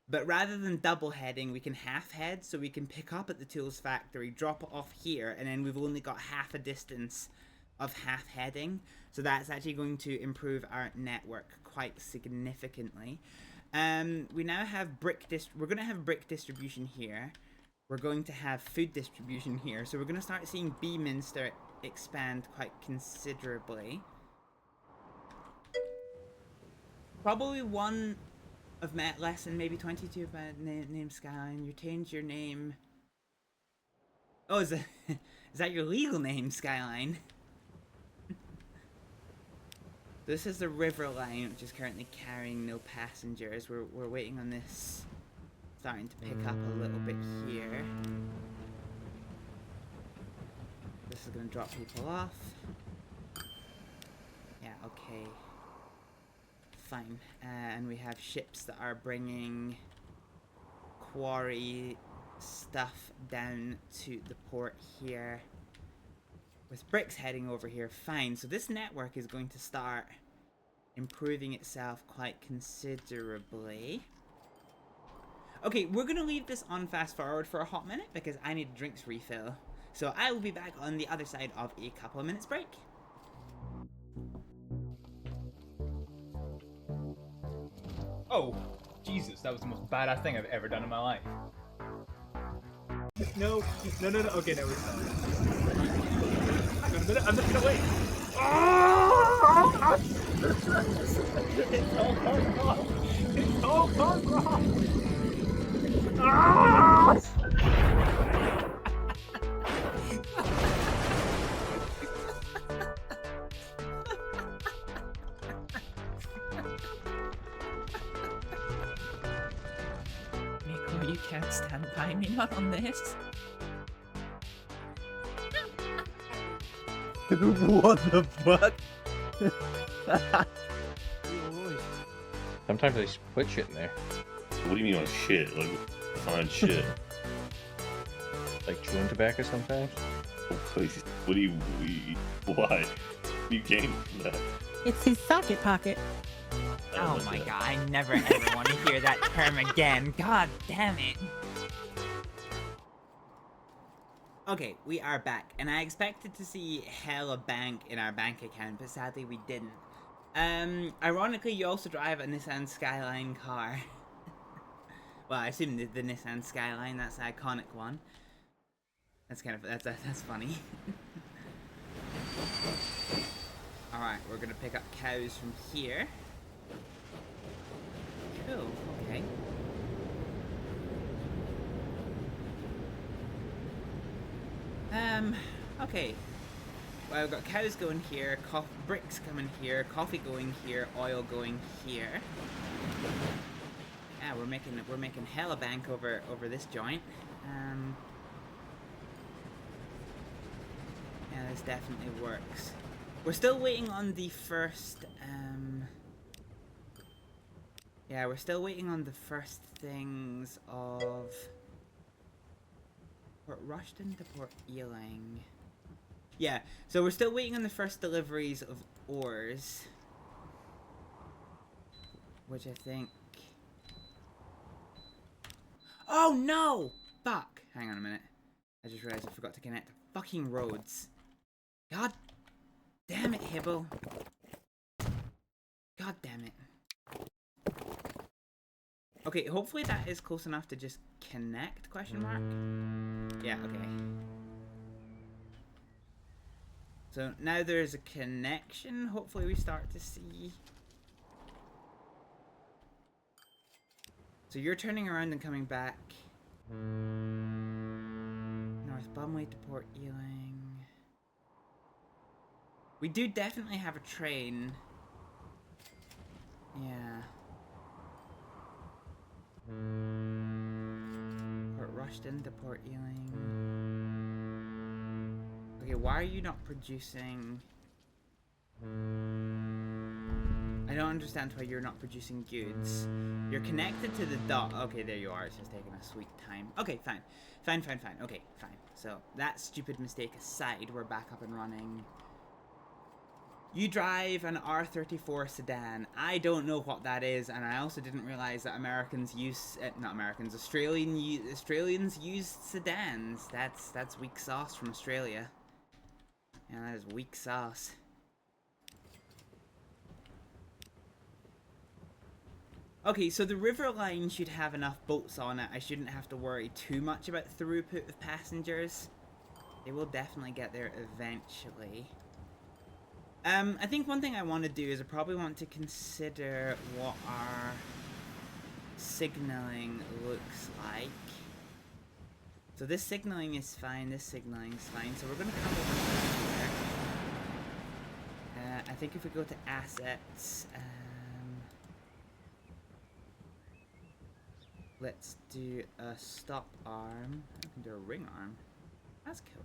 But rather than double heading, we can half head, so we can pick up at the tools factory, drop it off here, and then we've only got half a distance of half heading. So that's actually going to improve our network quite significantly. We now have we're going to have brick distribution here. We're going to have food distribution here. So we're going to start seeing Beaminster expand quite considerably. Probably one of less than maybe 22 of my name Skyline. You changed your name. Oh, is that your legal name, Skyline? This is the river line, which is currently carrying no passengers. We're waiting on this starting to pick up a little bit here. This is going to drop people off. Yeah, okay. Fine. And we have ships that are bringing quarry stuff down to the port here. With bricks heading over here. Fine. So this network is going to start improving itself quite considerably. Okay, we're going to leave this on fast forward for a hot minute because I need a drinks refill. So I will be back on the other side of a couple of minutes break. Oh, Jesus, that was the most badass thing I've ever done in my life. No. Okay, no, it's not. I'm just gonna wait. Oh! It's all gone wrong. It's all gone wrong. Ah! Nico, you can't stand by me, not on this. What the fuck? Sometimes they put shit in there. What do you mean on shit? Like, find shit. Like chewing tobacco sometimes. Oh, please. What do you? Why? You gain from that? It's his socket pocket. Oh my god, I never ever want to hear that term again. God damn it. Okay, we are back, and I expected to see hella bank in our bank account, but sadly we didn't. Ironically, you also drive a Nissan Skyline car. Well, I assume the Nissan Skyline, that's the iconic one. That's kind of, that's funny. Alright, we're gonna pick up cows from here. Cool, okay. Okay. Well, I've got cows going here, bricks coming here, coffee going here, oil going here. Yeah, we're making hella bank over this joint. Yeah, this definitely works. We're still waiting on the first, yeah, we're still waiting on the first things of Port Rushton to Port Ealing. Yeah, so we're still waiting on the first deliveries of ores. Which I think... Oh no! Fuck! Hang on a minute. I just realized I forgot to connect the fucking roads. God damn it, Hibble. God damn it. Okay, hopefully that is close enough to just connect, question mark? Yeah, okay. So now there's a connection, hopefully we start to see. So you're turning around and coming back. North Bumway to Port Ealing. We do definitely have a train. Yeah. Port Rushton to Port Ealing. Okay, why are you not producing? I don't understand why you're not producing goods. You're connected to the dock. Okay, there you are. It's just taking a sweet time. Okay, fine. Fine. Okay, fine. So, that stupid mistake aside, we're back up and running. You drive an R34 sedan. I don't know what that is, and I also didn't realize that Americans use... not Americans, Australians use sedans. That's weak sauce from Australia. Yeah, that is weak sauce. Okay, so the river line should have enough boats on it. I shouldn't have to worry too much about throughput of passengers. They will definitely get there eventually. I think one thing I want to do is I probably want to consider what our signaling looks like. So this signaling is fine, this signaling is fine. So we're going to come over here. I think if we go to assets, let's do a stop arm. I can do a ring arm. That's cool.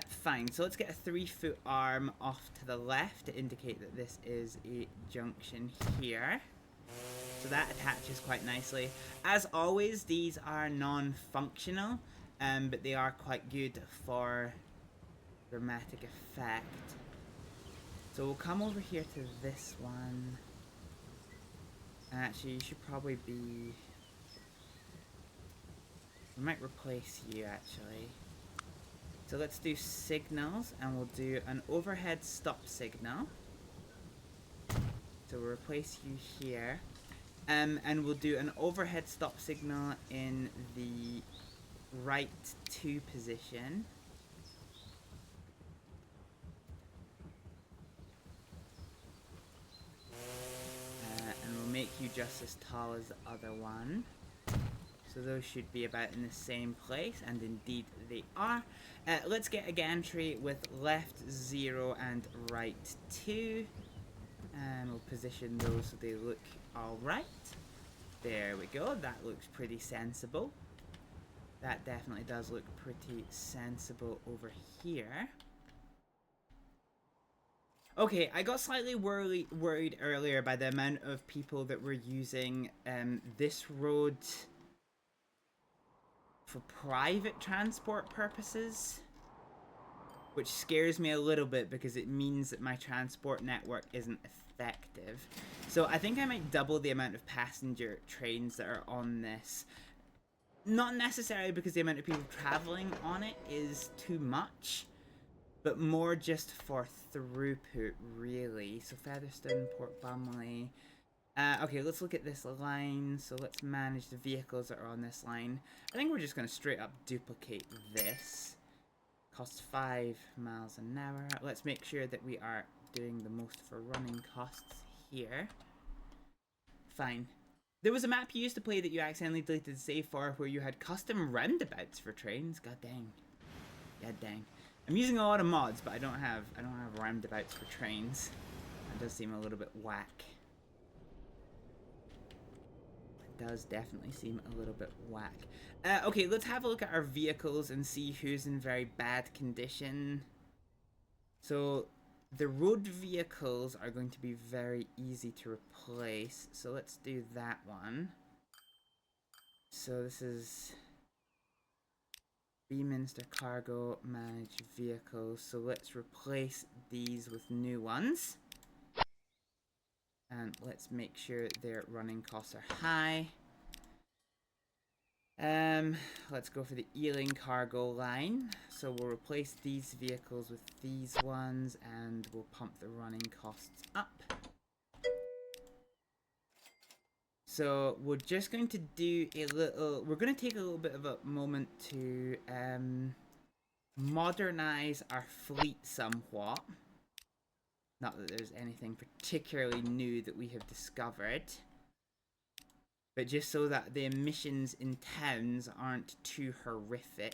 Fine, so let's get a 3-foot arm off to the left to indicate that this is a junction here. So that attaches quite nicely. As always, these are non-functional, but they are quite good for dramatic effect. So we'll come over here to this one. And actually, you should probably be... We might replace you, actually. So let's do signals, and we'll do an overhead stop signal. So we'll replace you here. And we'll do an overhead stop signal in the right 2 position. And we'll make you just as tall as the other one. So those should be about in the same place, and indeed they are. Let's get a gantry with left 0 and right 2. And we'll position those so they look alright. There we go, that looks pretty sensible. That definitely does look pretty sensible over here. Okay, I got slightly worried earlier by the amount of people that were using this road for private transport purposes, which scares me a little bit because it means that my transport network isn't effective. So I think I might double the amount of passenger trains that are on this. Not necessarily because the amount of people traveling on it is too much, but more just for throughput, really. So Featherstone, Port Bumley. Okay, let's look at this line. So let's manage the vehicles that are on this line. I think we're just going to straight up duplicate this. Costs 5 miles an hour. Let's make sure that we are doing the most for running costs here. Fine. There was a map you used to play that you accidentally deleted the save for where you had custom roundabouts for trains. God dang. God dang. I'm using a lot of mods, but I don't have roundabouts for trains. That does seem a little bit whack. It does definitely seem a little bit whack. Okay, let's have a look at our vehicles and see who's in very bad condition. So the road vehicles are going to be very easy to replace. So let's do that one. So this is Beaminster Cargo Managed Vehicles. So let's replace these with new ones. And let's make sure their running costs are high. Let's go for the Ealing cargo line. So we'll replace these vehicles with these ones and we'll pump the running costs up. So we're just going to do a little, we're going to take a little bit of a moment to modernize our fleet somewhat. Not that there's anything particularly new that we have discovered, but just so that the emissions in towns aren't too horrific.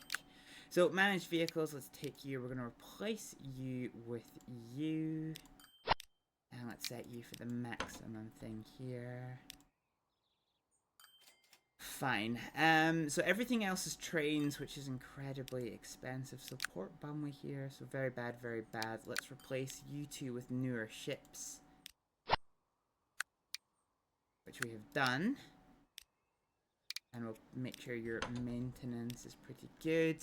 So managed vehicles, let's take you, we're going to replace you with you. And let's set you for the maximum thing here. Fine. So everything else is trains, which is incredibly expensive. So Port Bumley here, so very bad, very bad. Let's replace you two with newer ships, which we have done. And we'll make sure your maintenance is pretty good.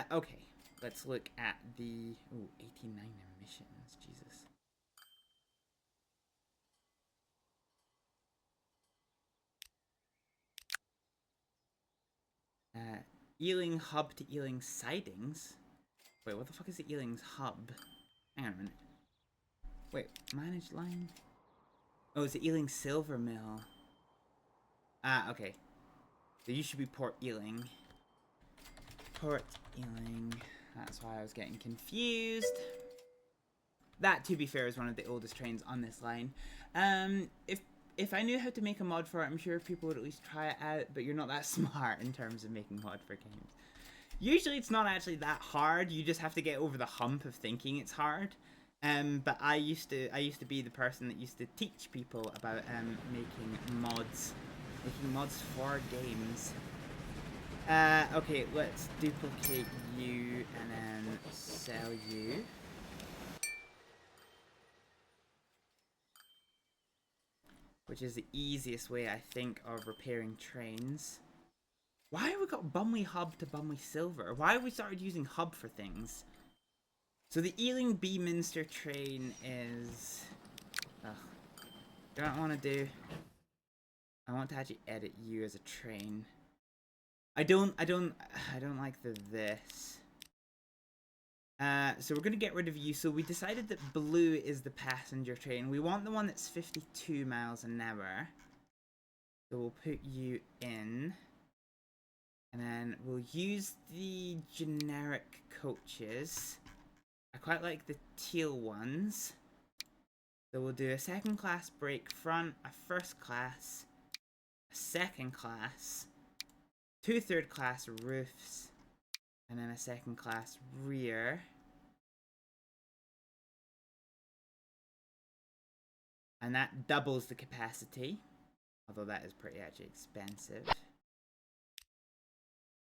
Okay, let's look at the... Ooh, 89 emissions, Jesus. Ealing Hub to Ealing Sidings? Wait, what the fuck is the Ealing's Hub? Hang on a minute. Wait, managed line? Oh, it's the Ealing Silver Mill. Ah, okay. So you should be Port Ealing. Port Ealing. That's why I was getting confused. That, to be fair, is one of the oldest trains on this line. If I knew how to make a mod for it, I'm sure people would at least try it out, but you're not that smart in terms of making mod for games. Usually it's not actually that hard, you just have to get over the hump of thinking it's hard. But I used to be the person that used to teach people about making mods for games. Okay, let's duplicate you and then sell you. Which is the easiest way, I think, of repairing trains. Why have we got Bumley Hub to Bumley Silver? Why have we started using Hub for things? So the Ealing Beaminster train is... Ugh. You know what I want to do? I want to actually edit you as a train. I don't like this. So we're going to get rid of you. So we decided that blue is the passenger train. We want the one that's 52 miles an hour. So we'll put you in. And then we'll use the generic coaches. I quite like the teal ones. So we'll do a second class brake front, a first class, a second class, 2 third class roofs, and then a second class rear. And that doubles the capacity, although that is pretty actually expensive.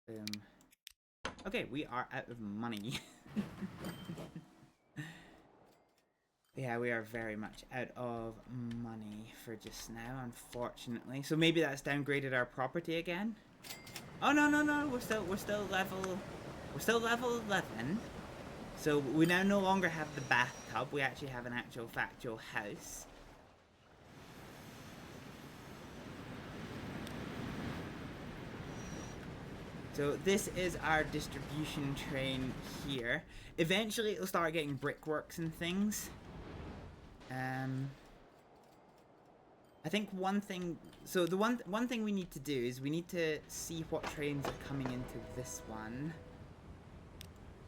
Boom. Okay, we are out of money. Yeah, we are very much out of money for just now, unfortunately. So maybe that's downgraded our property again. Oh no no no! We're still level 11. So we now no longer have the bathtub. We actually have an actual factual house. So this is our distribution train here. Eventually it'll start getting brickworks and things. I think one thing, so the one thing we need to do is we need to see what trains are coming into this one.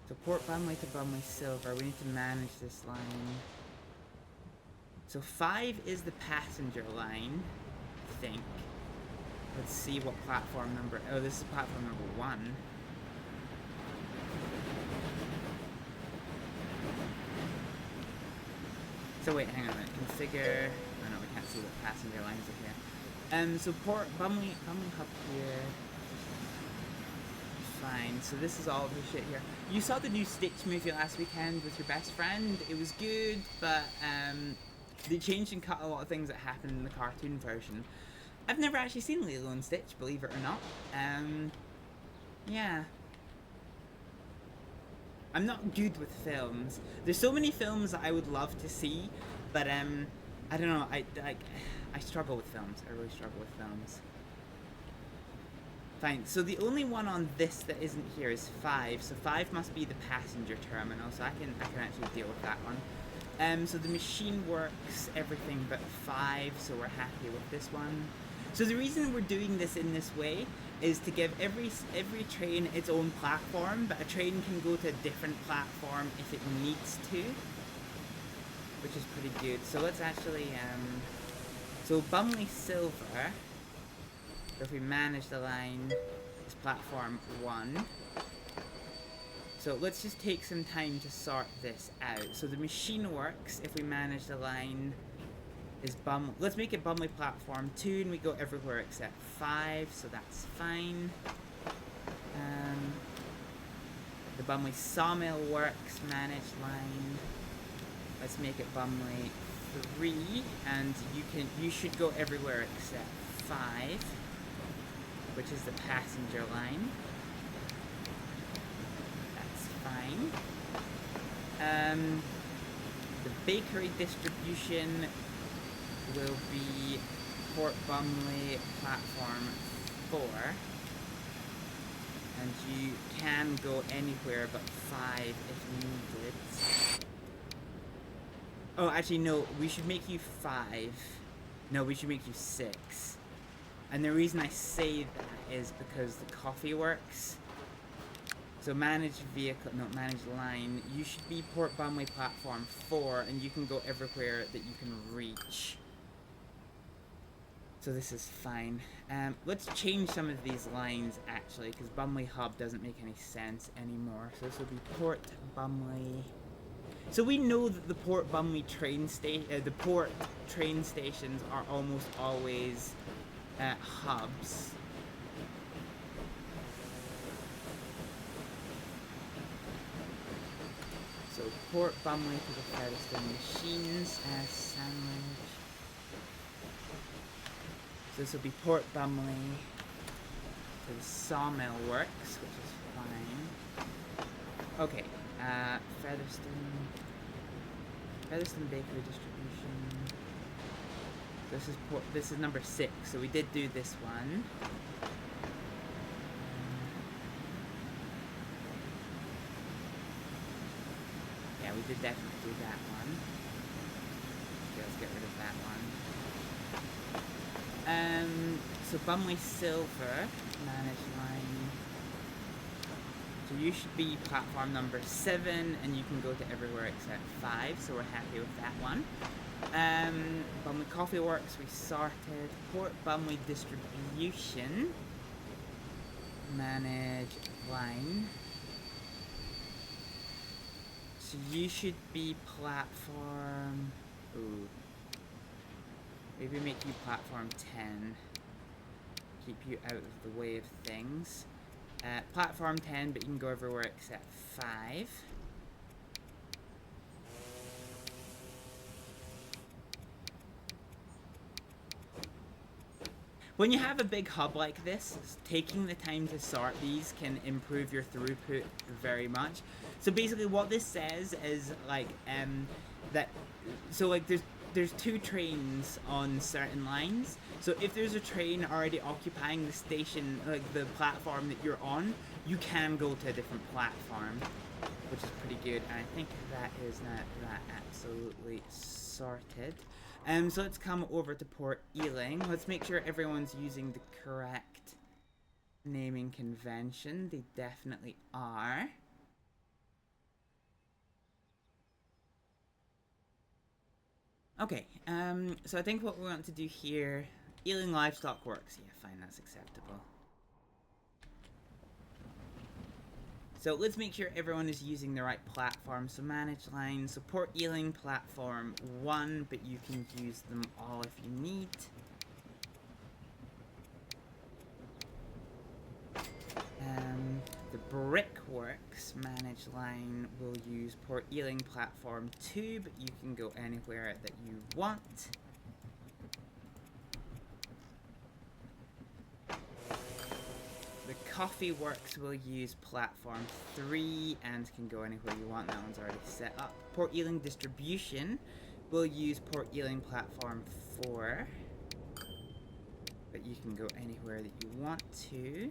So Port Bumley to Bumley Silver, we need to manage this line. So 5 is the passenger line, I think. Let's see what platform number, oh this is platform number 1. So wait, hang on a minute, configure, oh no, we can't see what passenger lines are here. So Port Bumley Hub here. Fine, so this is all of the shit here. You saw the new Stitch movie last weekend with your best friend. It was good, but they changed and cut a lot of things that happened in the cartoon version. I've never actually seen Lilo and Stitch, believe it or not. Yeah. I'm not good with films. There's so many films that I would love to see, but I don't know. I struggle with films. I really struggle with films. Fine. So the only one on this that isn't here is 5. So 5 must be the passenger terminal. So I can actually deal with that one. So the machine works everything but 5. So we're happy with this one. So the reason we're doing this in this way is to give every train its own platform, but a train can go to a different platform if it needs to, which is pretty good. So let's actually, so Bumley Silver, if we manage the line, is platform 1. So let's just take some time to sort this out. So the machine works if we manage the line. Is let's make it Bumley platform 2 and we go everywhere except 5, so that's fine. The Bumley sawmill works, managed line. Let's make it Bumley 3 and you should go everywhere except 5, which is the passenger line. That's fine. The bakery distribution will be Port Bumley platform 4, and you can go anywhere but 5 if needed. Oh, actually no, we should make you 5. No, we should make you 6. And the reason I say that is because the coffee works. So manage vehicle, no, manage line. You should be Port Bumley platform 4, and you can go everywhere that you can reach. So this is fine. Let's change some of these lines actually, because Bumley Hub doesn't make any sense anymore. So this will be Port Bumley. So we know that the Port Bumley train the port train stations are almost always hubs. So Port Bumley to the Featherstone Machines sandwich. So this will be Port Bumley to the sawmill works, which is fine. Okay, Featherstone Bakery Distribution. This is number 6, so we did do this one. Yeah, we did definitely do that one. Okay, let's get rid of that one. So Bumley Silver, manage line. So you should be platform number 7, and you can go to everywhere except 5, so we're happy with that one. Bumley Coffee Works, we sorted. Port Bumley Distribution, manage line. So you should be platform, ooh. Maybe make you platform 10. Keep you out of the way of things. Platform 10, but you can go everywhere except 5. When you have a big hub like this, taking the time to sort these can improve your throughput very much. So basically what this says is like there's 2 trains on certain lines. So if there's a train already occupying the station, like the platform that you're on, you can go to a different platform, which is pretty good. And I think that is that absolutely sorted. So let's come over to Port Ealing. Let's make sure everyone's using the correct naming convention. They definitely are. Okay, so I think what we want to do here, Ealing Livestock Works. Yeah, fine, that's acceptable. So let's make sure everyone is using the right platform. So manage lines, so Port Ealing platform 1, but you can use them all if you need. The Brickworks manage line will use Port Ealing platform 2, but you can go anywhere that you want. The Coffee Works will use platform 3 and can go anywhere you want. That one's already set up. Port Ealing Distribution will use Port Ealing platform 4, but you can go anywhere that you want to.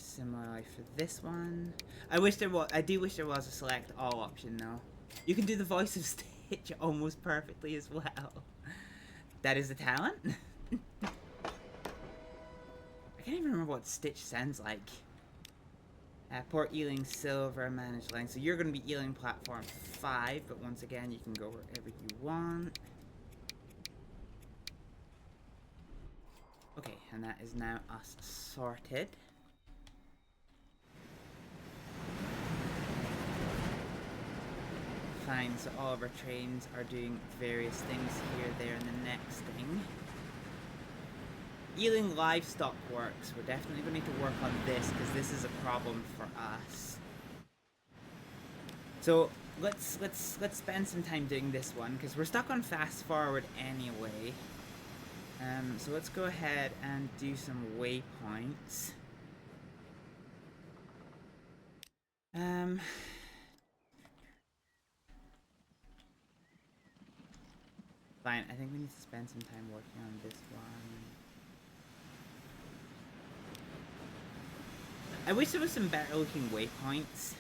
Similarly for this one. I do wish there was a select all option though. You can do the voice of Stitch almost perfectly as well. That is a talent. I can't even remember what Stitch sounds like. Port Ealing Silver managed line. So you're going to be Ealing platform 5, but once again you can go wherever you want. Okay, and that is now us sorted. Fine, so all of our trains are doing various things here, there, and the next thing. Ealing Livestock Works. We're definitely going to need to work on this because this is a problem for us. So let's spend some time doing this one because we're stuck on fast forward anyway. So let's go ahead and do some waypoints. Fine, I think we need to spend some time working on this one. I wish there was some better looking waypoints.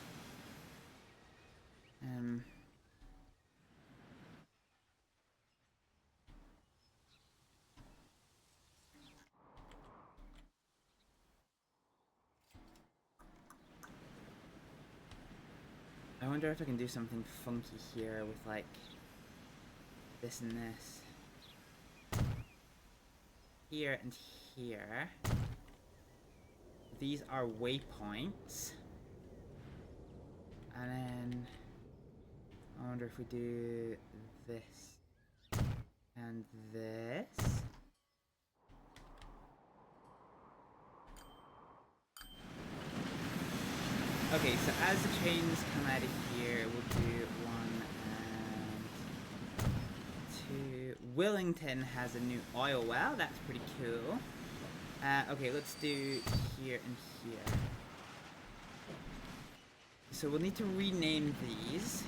I wonder if I can do something funky here with like this and this. Here and here. These are waypoints. And then I wonder if we do this and this. Okay, so as the trains come out of here, we'll do 1 and 2. Wellington has a new oil well, that's pretty cool. Okay, let's do here and here. So we'll need to rename these.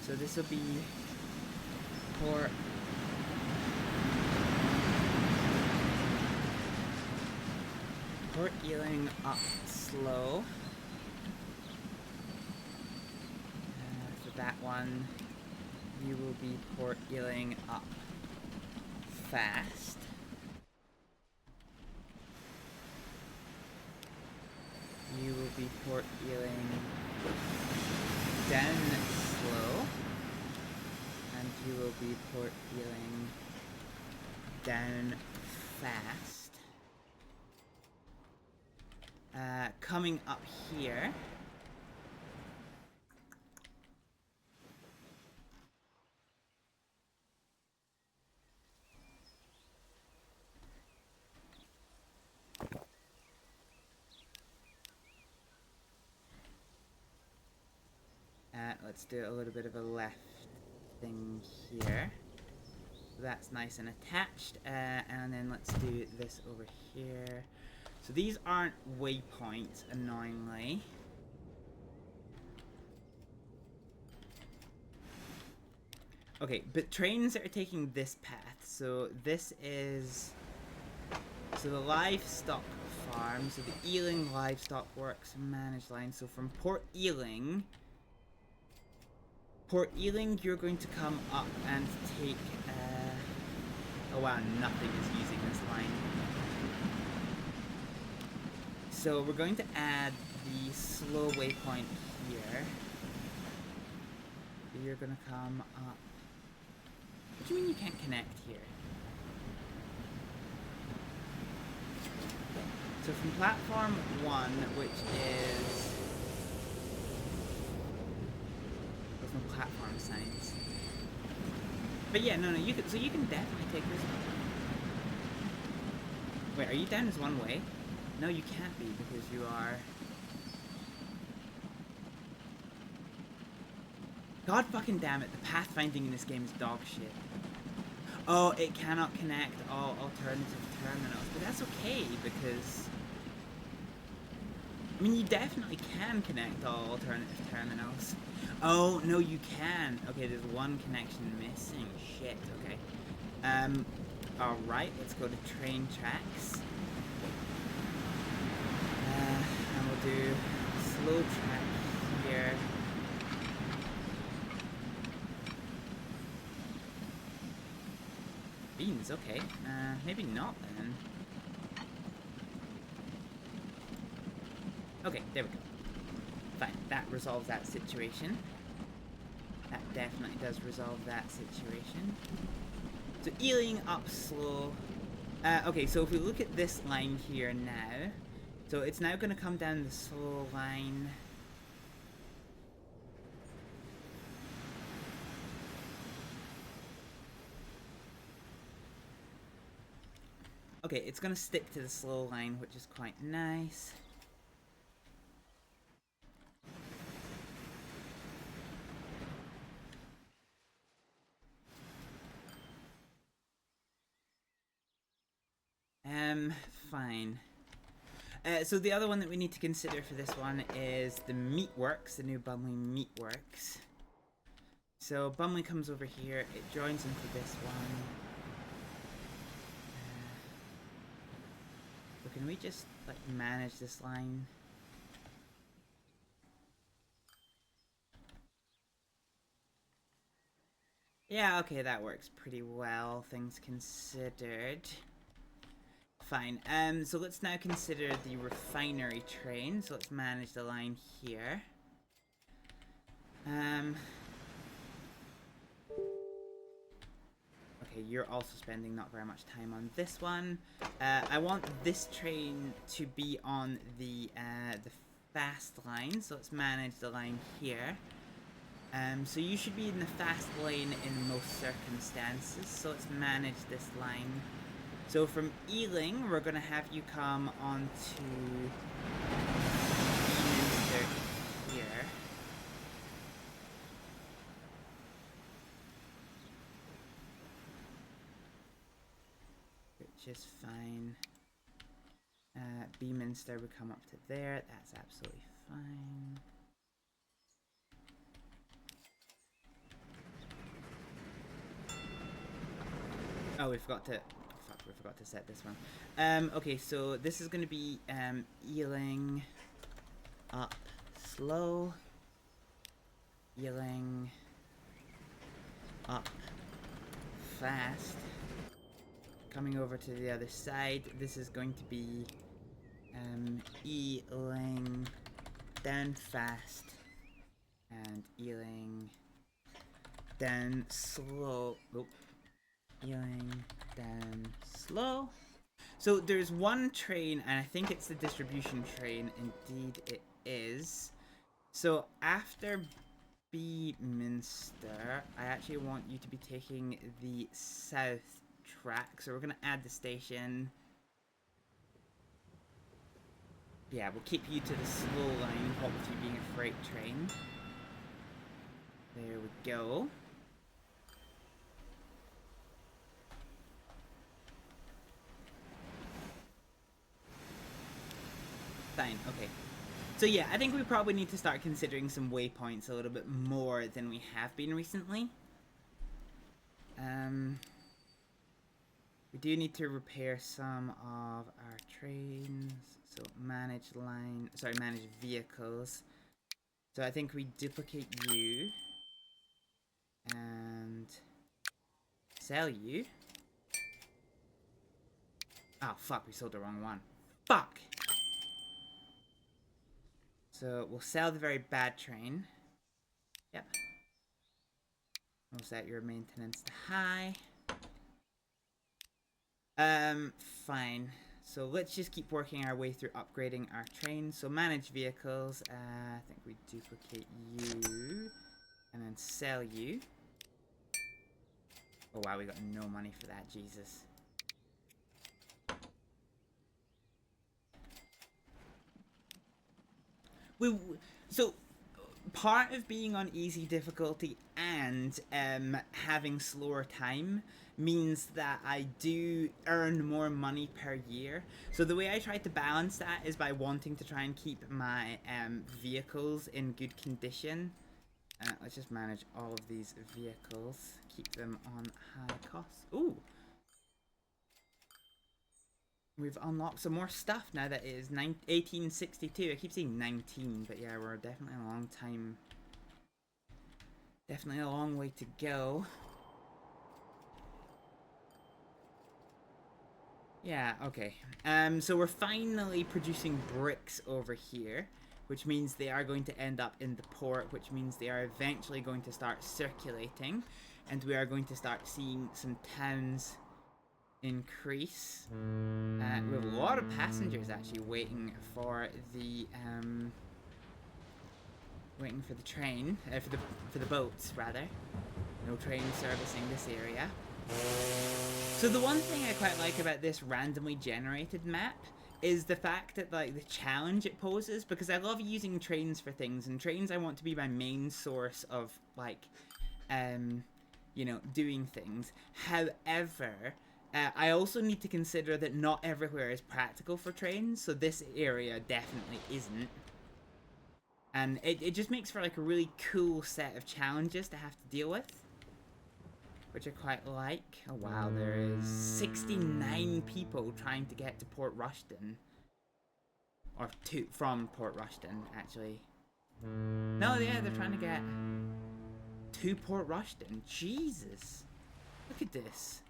So this will be Port Ealing up slow. For that one, you will be Port Ealing up fast. You will be Port Ealing down slow. And you will be Port Ealing down fast. Coming up here. let's do a little bit of a left thing here. So that's nice and attached. And then let's do this over here. So these aren't waypoints, annoyingly. Okay, but trains that are taking this path. So this is... So the livestock farm. So the Ealing Livestock Works managed line. So from Port Ealing, you're going to come up and take... oh wow, nothing is using this line. So we're going to add the slow waypoint here. You're gonna come up. What do you mean you can't connect here? So from platform 1, which is... There's no platform signs. But yeah, no, you can, so you can definitely take this one. Wait, are you down as one way? No, you can't be because you are... God fucking damn it, the pathfinding in this game is dog shit. Oh, it cannot connect all alternative terminals, but that's okay because... I mean, you definitely can connect all alternative terminals. Oh, no, you can. Okay, there's one connection missing. Shit, okay. Alright, let's go to train tracks. And we'll do slow track here. Beans, okay. Maybe not then. Okay, there we go. Fine, that resolves that situation. That definitely does resolve that situation. So Ealing up slow. Okay, so if we look at this line here now, so it's now going to come down the slow line. Okay, it's going to stick to the slow line, which is quite nice. Fine. So the other one that we need to consider for this one is the Meatworks, the new Bumley Meatworks. So Bumley comes over here, it joins into this one. So can we just like manage this line? Yeah, okay, that works pretty well, things considered. Fine, so let's now consider the refinery train. So let's manage the line here. Okay, you're also spending not very much time on this one. I want this train to be on the fast line, so let's manage the line here. So you should be in the fast lane in most circumstances, so let's manage this line. So from Ealing, we're going to have you come on to Mainland here. Which is fine. Beaminster would come up to there. That's absolutely fine. Oh, we forgot to set this one. Okay, so this is going to be Ealing up slow, Ealing up fast, coming over to the other side. This is going to be Ealing down fast and Ealing down slow. Oh. Ealing down slow. So there's one train, and I think it's the distribution train. Indeed it is. So after Beaminster, I actually want you to be taking the south track. So we're going to add the station. Yeah, we'll keep you to the slow line, what with you being a freight train. There we go. Fine, okay. So yeah, I think we probably need to start considering some waypoints a little bit more than we have been recently. We do need to repair some of our trains. So manage vehicles. So I think we duplicate you and sell you. Oh fuck, we sold the wrong one. Fuck! So we'll sell the very bad train. Yep. We'll set your maintenance to high. Fine. So let's just keep working our way through upgrading our trains. So manage vehicles. I think we duplicate you. And then sell you. Oh wow, we got no money for that, Jesus. So part of being on easy difficulty and having slower time means that I do earn more money per year. So the way I try to balance that is by wanting to try and keep my vehicles in good condition. Let's just manage all of these vehicles, keep them on high costs. Ooh! We've unlocked some more stuff now that it is 1862. I keep saying 19, but yeah, we're definitely a long time. Definitely a long way to go. Yeah, okay. So we're finally producing bricks over here, which means they are going to end up in the port, which means they are eventually going to start circulating, and we are going to start seeing some towns increase. We have a lot of passengers actually waiting for the train, for the boats rather. No train servicing this area. So the one thing I quite like about this randomly generated map is the fact that, like, the challenge it poses, because I love using trains for things, and trains I want to be my main source of, like, you know, doing things. However, I also need to consider that not everywhere is practical for trains, so this area definitely isn't. And it just makes for, like, a really cool set of challenges to have to deal with, which I quite like. Oh wow, there is 69 people trying to get to Port Rushton. Or from Port Rushton, actually. No, yeah, they're trying to get to Port Rushton. Jesus. Look at this.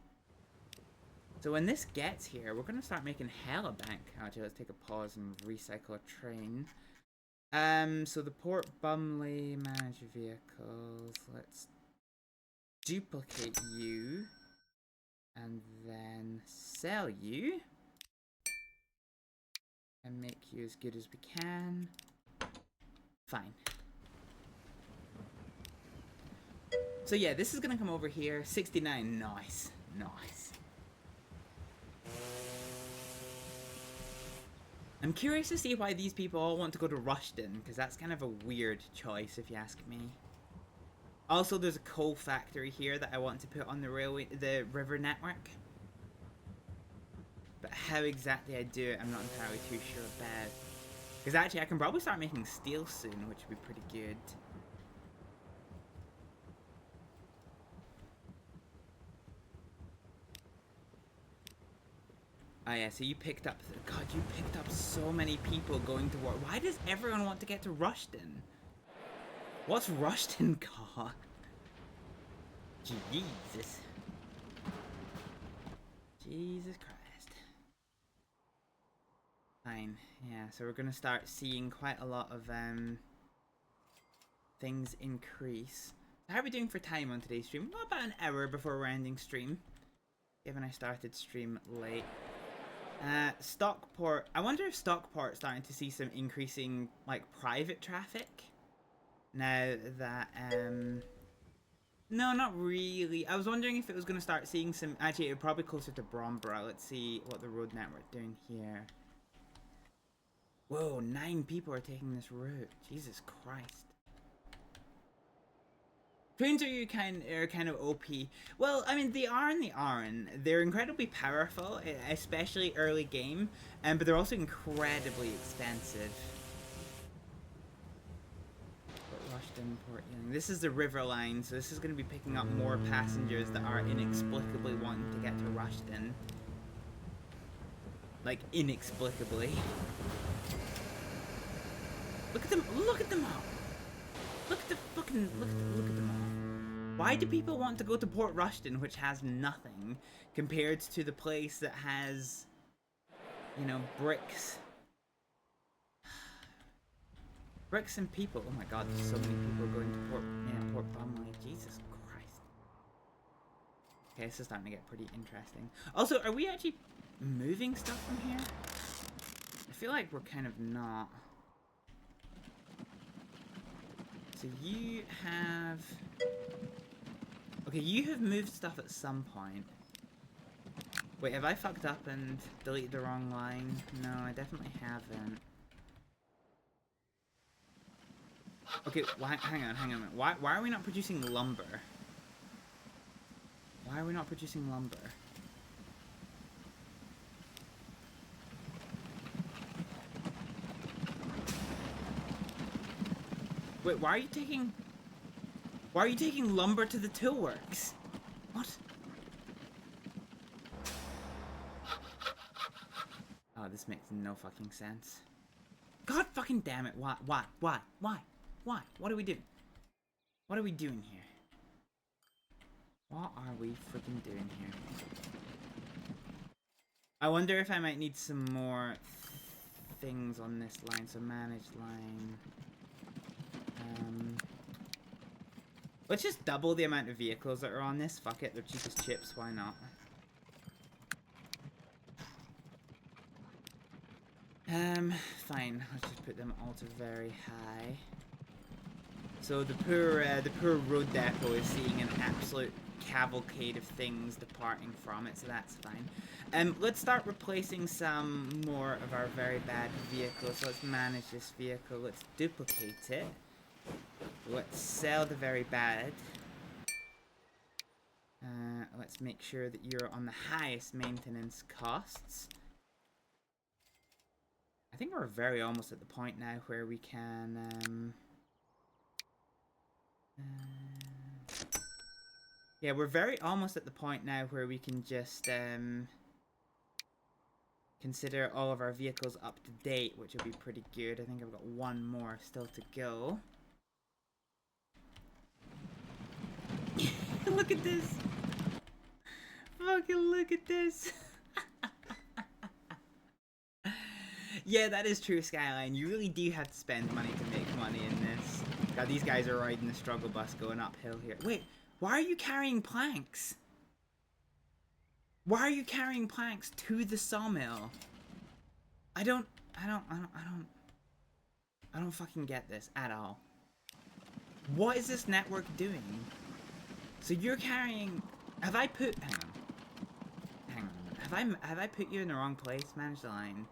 So when this gets here, we're going to start making hella bank. Actually, let's take a pause and recycle a train. So the Port Bumley, manage vehicles. Let's duplicate you. And then sell you. And make you as good as we can. Fine. So yeah, this is going to come over here. 69. Nice. Nice. I'm curious to see why these people all want to go to Rushton, because that's kind of a weird choice, if you ask me. Also, there's a coal factory here that I want to put on the river network. But how exactly I do it, I'm not entirely too sure about. Because actually, I can probably start making steel soon, which would be pretty good. Oh yeah, so you picked up, God, you picked up so many people going to war. Why does everyone want to get to Rushton? What's Rushton got? Jesus. Jesus Christ. Fine, yeah, so we're gonna start seeing quite a lot of things increase. How are we doing for time on today's stream? Well, about an hour before we're ending stream, given I started stream late. Stockport. I wonder if Stockport's starting to see some increasing, like, private traffic. Now that, no, not really. I was wondering if it was going to start seeing some, actually, it would probably closer to Bromborough. Let's see what the road network's doing here. Whoa, 9 people are taking this route. Jesus Christ. Harpoons are kind of OP. Well, I mean, they are and they aren't. They're incredibly powerful, especially early game, but they're also incredibly expensive. Rushden, Port Ewing. This is the river line, so this is going to be picking up more passengers that are inexplicably wanting to get to Rushden. Like, inexplicably. Look at them! Look at them all! Look at the fucking look at them all. Why do people want to go to Port Rushden, which has nothing, compared to the place that has, you know, bricks? Bricks and people. Oh my god, there's so many people going to Port Bromley. Jesus Christ. Okay, this is starting to get pretty interesting. Also, are we actually moving stuff from here? I feel like we're kind of not. So you have... Okay, you have moved stuff at some point. Wait, have I fucked up and deleted the wrong line? No, I definitely haven't. Okay, hang on a minute. Why are we not producing lumber? Why are we not producing lumber? Wait, why are you taking lumber to the toolworks? What? Oh, this makes no fucking sense. God fucking damn it, why? What are we doing? What are we doing here? What are we freaking doing here? I wonder if I might need some more things on this line, so manage line. Let's just double the amount of vehicles that are on this. Fuck it, they're cheap as chips, why not? Fine. Let's just put them all to very high. So the poor road depot is seeing an absolute cavalcade of things departing from it, so that's fine. Let's start replacing some more of our very bad vehicles. So let's manage this vehicle. Let's duplicate it. Let's sell the very bad. Let's make sure that you're on the highest maintenance costs. I think we're very almost at the point now where we can... yeah, we're very almost at the point now where we can just consider all of our vehicles up to date, which will be pretty good. I think I've got one more still to go. Look at this! Fucking look at this! Yeah, that is true, Skyline. You really do have to spend money to make money in this. God, these guys are riding the struggle bus going uphill here. Wait, why are you carrying planks? Why are you carrying planks to the sawmill? I don't fucking get this at all. What is this network doing? So you're carrying... Have I put... Hang on. Have I put you in the wrong place? Manage the line.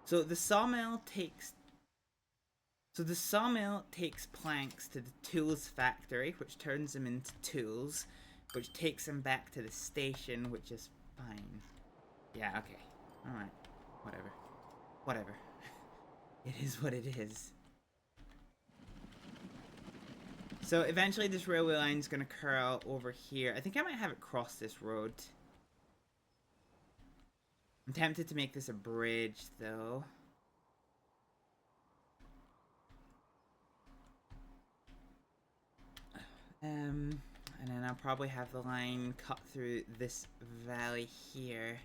So the sawmill takes... So the sawmill takes planks to the tools factory, which turns them into tools, which takes them back to the station, which is fine. Yeah, okay. Alright. Whatever. Whatever. It is what it is. So eventually this railway line is going to curl over here. I think I might have it cross this road. I'm tempted to make this a bridge, though. And then I'll probably have the line cut through this valley here.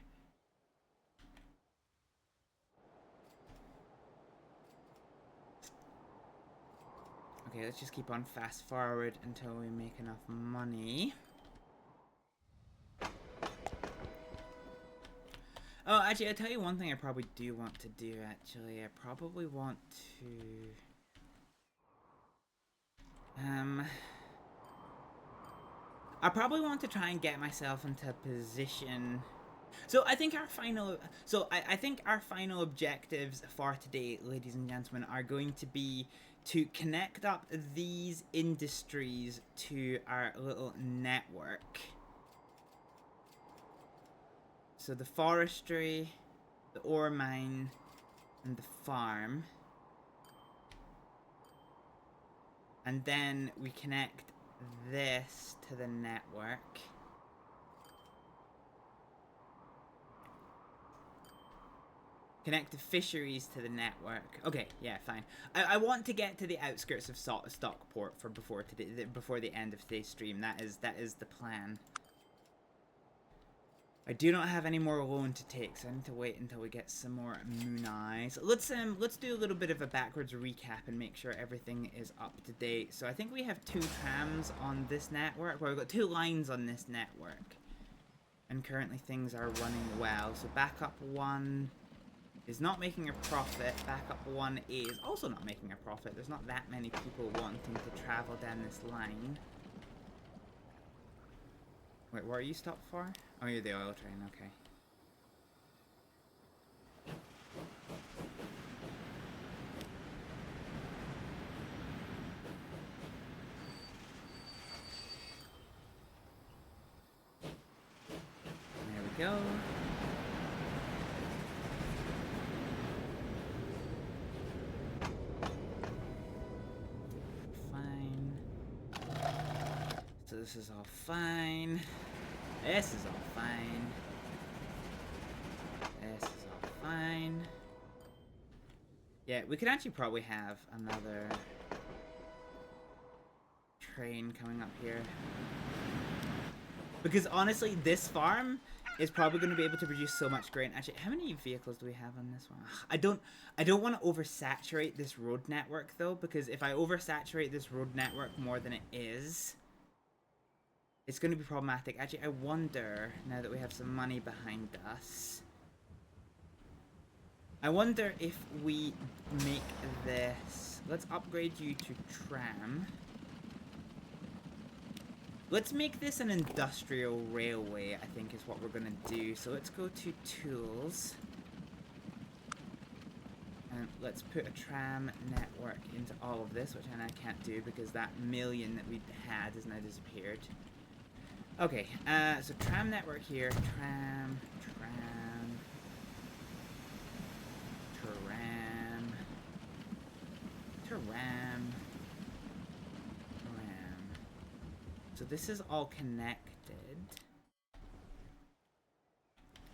Okay, let's just keep on fast forward until we make enough money. Oh, actually, I'll tell you one thing I probably do want to do, actually. I probably want to... I probably want to try and get myself into a position So I think our final, I think our final objectives for today, ladies and gentlemen, are going to be to connect up these industries to our little network. So the forestry, the ore mine, and the farm. And then we connect this to the network. Connect the fisheries to the network. Okay, yeah, fine. I want to get to the outskirts of Stockport for before the end of today's stream. That is the plan. I do not have any more loan to take, so I need to wait until we get some more moon eyes. Let's do a little bit of a backwards recap and make sure everything is up to date. So I think we have 2 trams on this network. Well, we've got 2 lines on this network, and currently things are running well. So backup 1 is not making a profit. Backup 1 is also not making a profit. There's not that many people wanting to travel down this line. Wait, what are you stopped for? Oh, you're the oil train, okay. There we go. Fine. So this is all fine. This is all fine. This is all fine. Yeah, we could actually probably have another train coming up here. Because honestly, this farm is probably going to be able to produce so much grain. Actually, how many vehicles do we have on this one? I don't want to oversaturate this road network though, because if I oversaturate this road network more than it is, it's going to be problematic. Actually, I wonder, now that we have some money behind us, I wonder if we make this... Let's upgrade you to tram. Let's make this an industrial railway, I think is what we're going to do. So let's go to tools. And let's put a tram network into all of this, which I now can't do because that million that we had has now disappeared. Okay, so tram network here, tram, so this is all connected.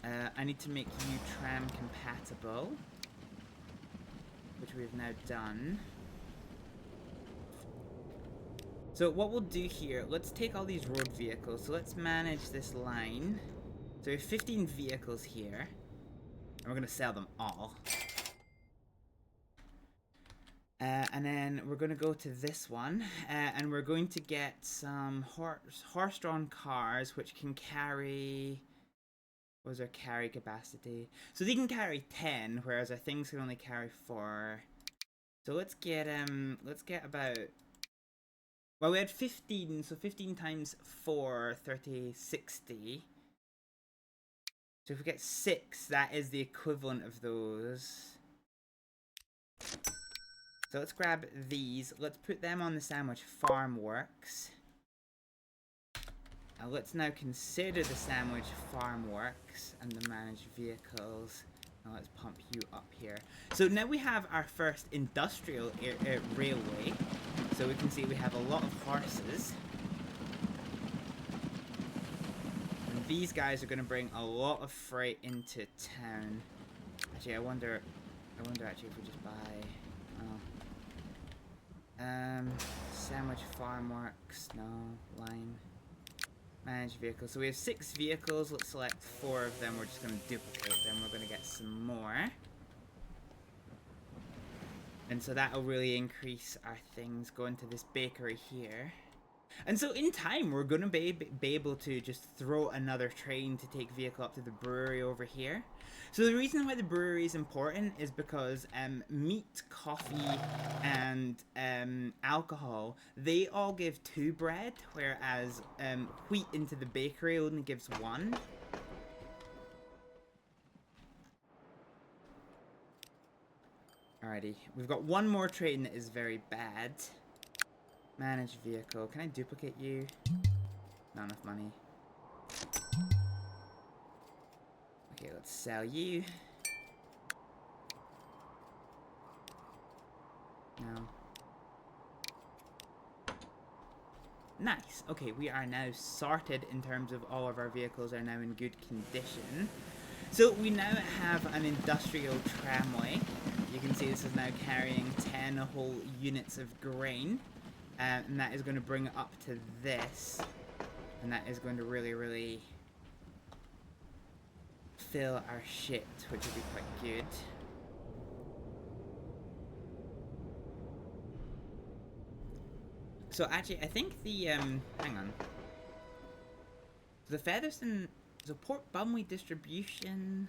I need to make you tram compatible, which we've now done. So what we'll do here, let's take all these road vehicles. So let's manage this line. So we have 15 vehicles here, and we're going to sell them all. And then we're going to go to this one, and we're going to get some horse-drawn cars, which can carry... What was their carry capacity? So they can carry 10, whereas our things can only carry 4. So let's get about... Well, we had 15, so 15 times 4, 30, 60. So if we get 6, that is the equivalent of those. So let's grab these. Let's put them on the sandwich farm works. And let's now consider the sandwich farm works and the managed vehicles. Now let's pump you up here. So now we have our first industrial railway. So we can see we have a lot of horses. And these guys are going to bring a lot of freight into town. Actually, I wonder actually if we just buy... sandwich farm works, no, line. Managed vehicles. So we have 6 vehicles. Let's select 4 of them. We're just going to duplicate them. We're going to get some more. And so that will really increase our things going to this bakery here. And so in time, we're going to be able to just throw another train to take vehicle up to the brewery over here. So the reason why the brewery is important is because meat, coffee, and alcohol, they all give 2 bread, whereas wheat into the bakery only gives 1. Alrighty, we've got one more train that is very bad. Manage vehicle. Can I duplicate you? Not enough money. Okay, let's sell you. No. Nice. Okay, we are now sorted in terms of all of our vehicles are now in good condition. So we now have an industrial tramway. You can see this is now carrying 10 whole units of grain. And that is going to bring it up to this. And that is going to really, really fill our shit, which would be quite good. So actually, I think the, hang on. The Featherston, so Port Bumley distribution.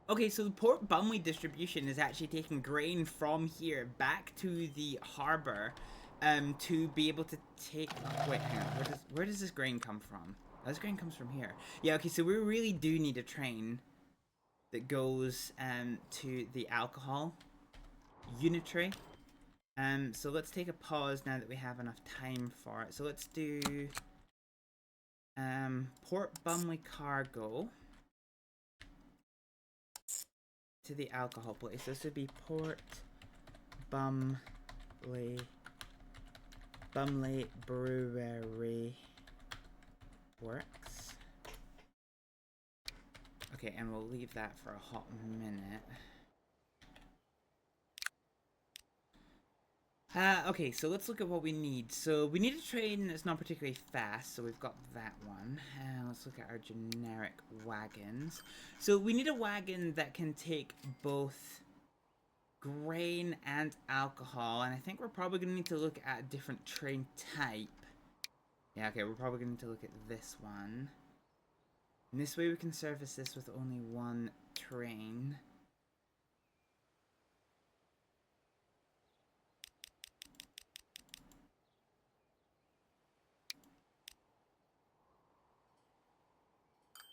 Okay, so the Port Bumley distribution is actually taking grain from here back to the harbor, to be able to take, wait, hang on, where does this grain come from? Oh, this grain comes from here. Yeah, okay, so we really do need a train that goes, to the alcohol unitary. So let's take a pause now that we have enough time for it. So let's do Port Bumley cargo to the alcohol place. This would be Port Bumley Brewery Works. Okay, and we'll leave that for a hot minute. Okay, so let's look at what we need. So we need a train that's not particularly fast, so we've got that one. Let's look at our generic wagons. So we need a wagon that can take both grain and alcohol, and I think we're probably going to need to look at a different train type. Yeah, okay, we're probably going to need to look at this one. And this way we can service this with only one train.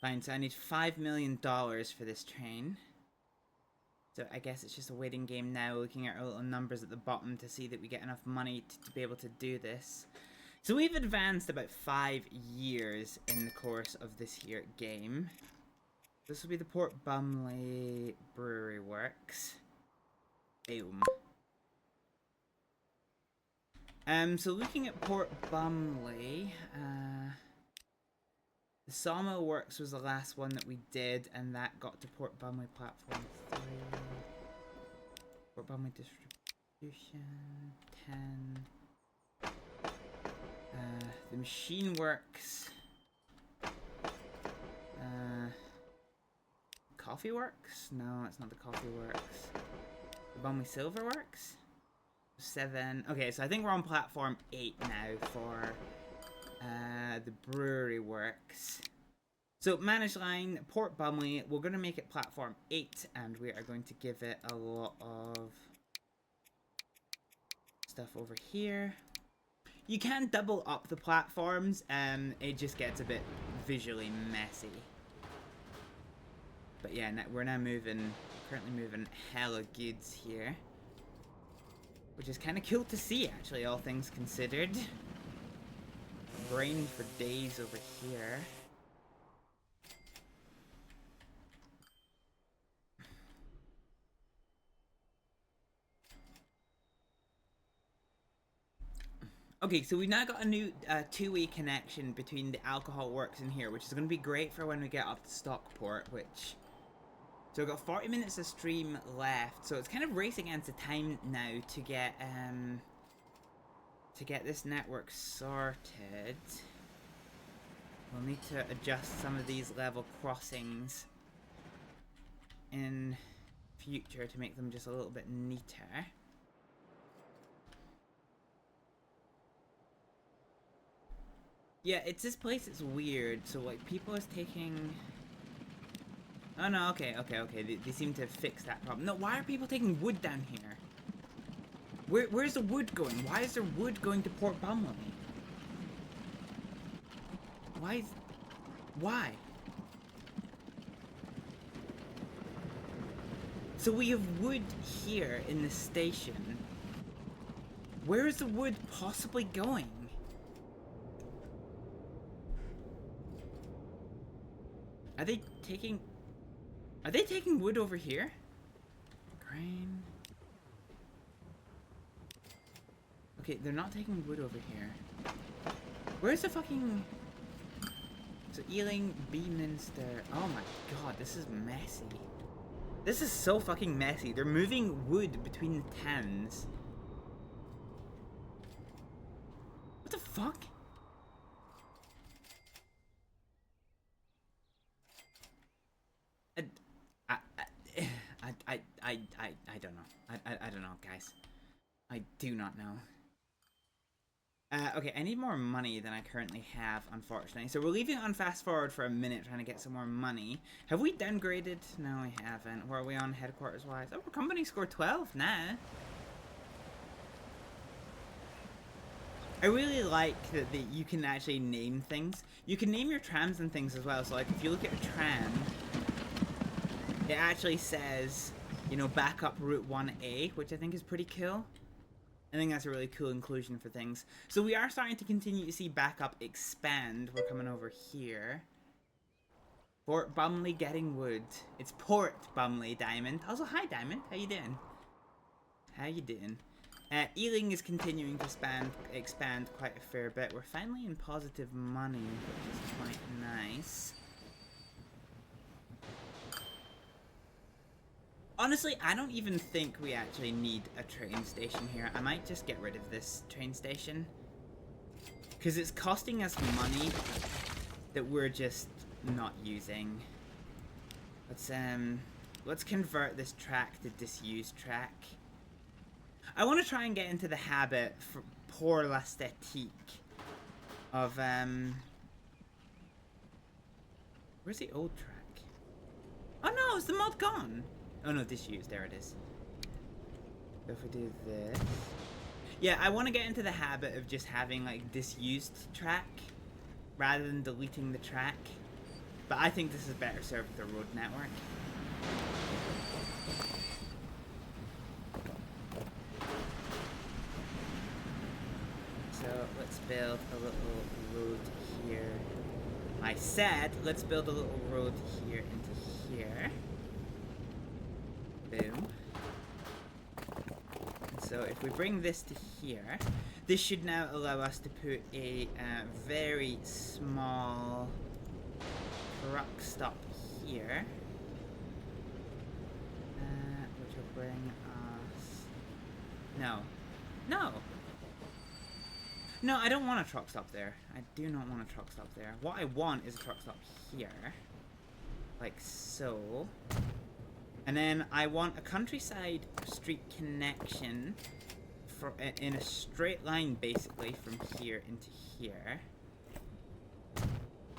Fine, so I need $5 million for this train. So I guess it's just a waiting game now, looking at our little numbers at the bottom to see that we get enough money to be able to do this. So we've advanced about 5 years in the course of this here game. This will be the Port Bumley Brewery Works. Boom. So looking at Port Bumley, the Sawmill Works was the last one that we did, and that got to Port Bumley Platform 3. Port Bumley Distribution, 10. The Machine Works. Coffee Works? No, it's not the Coffee Works. The Bumley Silver Works? 7. Okay, so I think we're on Platform 8 now for the Brewery Works. So, managed line, Port Bumley, we're going to make it Platform 8, and we are going to give it a lot of stuff over here. You can double up the platforms, it just gets a bit visually messy. But yeah, we're now currently moving hella goods here. Which is kind of cool to see, actually, all things considered. Rain for days over here. Okay, so we've now got a new two-way connection between the alcohol works in here, which is going to be great for when we get up to Stockport, which... So we've got 40 minutes of stream left, so it's kind of racing against the time now to get this network sorted. We'll need to adjust some of these level crossings in future to make them just a little bit neater. Yeah, it's this place, it's weird, so like people is taking... Oh no, okay, they seem to fix that problem. No, why are people taking wood down here? Where's the wood going? Why is there wood going to Port Bumley? Why? So So we have wood here in the station. Where is the wood possibly going? Are they taking wood over here? Grain. Okay, they're not taking wood over here. Where's the fucking... So Ealing, Beaminster. Oh my god, this is messy. This is so fucking messy. They're moving wood between the towns. What the fuck? I don't know. I don't know, guys. I do not know. Okay, I need more money than I currently have, unfortunately. So we're leaving on fast forward for a minute, trying to get some more money. Have we downgraded? No, we haven't. Where are we on headquarters-wise? Oh, our company score 12 now. I really like that you can actually name things. You can name your trams and things as well. So, like, if you look at a tram, it actually says, you know, backup route 1A, which I think is pretty cool. I think that's a really cool inclusion for things. So we are starting to continue to see backup expand. We're coming over here. Port Bumley getting wood. It's Port Bumley, Diamond. Also, hi, Diamond. How you doing? How you doing? Ealing is continuing to expand quite a fair bit. We're finally in positive money, which is quite nice. Honestly, I don't even think we actually need a train station here. I might just get rid of this train station. Because it's costing us money that we're just not using. Let's convert this track to disused track. I want to try and get into the habit pour l'esthétique of, where's the old track? Oh no, is the mod gone? Oh no, disused, there it is. So if we do this... Yeah, I want to get into the habit of just having, like, disused track, rather than deleting the track. But I think this is better served with the road network. So, let's build a little road here. I said, let's build a little road here into here. Boom. So if we bring this to here, this should now allow us to put a very small truck stop here. Which will bring us... No. No! No, I don't want a truck stop there. I do not want a truck stop there. What I want is a truck stop here. Like so. And then I want a countryside street connection for in a straight line, basically, from here into here.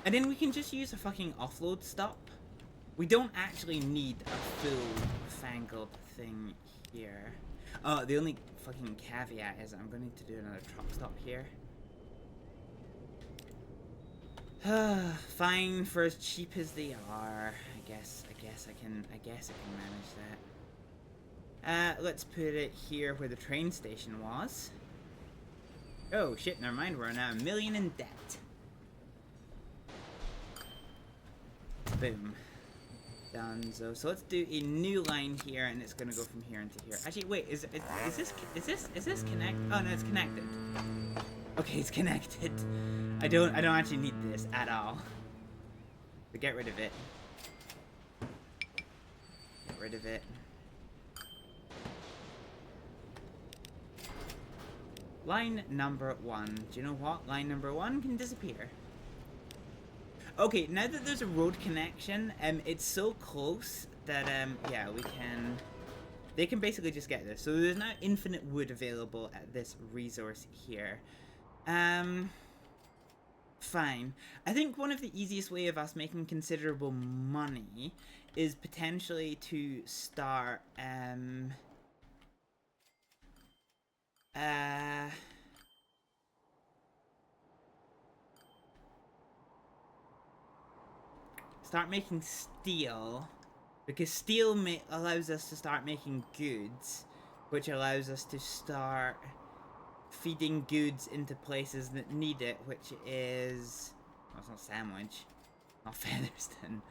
And then we can just use a fucking offload stop. We don't actually need a full-fangled thing here. Oh, the only fucking caveat is I'm going to need to do another truck stop here. Fine, for as cheap as they are. I guess I can manage that. Let's put it here where the train station was. Oh shit, never mind, we're now $1 million in debt. Boom. Done. So let's do a new line here, and it's gonna go from here into here. Actually, wait, is this connect? Oh no, it's connected. Okay, it's connected. I don't actually need this at all. But get rid of it. Get rid of it. Line number 1. Do you know what? Line number 1 can disappear. Okay, now that there's a road connection, it's so close that, yeah, they can basically just get this. So there's now infinite wood available at this resource here. Fine. I think one of the easiest way of us making considerable money is potentially to start, start making steel Because steel allows us to start making goods, which allows us to start feeding goods into places that need it, which is... well, it's not Sandwich. Not Featherston.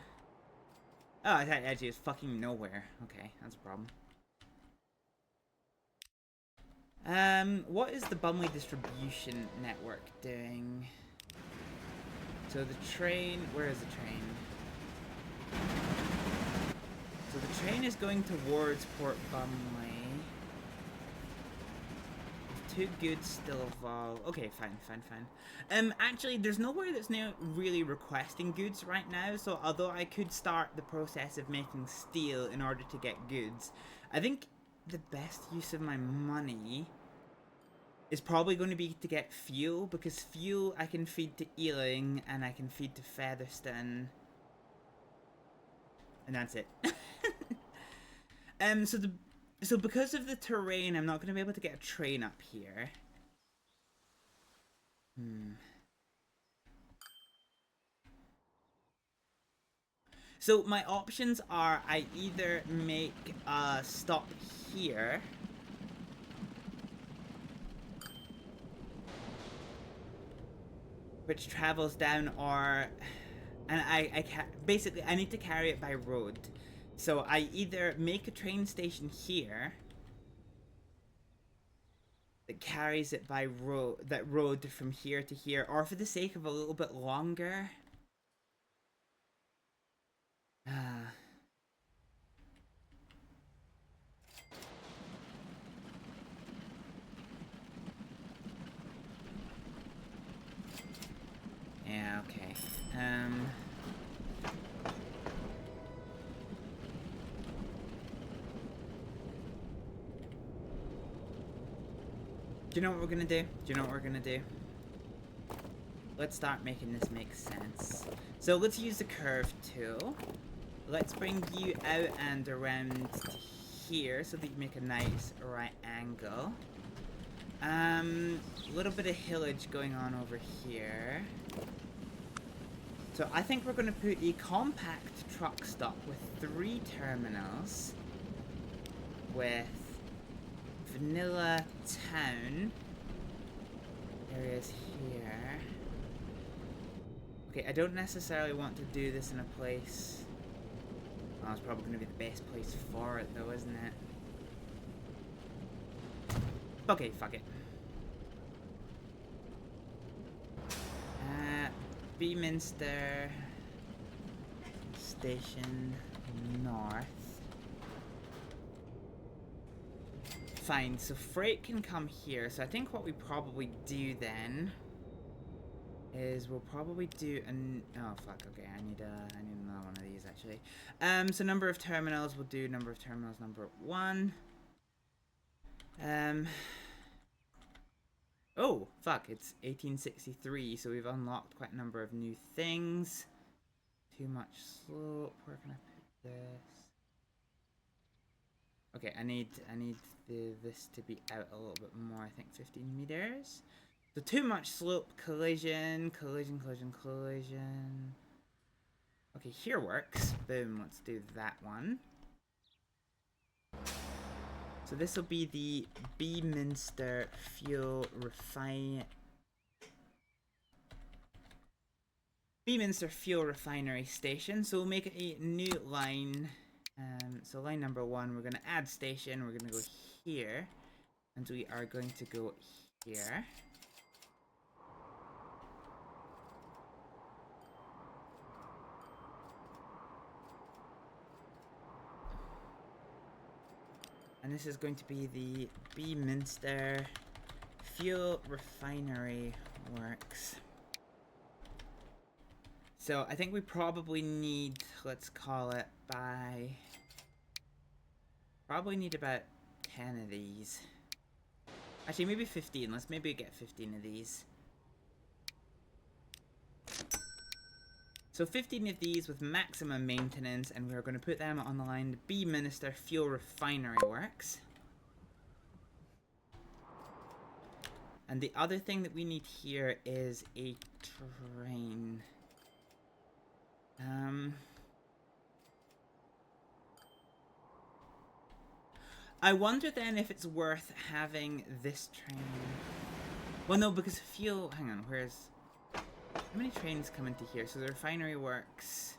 Oh, it's actually it's fucking nowhere. Okay, that's a problem. What is the Bumley distribution network doing? So the train... where is the train? So the train is going towards Port Bumley. Two goods still evolve. Okay, fine. Actually, there's nowhere that's now really requesting goods right now, so although I could start the process of making steel in order to get goods, I think the best use of my money is probably going to be to get fuel, because fuel I can feed to Ealing and I can feed to Featherston. And that's it. So because of the terrain, I'm not going to be able to get a train up here. So my options are I either make a stop here, which travels down, or... and basically I need to carry it by road. So I either make a train station here that carries it by road from here to here, or for the sake of a little bit longer. Yeah, okay. Do you know what we're gonna do? Let's start making this make sense. So let's use the curve tool. Let's bring you out and around to here so that you make a nice right angle. A little bit of hillage going on over here. So I think we're going to put a compact truck stop with 3 terminals. With Vanilla Town areas here. Okay, I don't necessarily want to do this in a place... oh, it's probably going to be the best place for it though, isn't it? Okay, fuck it. Beaminster Station North. Fine, so freight can come here. So I think what we probably do then is we'll probably do an... oh fuck, okay, I need another one of these actually. So number of terminals, we'll do number of terminals number 1. Oh, fuck, it's 1863, so we've unlocked quite a number of new things. Too much slope, where can I put this? Okay, I need this to be out a little bit more, I think 15 meters. So too much slope, collision. Okay, here works. Boom, let's do that one. So this will be the Beaminster Fuel Refinery Station. So we'll make a new line. So line number 1, we're going to add station. We're going to go here. And we are going to go here. And this is going to be the Beaminster Fuel Refinery Works. So I think we probably need, let's call it by... probably need about 10 of these. Actually, maybe 15. Let's maybe get 15 of these. So 15 of these with maximum maintenance, and we're going to put them on the line Beaminster Fuel Refinery Works. And the other thing that we need here is a train. I wonder then if it's worth having this train. Well, no, because fuel. Hang on, where's. How many trains come into here? So the refinery works.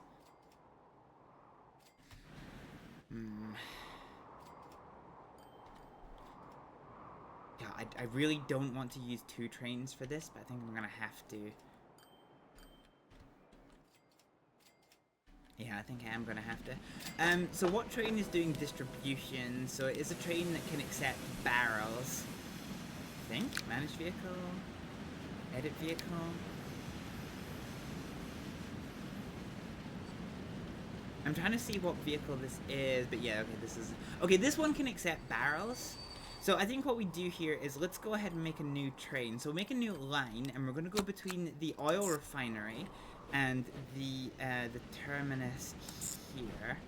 Yeah, I really don't want to use 2 trains for this, but I think I'm gonna have to. Yeah, I think I am gonna have to. So what train is doing distribution? So it is a train that can accept barrels. I think. Managed vehicle. Edit vehicle. I'm trying to see what vehicle this is, but yeah, okay, this is... Okay, this one can accept barrels. So I think what we do here is let's go ahead and make a new train. So we'll make a new line, and we're going to go between the oil refinery and the terminus here.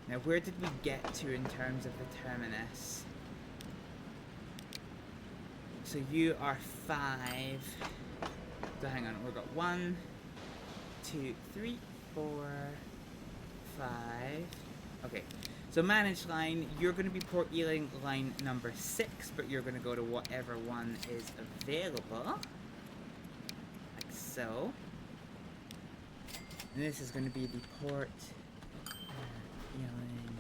Now, where did we get to in terms of the terminus? So you are 5. So hang on, we've got 1, 2, 3, 4, 5. Okay, so managed line, you're going to be Port Ealing line number 6, but you're going to go to whatever one is available. Like so. And this is going to be the Port Ealing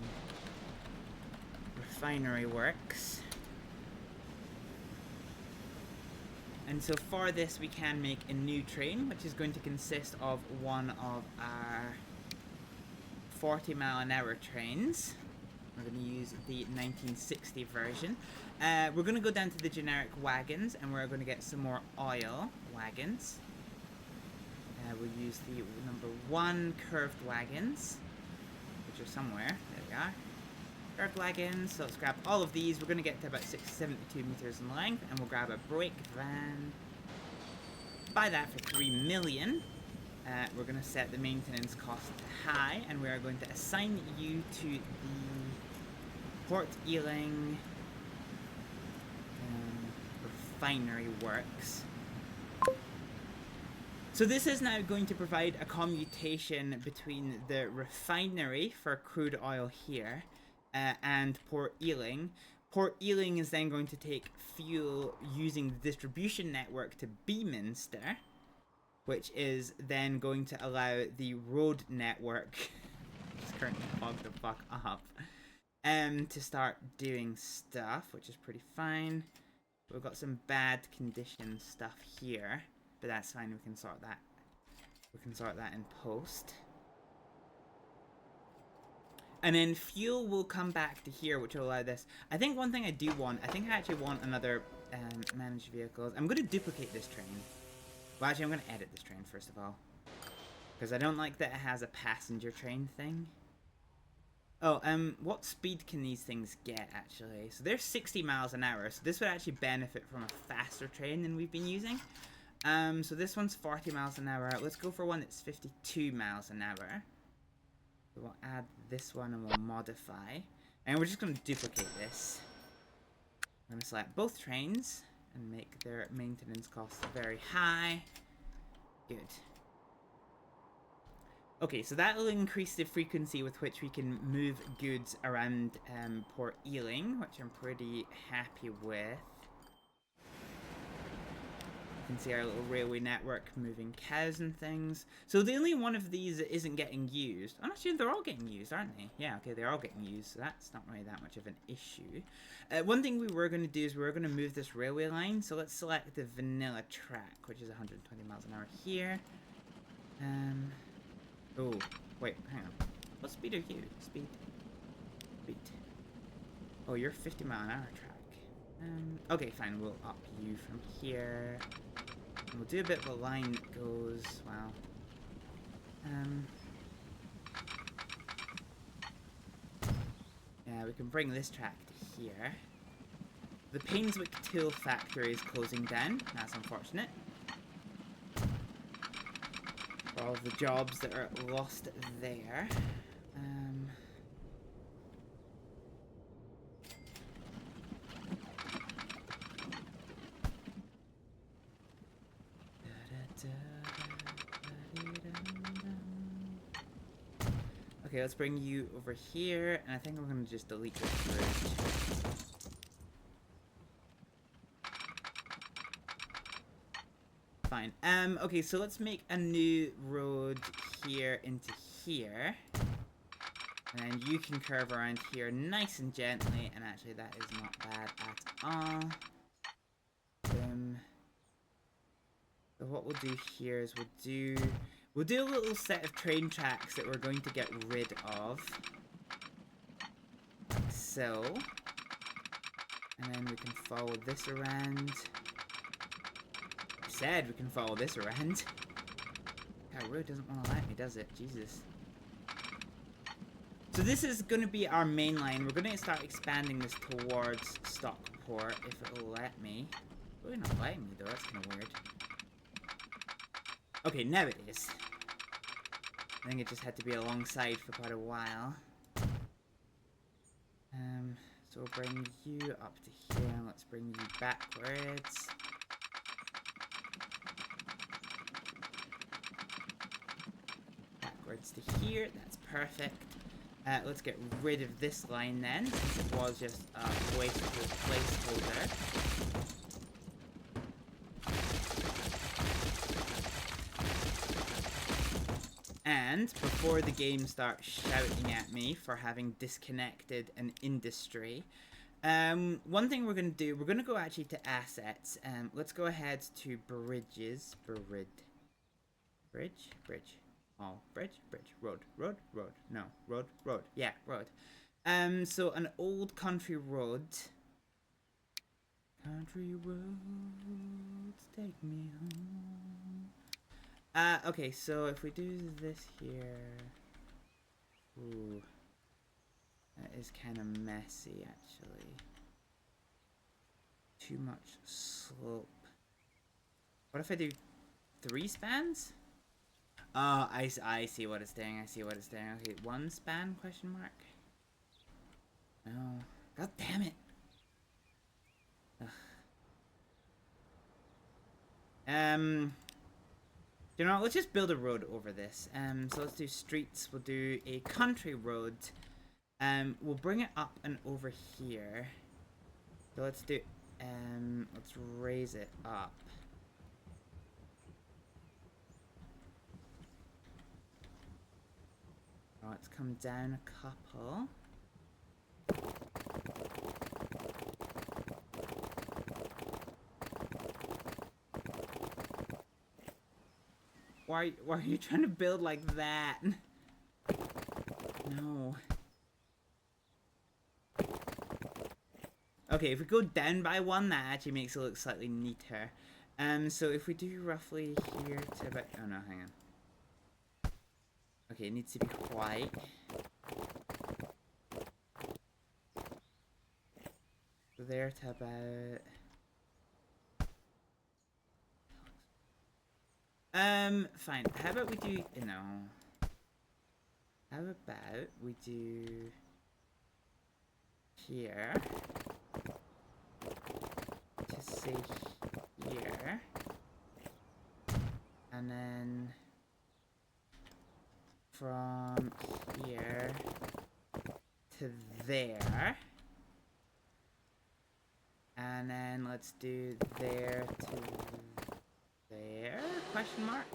Refinery Works. And so for this we can make a new train, which is going to consist of one of our 40-mile-an-hour trains. We're going to use the 1960 version. We're going to go down to the generic wagons, and we're going to get some more oil wagons. We'll use the number 1 curved wagons, which are somewhere. There we are. Curved wagons. So let's grab all of these. We're going to get to about 672 meters in length, and we'll grab a brake van. Buy that for 3 million. We're going to set the maintenance cost to high, and we are going to assign you to the Port Ealing Refinery Works. So this is now going to provide a commutation between the refinery for crude oil here and Port Ealing. Port Ealing is then going to take fuel using the distribution network to Beaminster, which is then going to allow the road network, which is currently fogged the fuck up, to start doing stuff, which is pretty fine. We've got some bad condition stuff here, but that's fine. We can sort that. We can sort that in post. And then fuel will come back to here, which will allow this. I think one thing I do want, I think I actually want another managed vehicles. I'm going to duplicate this train. Well, actually, I'm going to edit this train first of all, because I don't like that it has a passenger train thing. Oh, what speed can these things get, actually? So they're 60 miles an hour, so this would actually benefit from a faster train than we've been using. So this one's 40 miles an hour. Let's go for one that's 52 miles an hour. So we'll add this one and we'll modify. And we're just going to duplicate this. I'm going to select both trains and make their maintenance costs very high. Good. Okay, so that will increase the frequency with which we can move goods around Port Ealing, which I'm pretty happy with. You can see our little railway network moving cows and things. So the only one of these that isn't getting used... Oh, actually, they're all getting used, aren't they? Yeah, okay, they're all getting used, so that's not really that much of an issue. One thing we were going to do is we were going to move this railway line. So let's select the vanilla track, which is 120 miles an hour here. Oh, wait, hang on. What speed are you? Speed. Oh, you're 50 mile an hour track. Okay, fine, we'll up you from here. And we'll do a bit of a line that goes, well... yeah, we can bring this track to here. The Painswick Tool Factory is closing down. That's unfortunate. For all of the jobs that are lost there. Okay, let's bring you over here, and I think I'm going to just delete this bridge. Okay, so let's make a new road here into here. And then you can curve around here nice and gently, and actually that is not bad at all. Boom. So what we'll do here is we'll do a little set of train tracks that we're going to get rid of. Like so. And then we can follow this around. I said we can follow this around. That road doesn't want to let me, does it? Jesus. So this is going to be our main line. We're going to start expanding this towards Stockport, if it'll let me. It's really not letting me, though. That's kind of weird. Okay, now it is. I think it just had to be alongside for quite a while. So we'll bring you up to here. Let's bring you backwards. Backwards to here. That's perfect. Let's get rid of this line then, since it was just a wasteful placeholder. And before the game starts shouting at me for having disconnected an industry, one thing we're going to do, we're going to go actually to assets. Let's go ahead to bridges. Bridge. Oh, bridge. Road. No, road. Yeah, road. So an old country road. Country roads take me home. Okay, so if we do this here... Ooh. That is kind of messy, actually. Too much slope. What if I do 3 spans? Oh, I see what it's doing. Okay, 1 span, question mark? No. God damn it. Ugh. You know what, let's just build a road over this. So let's do streets. We'll do a country road. We'll bring it up and over here. So let's do, let's raise it up. Oh, let's come down a couple. Why are you trying to build like that? No. Okay, if we go down by 1, that actually makes it look slightly neater. So if we do roughly here to about... Oh no, hang on. Okay, it needs to be white. So there to about... Fine. How about we do... No. How about we do... Here. To say here. And then... From here... To there. And then let's do there to... There? Question mark?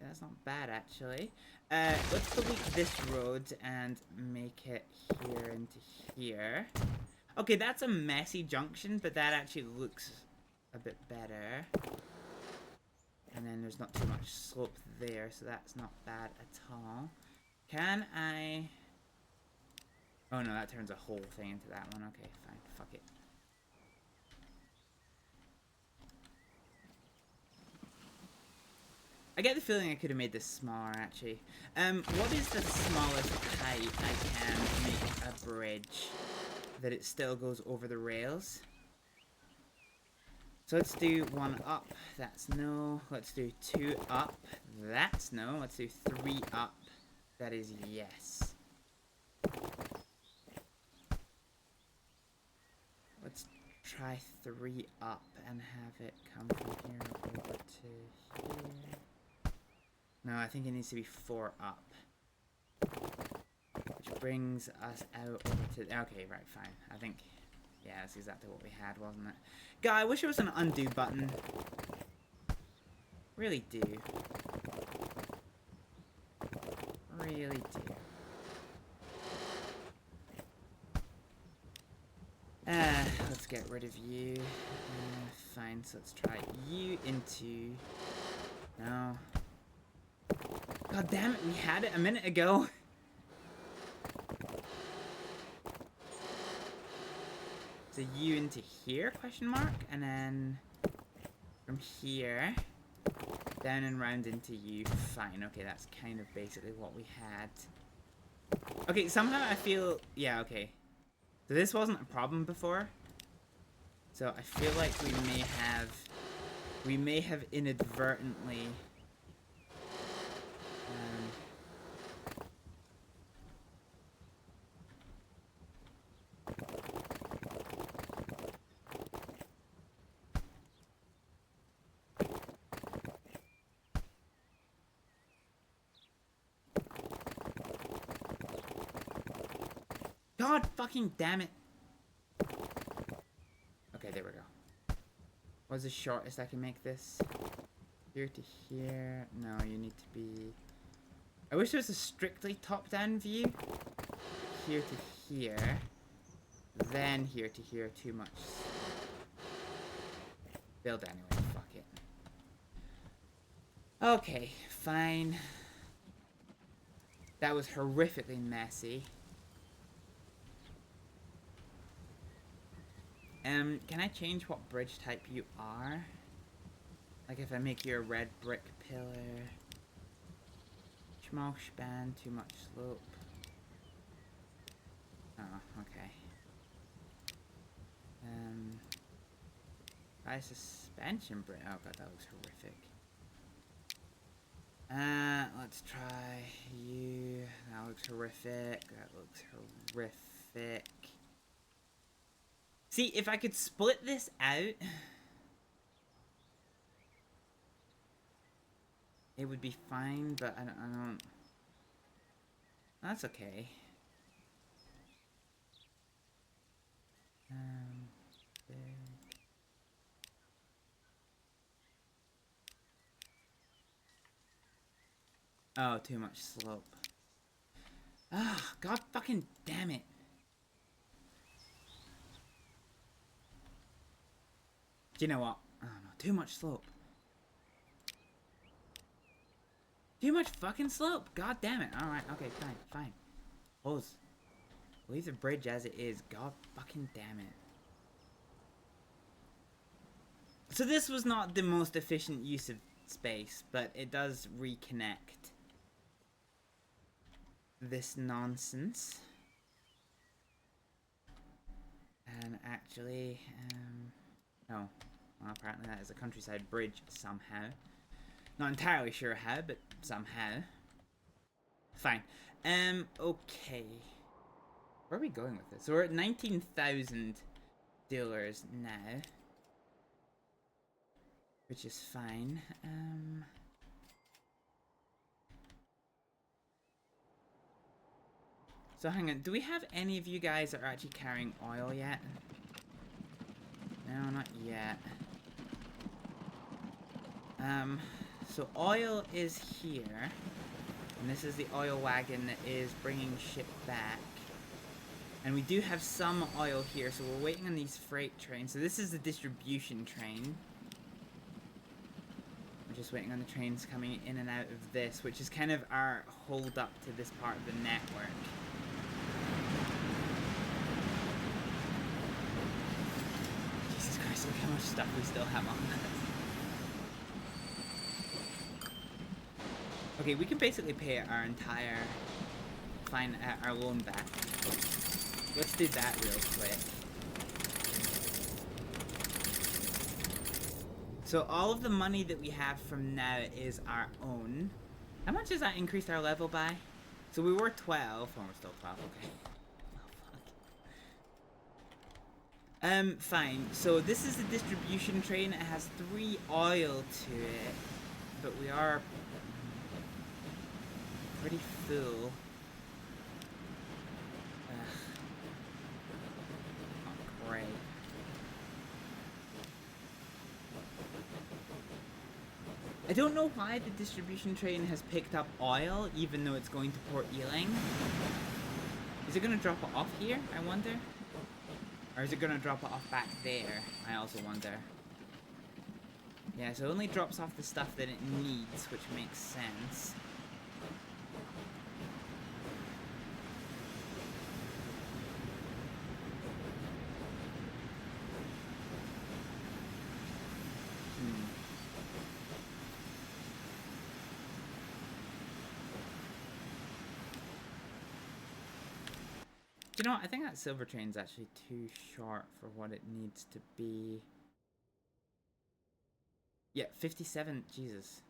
That's not bad, actually. Let's delete this road and make it here into here. Okay, that's a messy junction, but that actually looks a bit better. And then there's not too much slope there, so that's not bad at all. Can I... Oh no, that turns a whole thing into that one. Okay, fine. Fuck it. I get the feeling I could have made this smaller, actually. What is the smallest height I can make a bridge that it still goes over the rails? So let's do 1 up. That's no. Let's do 2 up. That's no. Let's do 3 up. That is yes. Let's try 3 up and have it come from here over to here. No, I think it needs to be 4 up. Which brings us out over to... Okay, right, fine. I think... Yeah, that's exactly what we had, wasn't it? God, I wish there was an undo button. Really do. Really do. Let's get rid of you. Fine, so let's try you into... No. God damn it, we had it a minute ago. So you into here, question mark? And then from here, down and round into you. Fine, okay, that's kind of basically what we had. Okay, somehow I feel... Yeah, okay. So this wasn't a problem before. So I feel like we may have inadvertently God fucking damn it. Okay, there we go. What's the shortest I can make this? Here to here. No, you need to be... I wish there was a strictly top-down view. Here to here. Then here to here. Too much. Build anyway. Fuck it. Okay, fine. That was horrifically messy. Can I change what bridge type you are? Like if I make you a red brick pillar. Small span, too much slope. Oh, okay. High suspension bridge. Oh god, that looks horrific. Let's try you. That looks horrific. That looks horrific. See, if I could split this out, it would be fine, but I don't... That's okay. Big. Oh, too much slope. Ah, god fucking damn it. Do you know what? I don't know. Too much slope. Too much fucking slope. God damn it. Alright, okay, fine, fine. Pause. Leave the bridge as it is. God fucking damn it. So this was not the most efficient use of space, but it does reconnect this nonsense. And actually, oh, well, apparently that is a countryside bridge somehow. Not entirely sure how, but somehow. Fine. Okay. Where are we going with this? So we're at 19,000 dollars now. Which is fine. So hang on, do we have any of you guys that are actually carrying oil yet? No, not yet. So oil is here. And this is the oil wagon that is bringing shit back. And we do have some oil here, so we're waiting on these freight trains. So this is the distribution train. We're just waiting on the trains coming in and out of this, which is kind of our hold up to this part of the network. Jesus Christ, look how much stuff we still have on that. Okay, we can basically pay our entire our loan back. Let's do that real quick. So all of the money that we have from now is our own. How much has that increased our level by? So we were 12. Oh, we're still 12. Okay. Oh, fuck. Fine. So this is the distribution train. It has 3 oil to it. But we are pretty full. Ugh. Not great. I don't know why the distribution train has picked up oil, even though it's going to Port Ealing. Is it going to drop it off here, I wonder? Or is it going to drop it off back there, I also wonder. Yeah, so it only drops off the stuff that it needs, which makes sense. You know what? I think that silver train's actually too short for what it needs to be. Yeah, 57. Jesus.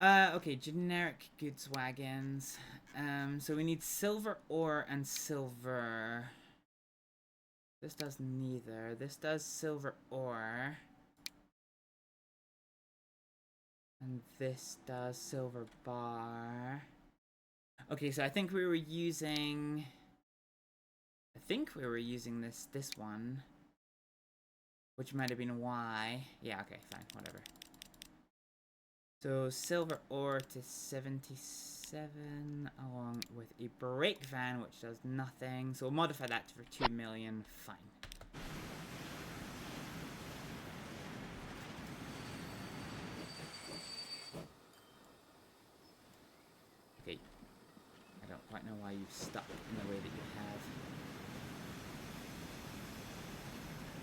Okay, generic goods wagons. So we need silver ore and silver. This does neither. This does silver ore. And this does silver bar. Okay, so I think we were using... this one. Which might have been Y. Yeah, okay, fine, whatever. So silver ore to 77, along with a brake van, which does nothing. So we'll modify that for 2 million. Fine. Okay. I don't quite know why you've stuck in the way that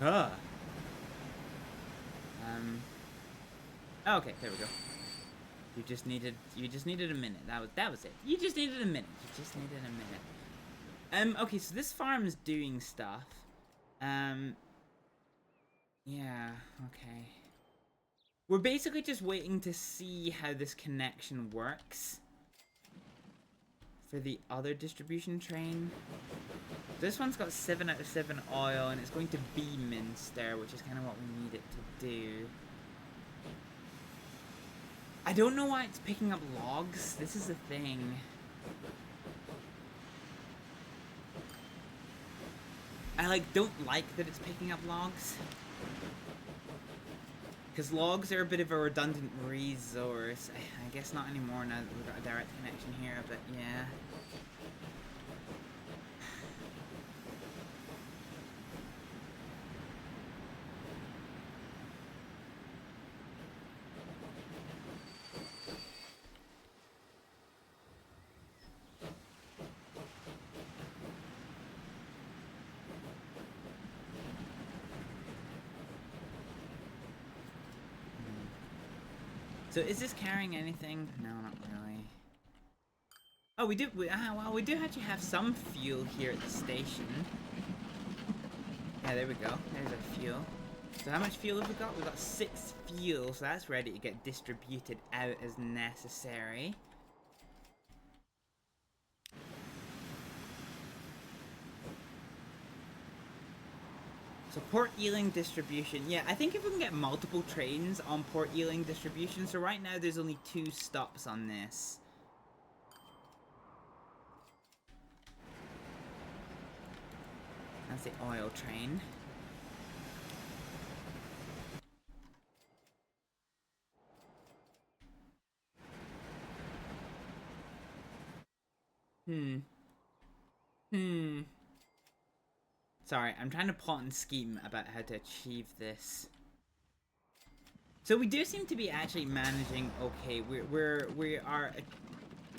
you have. Ugh. Okay, there we go. You just needed a minute. That was it. You just needed a minute. Okay, so this farm is doing stuff. Yeah, okay. We're basically just waiting to see how this connection works for the other distribution train. This one's got 7 out of 7 oil, and it's going to Beaminster, which is kind of what we need it to do. I don't know why it's picking up logs. This is the thing. I don't like that it's picking up logs. Because logs are a bit of a redundant resource. I guess not anymore now that we've got a direct connection here, but yeah. So is this carrying anything? No, not really. Oh, we do. Well, we do actually have some fuel here at the station. Yeah, there we go. There's our fuel. So how much fuel have we got? We've got 6 fuel, so that's ready to get distributed out as necessary. So Port Ealing distribution. Yeah, I think if we can get multiple trains on Port Ealing distribution. So right now there's only 2 stops on this. That's the oil train. Sorry, I'm trying to plot and scheme about how to achieve this. So we do seem to be actually managing okay. We are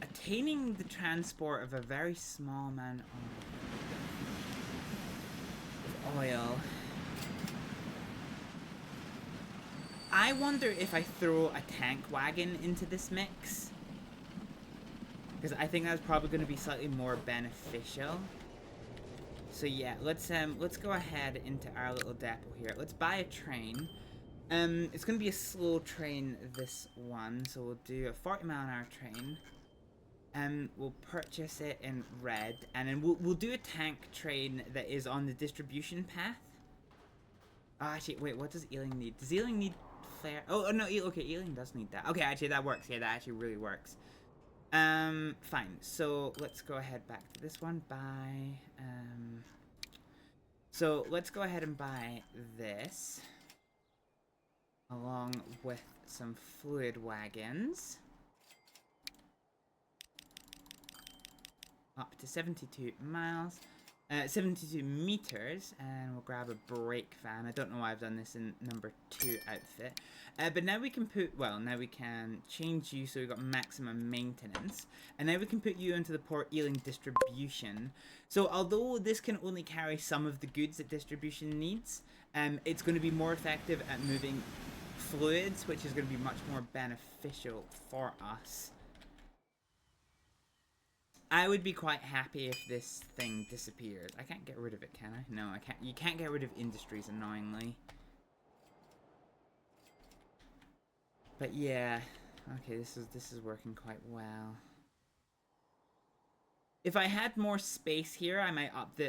attaining the transport of a very small amount of oil. I wonder if I throw a tank wagon into this mix, because I think that's probably going to be slightly more beneficial. So yeah, let's go ahead into our little depot here. Let's buy a train. It's gonna be a slow train, this one, so we'll do a 40-mile-an-hour train. We'll purchase it in red, and then we'll do a tank train that is on the distribution path. Oh, actually, wait, what does Ealing need? Does Ealing need flare? Oh no, okay, Ealing does need that. Okay, actually that works. Yeah, that actually really works. Fine. So let's go ahead back to this one. Buy. So let's go ahead and buy this. along with some fluid wagons. Up to 72 miles. 72 meters, and we'll grab a brake van. I don't know why I've done this in number 2 outfit. But now we can put, well, now we can change you so we've got maximum maintenance. And now we can put you into the Port Ealing distribution. So although this can only carry some of the goods that distribution needs, it's going to be more effective at moving fluids, which is going to be much more beneficial for us. I would be quite happy if this thing disappeared. I can't get rid of it, can I? No, I can't. You can't get rid of industries, annoyingly. But yeah, okay, this is working quite well. If I had more space here,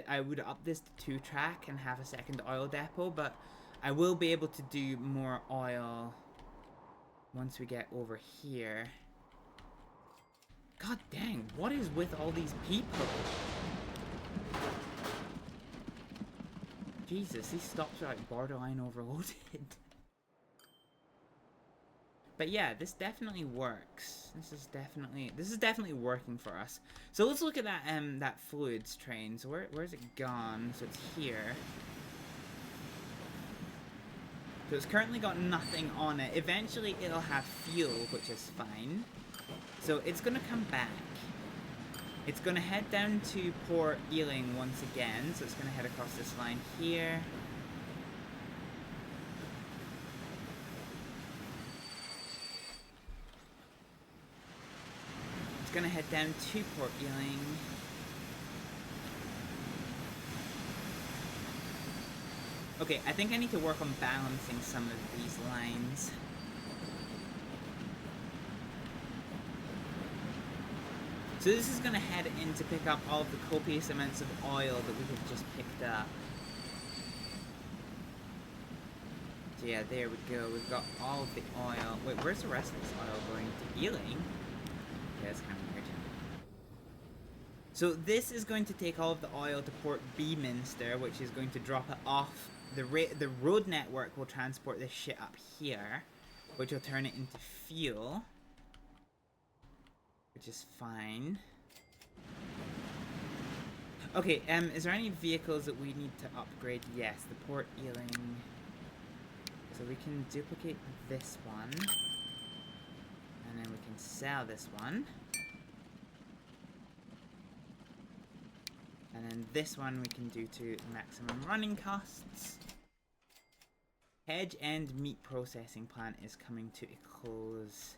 I would up this to 2-track and have a second oil depot. But I will be able to do more oil once we get over here. God dang, what is with all these people? Jesus, these stops are like borderline overloaded. But yeah, this definitely works. This is definitely working for us. So let's look at that that fluids train. So where's it gone? So it's here. So it's currently got nothing on it. Eventually it'll have fuel, which is fine. So it's going to come back. It's going to head down to Port Ealing once again. So it's going to head across this line here. It's going to head down to Port Ealing. Okay, I think I need to work on balancing some of these lines. So this is going to head in to pick up all of the copious amounts of oil that we have just picked up. So yeah, there we go. We've got all of the oil. Wait, where's the rest of this oil going? To Ealing? Yeah, that's kind of weird. So this is going to take all of the oil to Port Beaminster, which is going to drop it off. The road network will transport this shit up here, which will turn it into fuel. Which is fine. Okay, is there any vehicles that we need to upgrade? Yes, the Port Ealing. So we can duplicate this one. And then we can sell this one. And then this one we can do to maximum running costs. Hedge End Meat Processing Plant is coming to a close.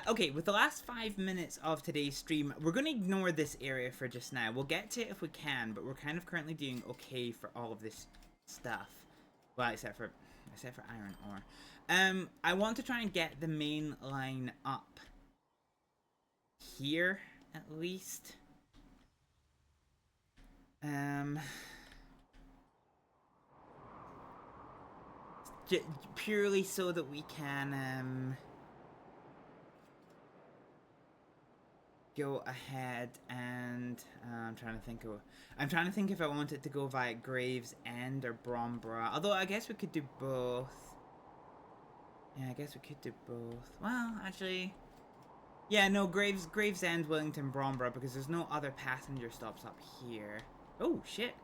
Okay, with the last 5 minutes of today's stream, we're going to ignore this area for just now. We'll get to it if we can, but we're kind of currently doing okay for all of this stuff. Well, except for iron ore. I want to try and get the main line up here, at least. Purely so that we can, go ahead and I'm trying to think if I want it to go via Gravesend or Bromborough. Although I guess we could do both. Yeah, I guess we could do both. Well, actually, yeah, no, Gravesend, Wellington, Bromborough, because there's no other passenger stops up here. Oh shit!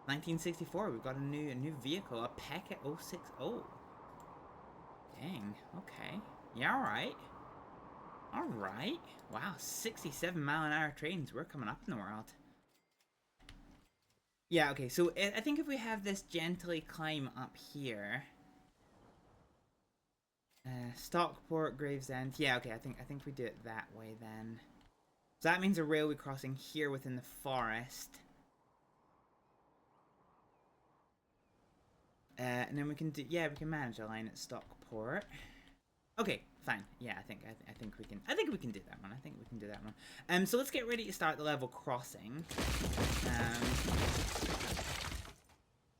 1964. We've got a new vehicle, a Packet 060. Dang. Okay. Yeah. All right. Alright. Wow, 67-mile-an-hour trains. We're coming up in the world. Yeah, okay, so I think if we have this gently climb up here. Stockport, Gravesend. Yeah, okay, I think we do it that way then. So that means a railway crossing here within the forest. And then we can do, yeah, we can manage a line at Stockport. Okay, fine. Yeah, I think we can do that one. I think we can do that one. So let's get ready to start the level crossing.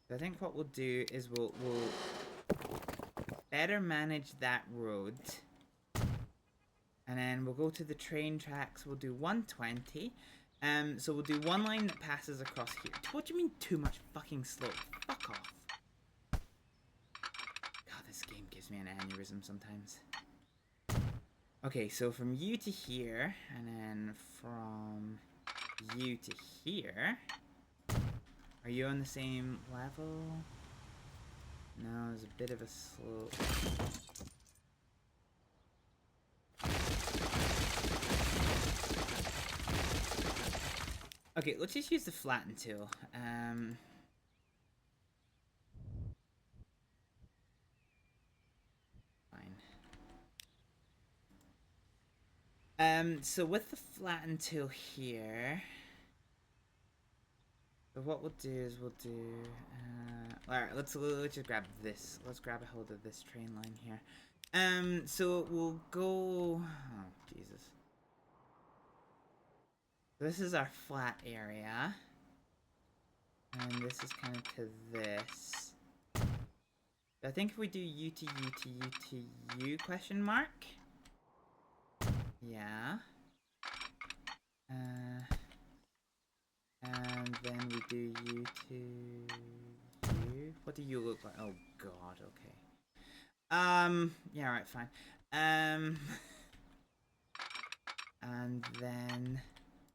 So I think what we'll do is we'll better manage that road. And then we'll go to the train tracks. We'll do 120. So we'll do one line that passes across here. What do you mean too much fucking slope? Fuck off. God, this game gives gives me an aneurysm sometimes. Okay, so from you to here, and then from you to here. Are you on the same level? No, there's a bit of a slope. Okay, let's just use the flatten tool. Fine. So with the flatten tool here, so what we'll do is we'll do. Alright, let's just grab this. Let's grab a hold of this train line here. So we'll go. Oh Jesus. This is our flat area. And this is kind of to this. I think if we do U to U to U to U question mark. Yeah. And then we do U to U. What do you look like? Oh god, okay. Yeah, alright, fine. And then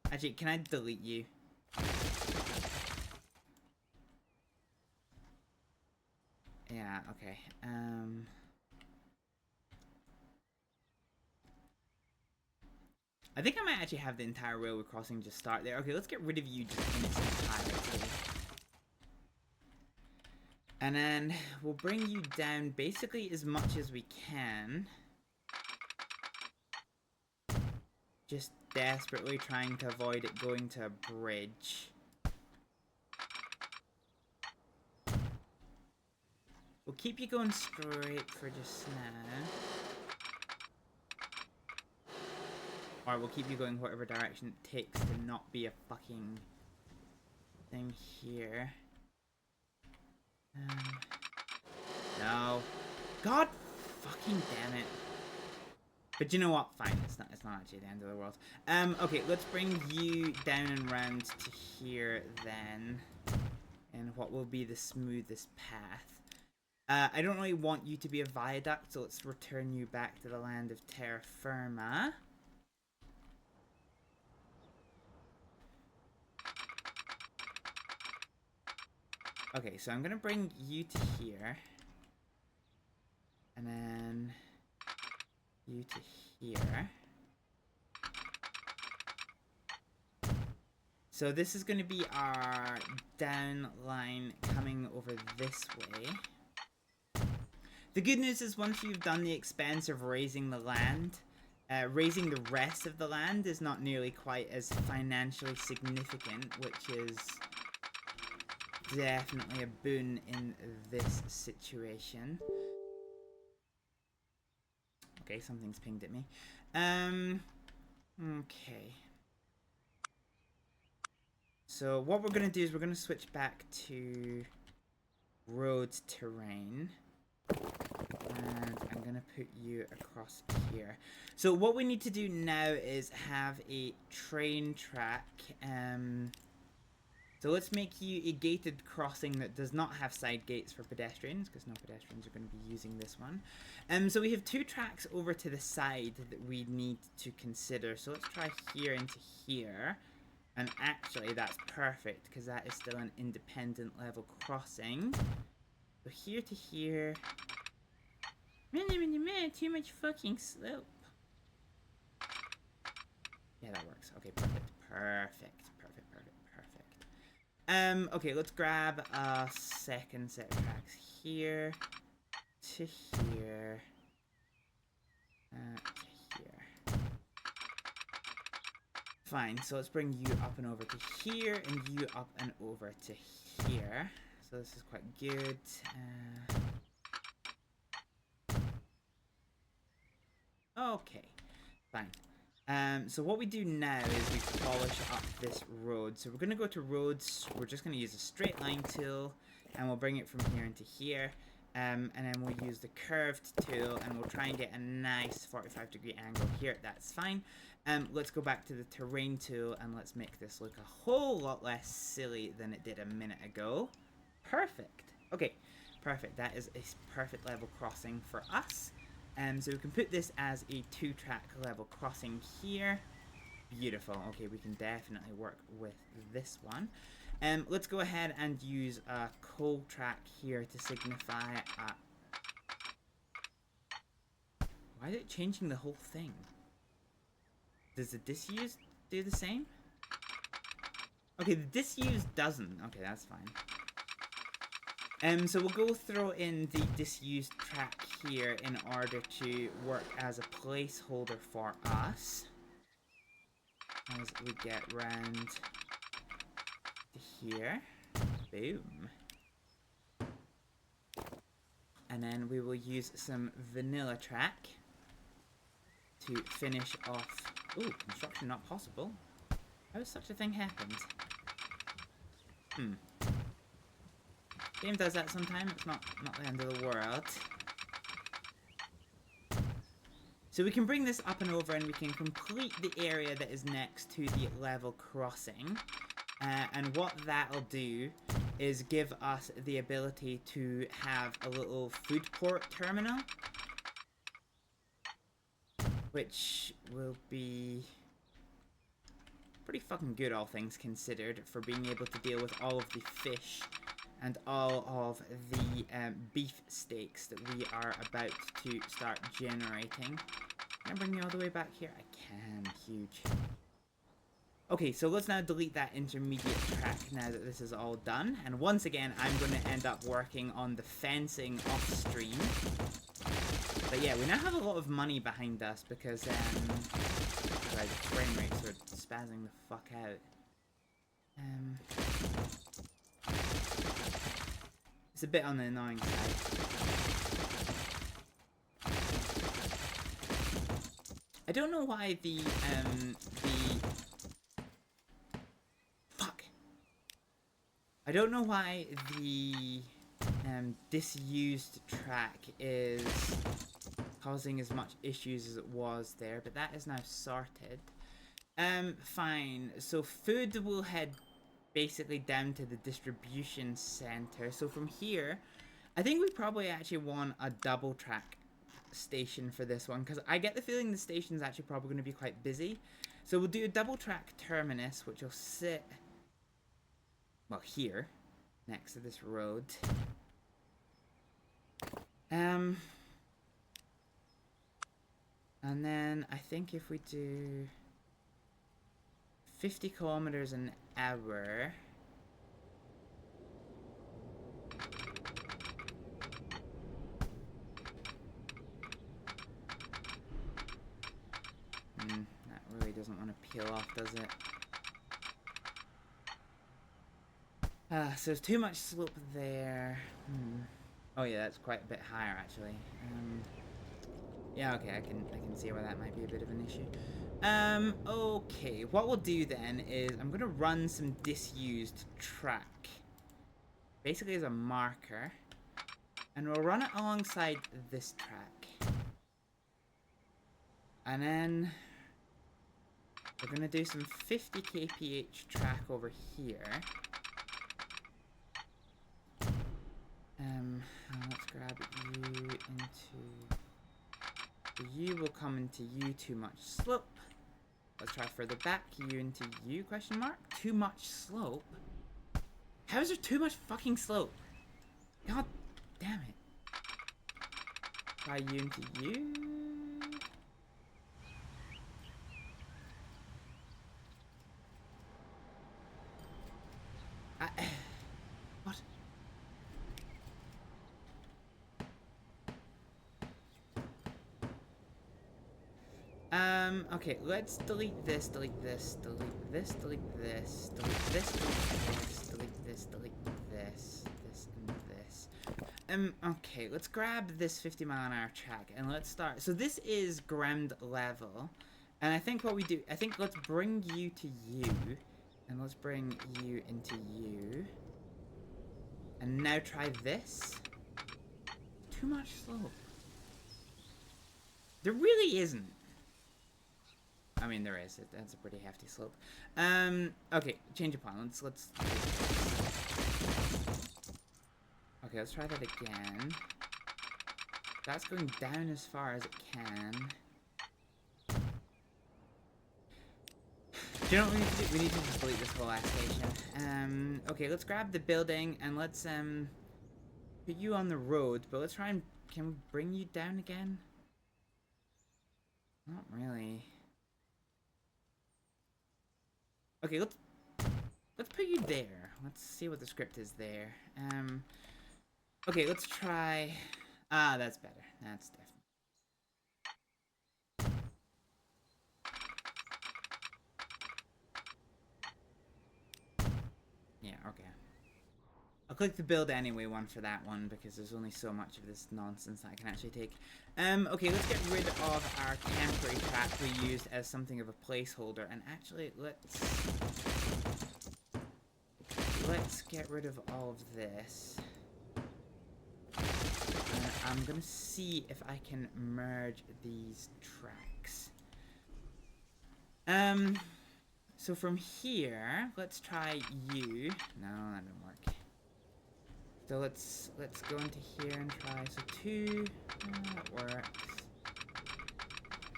actually, can I delete you? Yeah, okay. I think I might actually have the entire railway crossing just start there. Okay, let's get rid of you just in its entirety. And then we'll bring you down basically as much as we can. Just desperately trying to avoid it going to a bridge. We'll keep you going straight for just now. Or we'll keep you going whatever direction it takes to not be a fucking thing here. No. God fucking damn it. But you know what? Fine, it's not actually the end of the world. Okay, let's bring you down and round to here then. And what will be the smoothest path. I don't really want you to be a viaduct, so let's return you back to the land of terra firma. Okay, so I'm gonna bring you to here. And then you to here. So this is gonna be our down line coming over this way. The good news is once you've done the expense of raising the land, raising the rest of the land is not nearly quite as financially significant, which is definitely a boon in this situation. Okay, something's pinged at me. Okay. So what we're gonna do is we're gonna switch back to roads terrain. And I'm gonna put you across here. So what we need to do now is have a train track. So let's make you a gated crossing that does not have side gates for pedestrians, because no pedestrians are going to be using this one. So we have two tracks over to the side that we need to consider. So let's try here into here. And actually that's perfect, because that is still an independent level crossing. So here to here. Too much fucking slope. Yeah, that works. Okay, perfect. Okay, let's grab a second set of tracks here to here to here. Fine, so let's bring you up and over to here and you up and over to here. So this is quite good. Okay, fine. So what we do now is we polish up this road. So we're going to go to roads. We're just going to use a straight line tool and we'll bring it from here into here. And then we'll use the curved tool and we'll try and get a nice 45-degree angle here. That's fine. Let's go back to the terrain tool and let's make this look a whole lot less silly than it did a minute ago. Perfect. Okay, Perfect. That is a perfect level crossing for us. So we can put this as a 2-track level crossing here. Beautiful. Okay, we can definitely work with this one. Let's go ahead and use a coal track here to signify... why is it changing the whole thing? Does the disuse do the same? Okay, the disuse doesn't. Okay, that's fine. So we'll go throw in the disused track here in order to work as a placeholder for us. As we get round to here. Boom. And then we will use some vanilla track to finish off... Ooh, construction not possible. How has such a thing happened? Game does that sometimes. It's not the end of the world. So we can bring this up and over and we can complete the area that is next to the level crossing. And what that'll do is give us the ability to have a little food port terminal. Which will be pretty fucking good, all things considered, for being able to deal with all of the fish and all of the beef steaks that we are about to start generating. Can I bring you all the way back here? I can. Huge. Okay, so let's now delete that intermediate track now that this is all done. And once again, I'm going to end up working on the fencing off stream. But yeah, we now have a lot of money behind us because the frame rates are spazzing the fuck out. It's a bit on the annoying side. I don't know why the I don't know why the disused track is causing as much issues as it was there, but that is now sorted. Fine. So food will head basically down to the distribution center. So from here, I think we probably actually want a double track station for this one, because I get the feeling the station's actually probably going to be quite busy. So we'll do a double track terminus, which will sit, well, here, next to this road. And then I think if we do 50 kilometers an hour, that really doesn't want to peel off, does it? So there's too much slope there. Oh yeah, that's quite a bit higher actually. Yeah, okay, I can see why that might be a bit of an issue. Okay, what we'll do then is I'm gonna run some disused track, basically as a marker, and we'll run it alongside this track, and then we're gonna do some 50 kph track over here. Let's grab you into... You will come into you, too much slope. Let's try further back, you into you, question mark? Too much slope? How is there too much fucking slope? God damn it. Try you into you. What? Okay, let's delete this, delete this, delete this, delete this, delete this, delete this, delete this, this, and this. Okay, let's grab this 50 mile an hour track and let's start. So this is ground level, and I think what we do, I think let's bring you to you, and let's bring you into you, and now try this. Too much slope. There really isn't. I mean, there is. That's a pretty hefty slope. Okay, change of plan. Let's. Okay, Okay, let's try that again. That's going down as far as it can. Do you know what we need to do? We need to just delete this whole last station. Okay, let's grab the building and let's put you on the road, but let's try and can we bring you down again? Not really. Okay, let's put you there. Let's see what the script is there. Okay, let's try. Ah, that's better. That's definitely. Yeah, okay. I'll click the build anyway one for that one because there's only so much of this nonsense that I can actually take. Okay, let's get rid of our temporary track we used as something of a placeholder, and actually let's get rid of all of this. And I'm gonna see if I can merge these tracks. So from here, let's try you. No, that didn't work. So let's go into here and try. So 2, that works.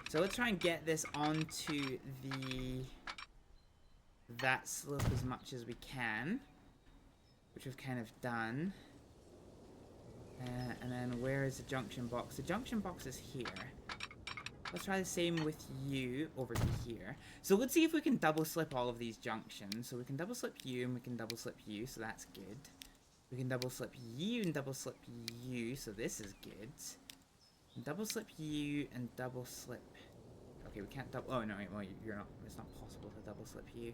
So let's try and get this onto that slope as much as we can, which we've kind of done. And then where is the junction box? The junction box is here. Let's try the same with you over to here. So let's see if we can double slip all of these junctions. So we can double slip you and we can double slip you, so that's good. We can double slip you and double slip you, so this is good. Double slip you and double slip. Okay, we can't double. Oh no, wait, well you're not. It's not possible to double slip you.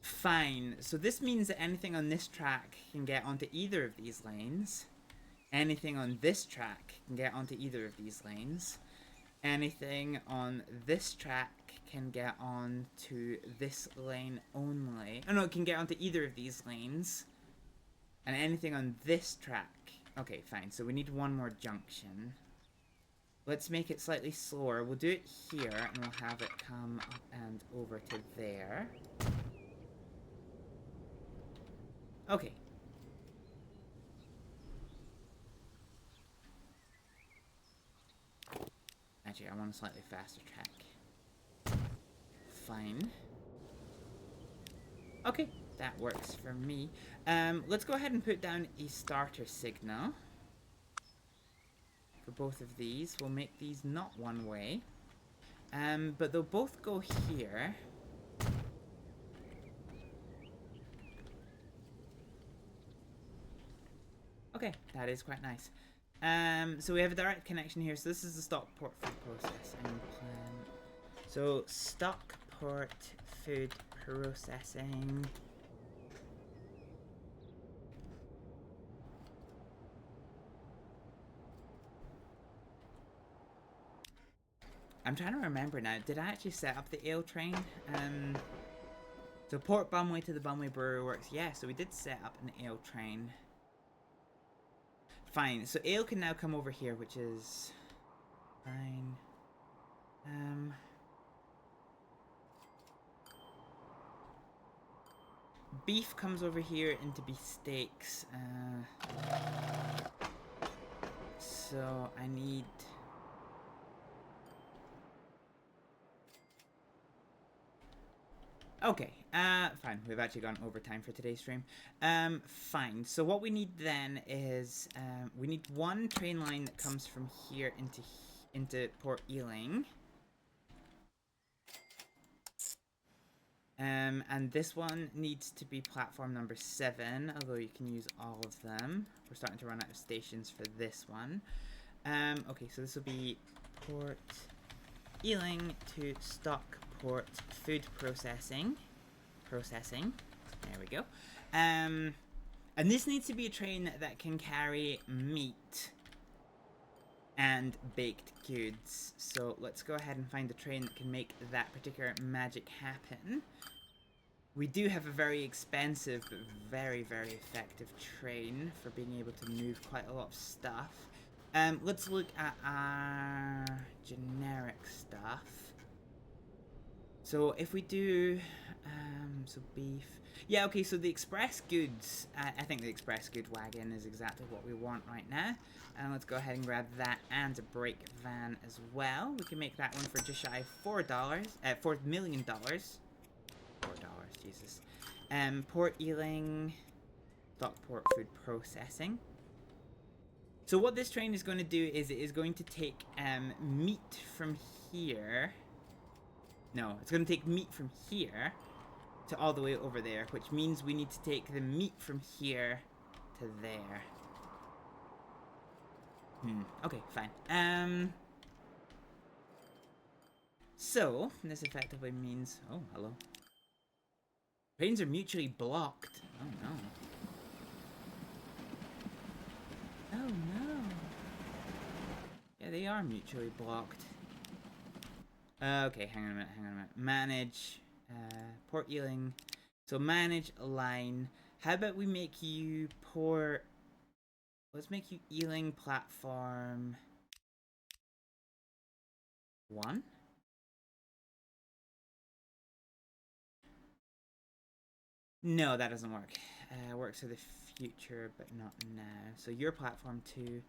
Fine. So this means that anything on this track can get onto either of these lanes. Anything on this track can get onto either of these lanes. Anything on this track can get onto this lane only. Oh no, it can get onto either of these lanes. And anything on this track. Okay, fine. So we need one more junction. Let's make it slightly slower. We'll do it here and we'll have it come up and over to there. Okay. Actually, I want a slightly faster track. Fine. Okay, that works for me. Let's go ahead and put down a starter signal. For both of these. We'll make these not one way. But they'll both go here. Okay, that is quite nice. So we have a direct connection here. So this is the stock port food processing plan. So stock port food processing. I'm trying to remember now. Did I actually set up the ale train? So port Bumway to the Bumway Brewery Works. Yeah, so we did set up an ale train. Fine, so ale can now come over here, which is fine. Beef comes over here into beefsteaks. So I need. Okay, fine. We've actually gone overtime for today's stream. Fine. So what we need then is, we need one train line that comes from here into Port Ealing. And this one needs to be platform number 7, although you can use all of them. We're starting to run out of stations for this one. Okay, so this will be Port Ealing to Stockport Food Processing. There we go. And this needs to be a train that can carry meat and baked goods. So let's go ahead and find a train that can make that particular magic happen. We do have a very expensive but very, very effective train for being able to move quite a lot of stuff. Let's look at our generic stuff. So if we do, so beef. Yeah, okay, so the express goods, I think the express goods wagon is exactly what we want right now. And let's go ahead and grab that and a brake van as well. We can make that one for just shy of $4 million. $4, Jesus. Port Ealing, Stockport Food Processing. So what this train is going to do is it is going to take meat from here. No, it's going to take meat from here to all the way over there, which means we need to take the meat from here to there. Okay, fine. So this effectively means, oh, hello. Trains are mutually blocked. Oh no. Oh no. Yeah, they are mutually blocked. Okay, hang on a minute. Manage, Port Ealing. So manage a line. How about we make you Port... Let's make you Ealing Platform 1? No, that doesn't work. Works for the future, but not now. So you're Platform 2.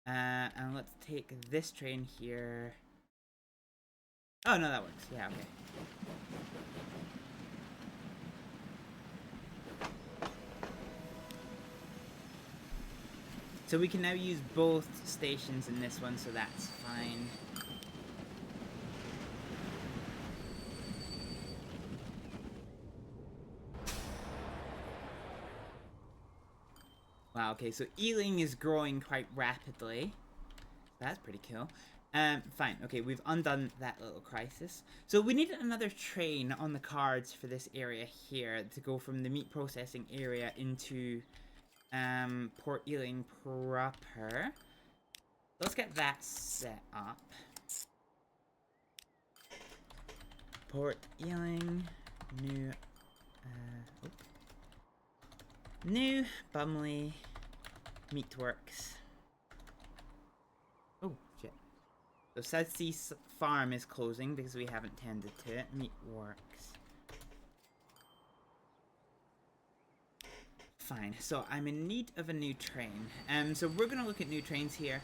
And let's take this train here. Oh, no, that works. Yeah, okay. So we can now use both stations in this one, so that's fine. Wow, okay, so Ealing is growing quite rapidly. That's pretty cool. Fine, okay, we've undone that little crisis. So we need another train on the cards for this area here to go from the meat processing area into Port Ealing proper. Let's get that set up. Port Ealing, new Bumley Meatworks. Oh shit. So South Sea Farm is closing because we haven't tended to it. Meatworks. Fine, so I'm in need of a new train. So we're gonna look at new trains here.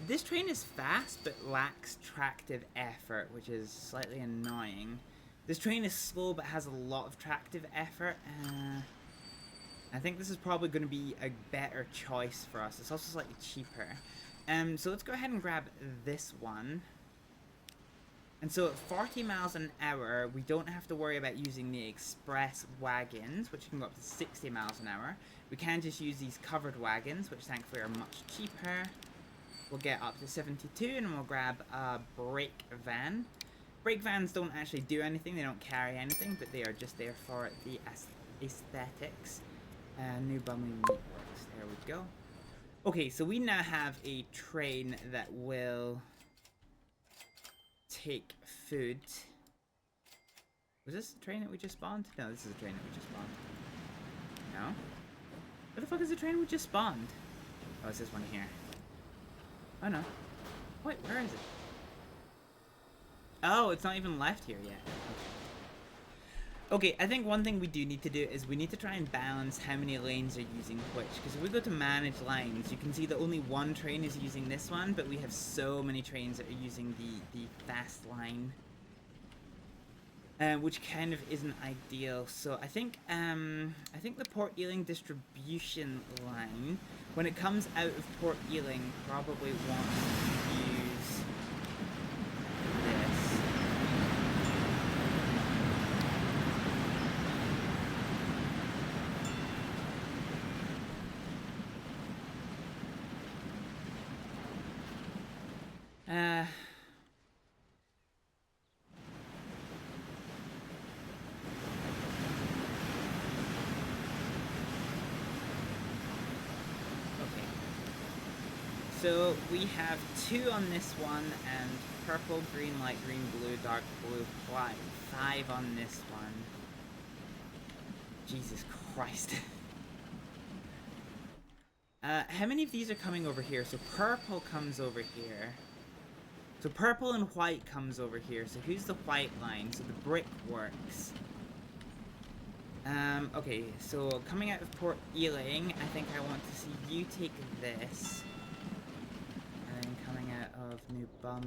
This train is fast but lacks tractive effort, which is slightly annoying. This train is slow but has a lot of tractive effort. I think this is probably going to be a better choice for us. It's also slightly cheaper. So let's go ahead and grab this one. And so at 40 miles an hour, we don't have to worry about using the express wagons, which can go up to 60 miles an hour. We can just use these covered wagons, which thankfully are much cheaper. We'll get up to 72 and we'll grab a brake van. Brake vans don't actually do anything, they don't carry anything, but they are just there for the aesthetics. New Bumley Meatworks, there we go. Okay, so we now have a train that will take food. Was this the train that we just spawned? No, this is the train that we just spawned. No? Where the fuck is the train we just spawned? Oh, it's this one here. Oh no. Wait, where is it? Oh, it's not even left here yet. Okay, I think one thing we do need to do is we need to try and balance how many lanes are using which. Because if we go to manage lines, you can see that only one train is using this one, but we have so many trains that are using the fast line. Which kind of isn't ideal. So I think the Port Ealing distribution line, when it comes out of Port Ealing, probably wants to use this. So we have 2 on this one, and purple, green, light green, blue, dark blue, white. 5 on this one. Jesus Christ. How many of these are coming over here? So purple comes over here. So purple and white comes over here. So who's the white line? So the brick works. Okay, so coming out of Port Ealing, I think I want to see you take this. And then coming out of New Bumley,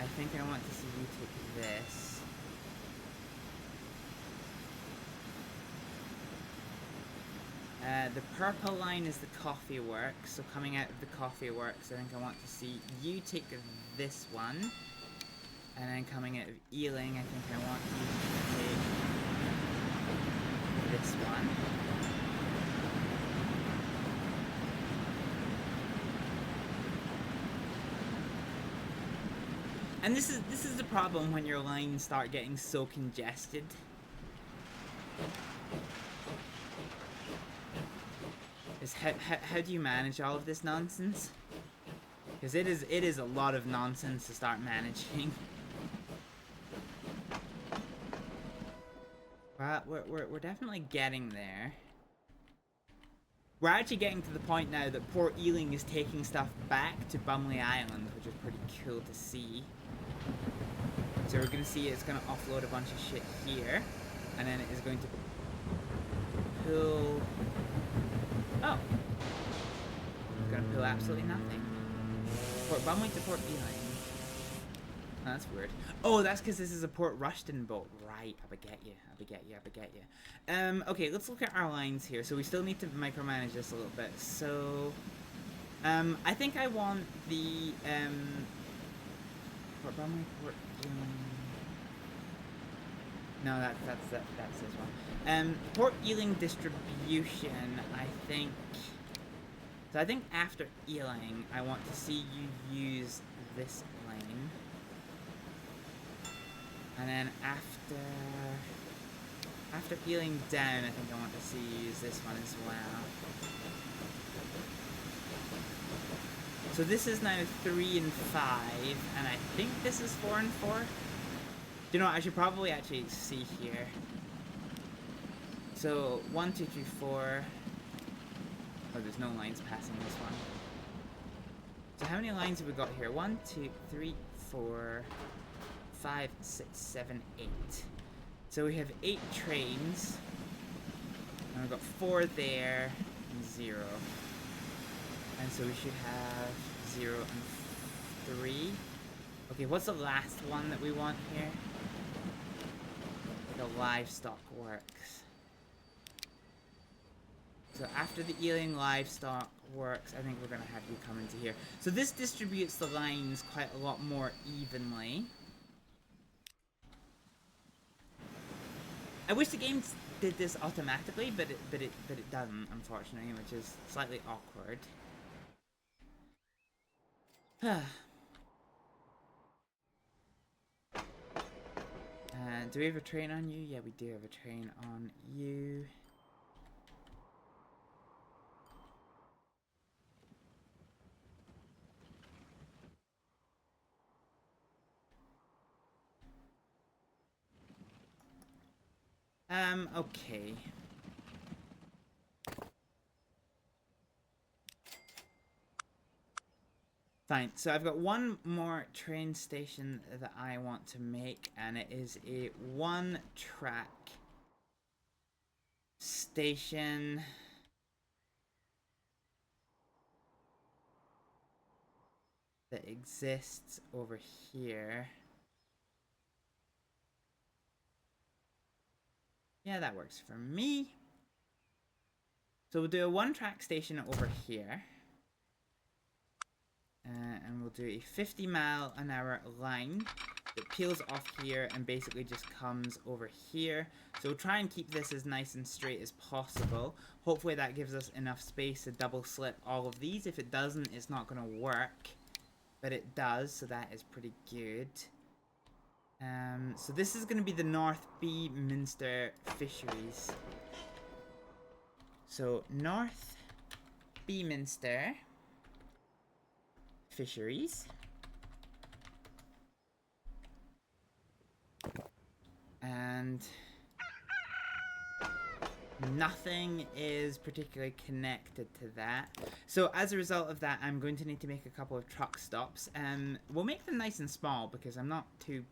I think I want to see you take this. The purple line is the Coffee Works, so coming out of the Coffee Works, I think I want to see you take this one. And then coming out of Ealing, I think I want you to take this one. And this is the problem when your lines start getting so congested. Is how do you manage all of this nonsense? Because it is a lot of nonsense to start managing. Well, we're definitely getting there. We're actually getting to the point now that Port Ealing is taking stuff back to Bumley Island, which is pretty cool to see. So we're going to see it's going to offload a bunch of shit here, and then it is going to pull... Oh. It's going to pull absolutely nothing. Port Bumley to Port Ealing. Oh, that's weird. Oh, that's because this is a Port Rushton boat. Right, I beget you. Okay, let's look at our lines here. So we still need to micromanage this a little bit. So, I think I want the, Port Bumley, Port Ealing. No, that's this one. Port Ealing distribution, I think. So I think after Ealing, I want to see you use this lane. And then after Ealing down, I think I want to see you use this one as well. So this is now 3 and 5, and I think this is 4 and 4. You know what, I should probably actually see here. So 1, 2, 3, 4. Oh, there's no lines passing this one. So how many lines have we got here? 1, 2, 3, 4, 5, 6, 7, 8. So we have 8 trains. And we've got 4 there and 0. And so we should have 0 and 3. Okay, what's the last one that we want here? The livestock works. So after the Ealing livestock works, I think we're going to have you come into here. So this distributes the lines quite a lot more evenly. I wish the game did this automatically, but it doesn't, unfortunately, which is slightly awkward. Do we have a train on you? Yeah, we do have a train on you. Okay. Fine, so I've got one more train station that I want to make, and it is a 1-track station. That exists over here. Yeah, that works for me. So we'll do a 1-track station over here. And we'll do a 50-mile-an-hour line that peels off here and basically just comes over here. So we'll try and keep this as nice and straight as possible. Hopefully that gives us enough space to double slip all of these. If it doesn't, it's not going to work. But it does, so that is pretty good. So this is going to be the North Beaminster Fisheries. So North Beaminster Fisheries. Nothing is particularly connected to that. So as a result of that, I'm going to need to make a couple of truck stops. We'll make them nice and small because I'm not too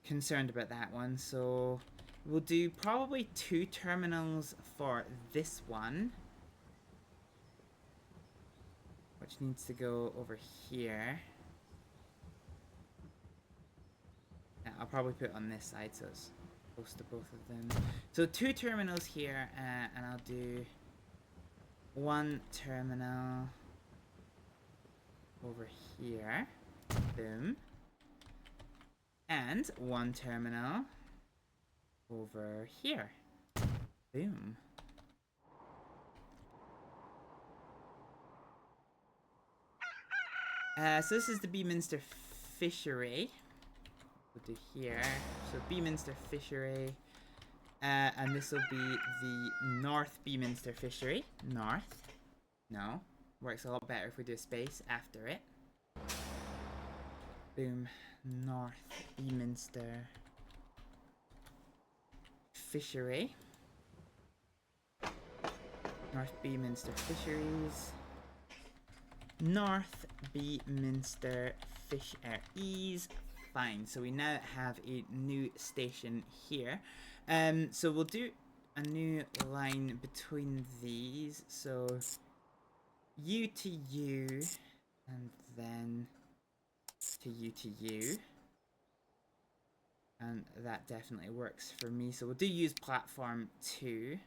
concerned about that one. So we'll do probably 2 terminals for this one, which needs to go over here. I'll probably put it on this side so it's close to both of them. So 2 terminals here, and I'll do 1 terminal over here. Boom. And 1 terminal over here. Boom. So this is the Beaminster Fishery. We'll do here. So Beaminster Fishery. And this will be the North Beaminster Fishery. North. No. Works a lot better if we do a space after it. Boom. North Beaminster Fishery. North Beaminster Fisheries. North Beaminster Fisheries. Fine, so we now have a new station here. So we'll do a new line between these. So U to U, and then to U to U. And that definitely works for me. So we'll do use platform 2.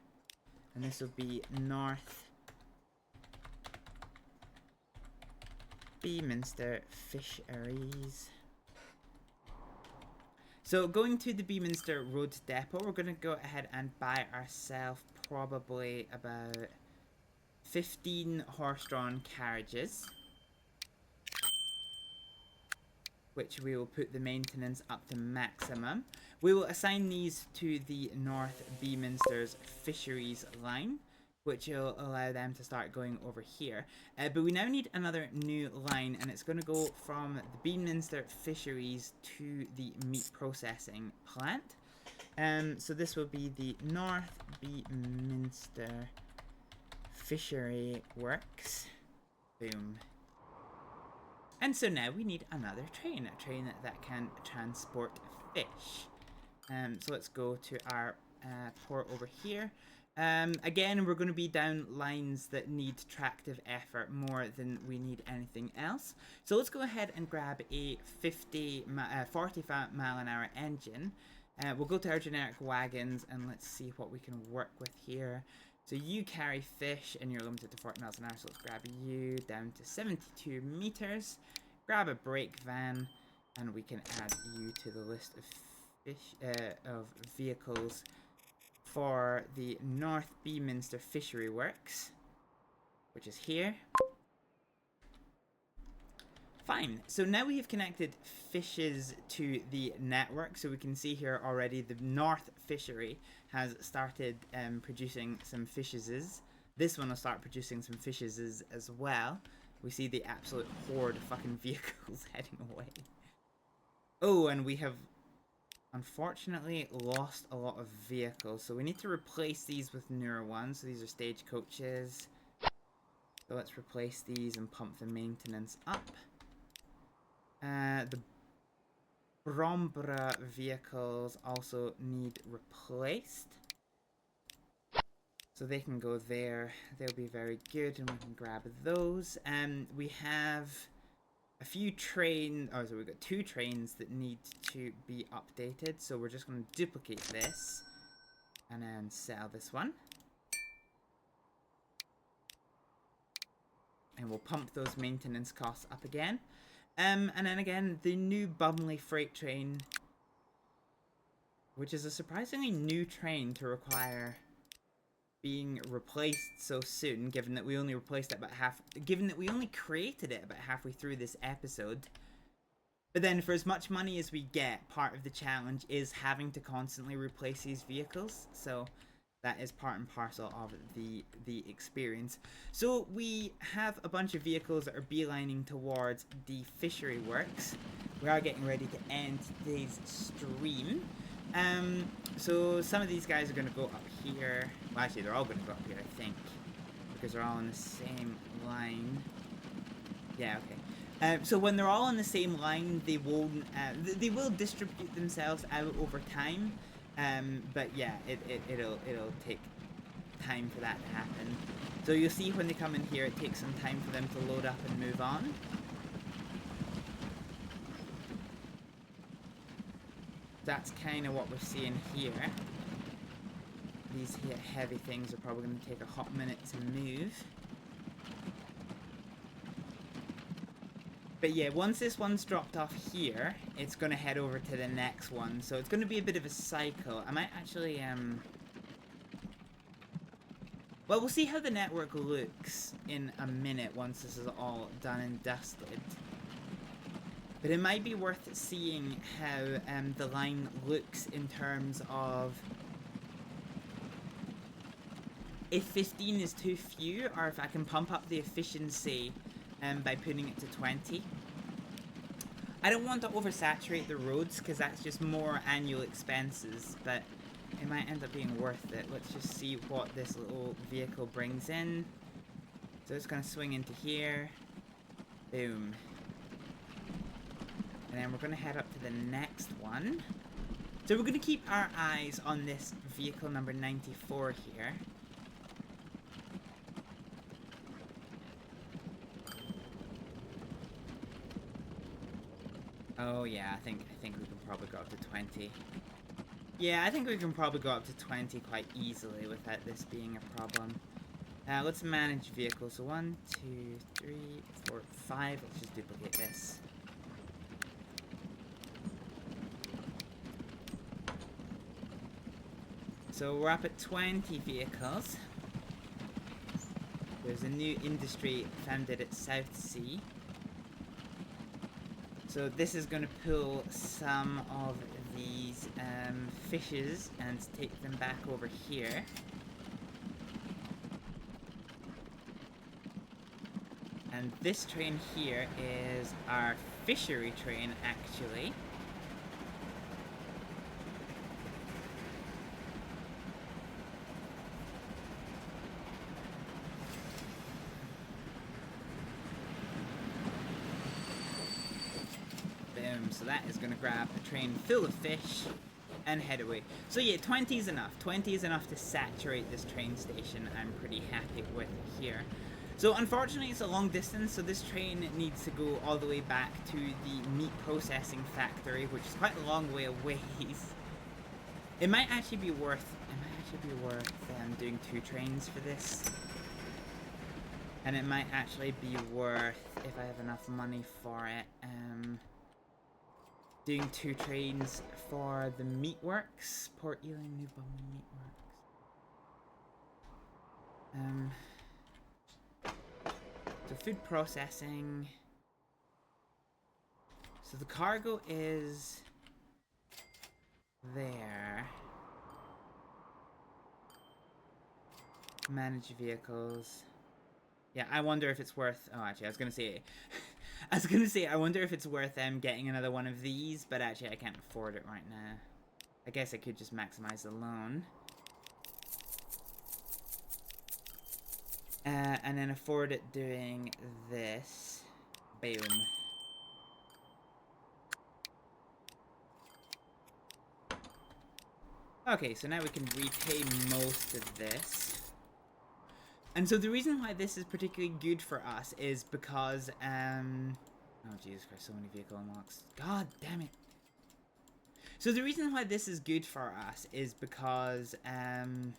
And this will be North Beaminster Fisheries. So going to the Beaminster Road Depot, we're going to go ahead and buy ourselves probably about 15 horse-drawn carriages, which we will put the maintenance up to maximum. We will assign these to the North Beaminster's Fisheries line, which will allow them to start going over here. But we now need another new line, and it's going to go from the Beaminster Fisheries to the meat processing plant. So this will be the North Beaminster Fishery Works. Boom. And so now we need another train, a train that can transport fish. So let's go to our port over here. Again, we're going to be down lines that need tractive effort more than we need anything else. So let's go ahead and grab a 45 mile an hour engine. We'll go to our generic wagons and let's see what we can work with here. So you carry fish and you're limited to 40 miles an hour. So let's grab you down to 72 meters. Grab a brake van and we can add you to the list of vehicles for the North Beaminster Fishery Works, which is here. Fine, so now we have connected fishes to the network, so we can see here already the North Fishery has started producing some fishes. This one will start producing some fishes as well. We see the absolute horde of fucking vehicles heading away. Oh, and we have unfortunately lost a lot of vehicles, so we need to replace these with newer ones. So these are stagecoaches. So let's replace these and pump the maintenance up. The Brombra vehicles also need replaced. So they can go there. They'll be very good and we can grab those. We have a few so we've got 2 trains that need to be updated. So we're just going to duplicate this and then sell this one. And we'll pump those maintenance costs up again. And then again, the new Bumley freight train, which is a surprisingly new train to require being replaced so soon, given that we only replaced it about given that we only created it about halfway through this episode. But then for as much money as we get, part of the challenge is having to constantly replace these vehicles. So that is part and parcel of the experience. So we have a bunch of vehicles that are beelining towards the fishery works. We are getting ready to end today's stream. So some of these guys are gonna go up here. Well, actually, they're all gonna go up here, I think, because they're all on the same line. Yeah, okay. So when they're all on the same line, they won't. They will distribute themselves out over time. But yeah, it'll take time for that to happen. So you'll see when they come in here, it takes some time for them to load up and move on. That's kind of what we're seeing here. These heavy things are probably going to take a hot minute to move. But yeah, once this one's dropped off here, it's going to head over to the next one. So it's going to be a bit of a cycle. I might actually, well, we'll see how the network looks in a minute once this is all done and dusted. But it might be worth seeing how the line looks in terms of if 15 is too few, or if I can pump up the efficiency by putting it to 20. I don't want to oversaturate the roads because that's just more annual expenses, but it might end up being worth it. Let's just see what this little vehicle brings in. So it's going to swing into here. Boom. And then we're going to head up to the next one. So we're going to keep our eyes on this vehicle number 94 here. Oh yeah, I think we can probably go up to 20. Yeah, I think we can probably go up to 20 quite easily without this being a problem. Let's manage vehicles. So 1, 2, 3, 4, 5. Let's just duplicate this. So we're up at 20 vehicles. There's a new industry founded at South Sea. So this is going to pull some of these fishes and take them back over here. And this train here is our fishery train, actually. So that is going to grab a train full of fish and head away. So yeah, 20 is enough. 20 is enough to saturate this train station. I'm pretty happy with it here. So unfortunately it's a long distance, so this train needs to go all the way back to the meat processing factory, which is quite a long way away. It might actually be worth doing 2 trains for this. And it might actually be worth, if I have enough money for it, doing 2 trains for the meatworks. Port Ealing, New Bum meatworks. So food processing. So the cargo is there. Manage vehicles. Yeah, I wonder if it's worth... Oh, actually, I was gonna say, I wonder if it's worth getting another one of these, but actually I can't afford it right now. I guess I could just maximize the loan. And then afford it doing this. Boom. Okay, so now we can repay most of this. And so the reason why this is particularly good for us is because, oh Jesus Christ, so many vehicle unlocks. God damn it. So the reason why this is good for us is because, God,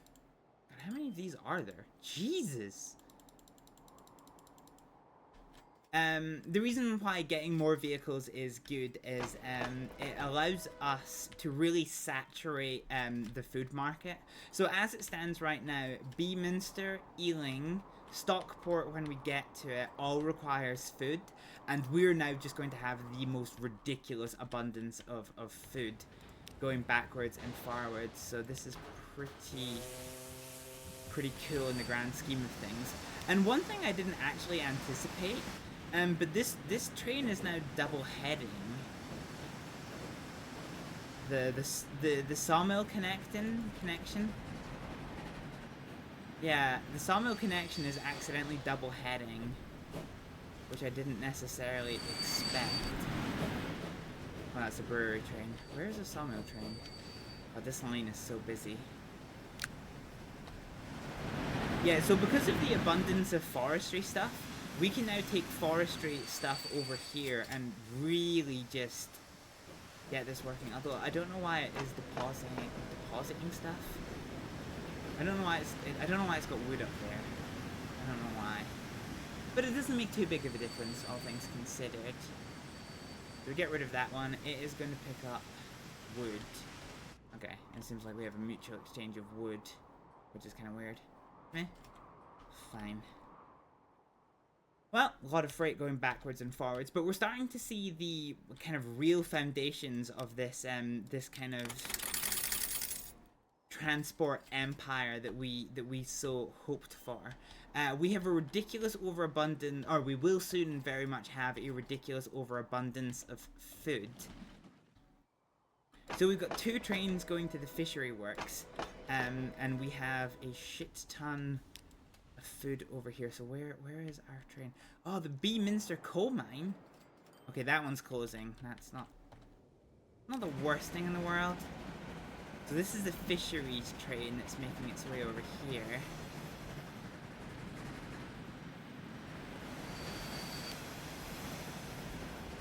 how many of these are there? Jesus. The reason why getting more vehicles is good is it allows us to really saturate the food market. So as it stands right now, Beaminster, Ealing, Stockport, when we get to it, all requires food, and we're now just going to have the most ridiculous abundance of food going backwards and forwards. So this is pretty cool in the grand scheme of things. And one thing I didn't actually anticipate, but this train is now double heading the sawmill connection. Yeah, the sawmill connection is accidentally double heading, which I didn't necessarily expect. Oh, that's a brewery train. Where is the sawmill train? Oh, this line is so busy. Yeah, so because of the abundance of forestry stuff, we can now take forestry stuff over here and really just get this working. Although I don't know why it is depositing stuff. I don't know why it's got wood up there. I don't know why. But it doesn't make too big of a difference, all things considered. So we get rid of that one. It is going to pick up wood. Okay, it seems like we have a mutual exchange of wood, which is kind of weird. Meh. Fine. Well, a lot of freight going backwards and forwards, but we're starting to see the kind of real foundations of this this kind of transport empire that we so hoped for. We have a ridiculous overabundance, or we will soon very much have a ridiculous overabundance of food. So we've got 2 trains going to the fishery works, and we have a shit ton of food over here. So where is our train? Oh, the Beaminster coal mine. Okay, that one's closing. That's not the worst thing in the world. So this is the fisheries train that's making its way over here.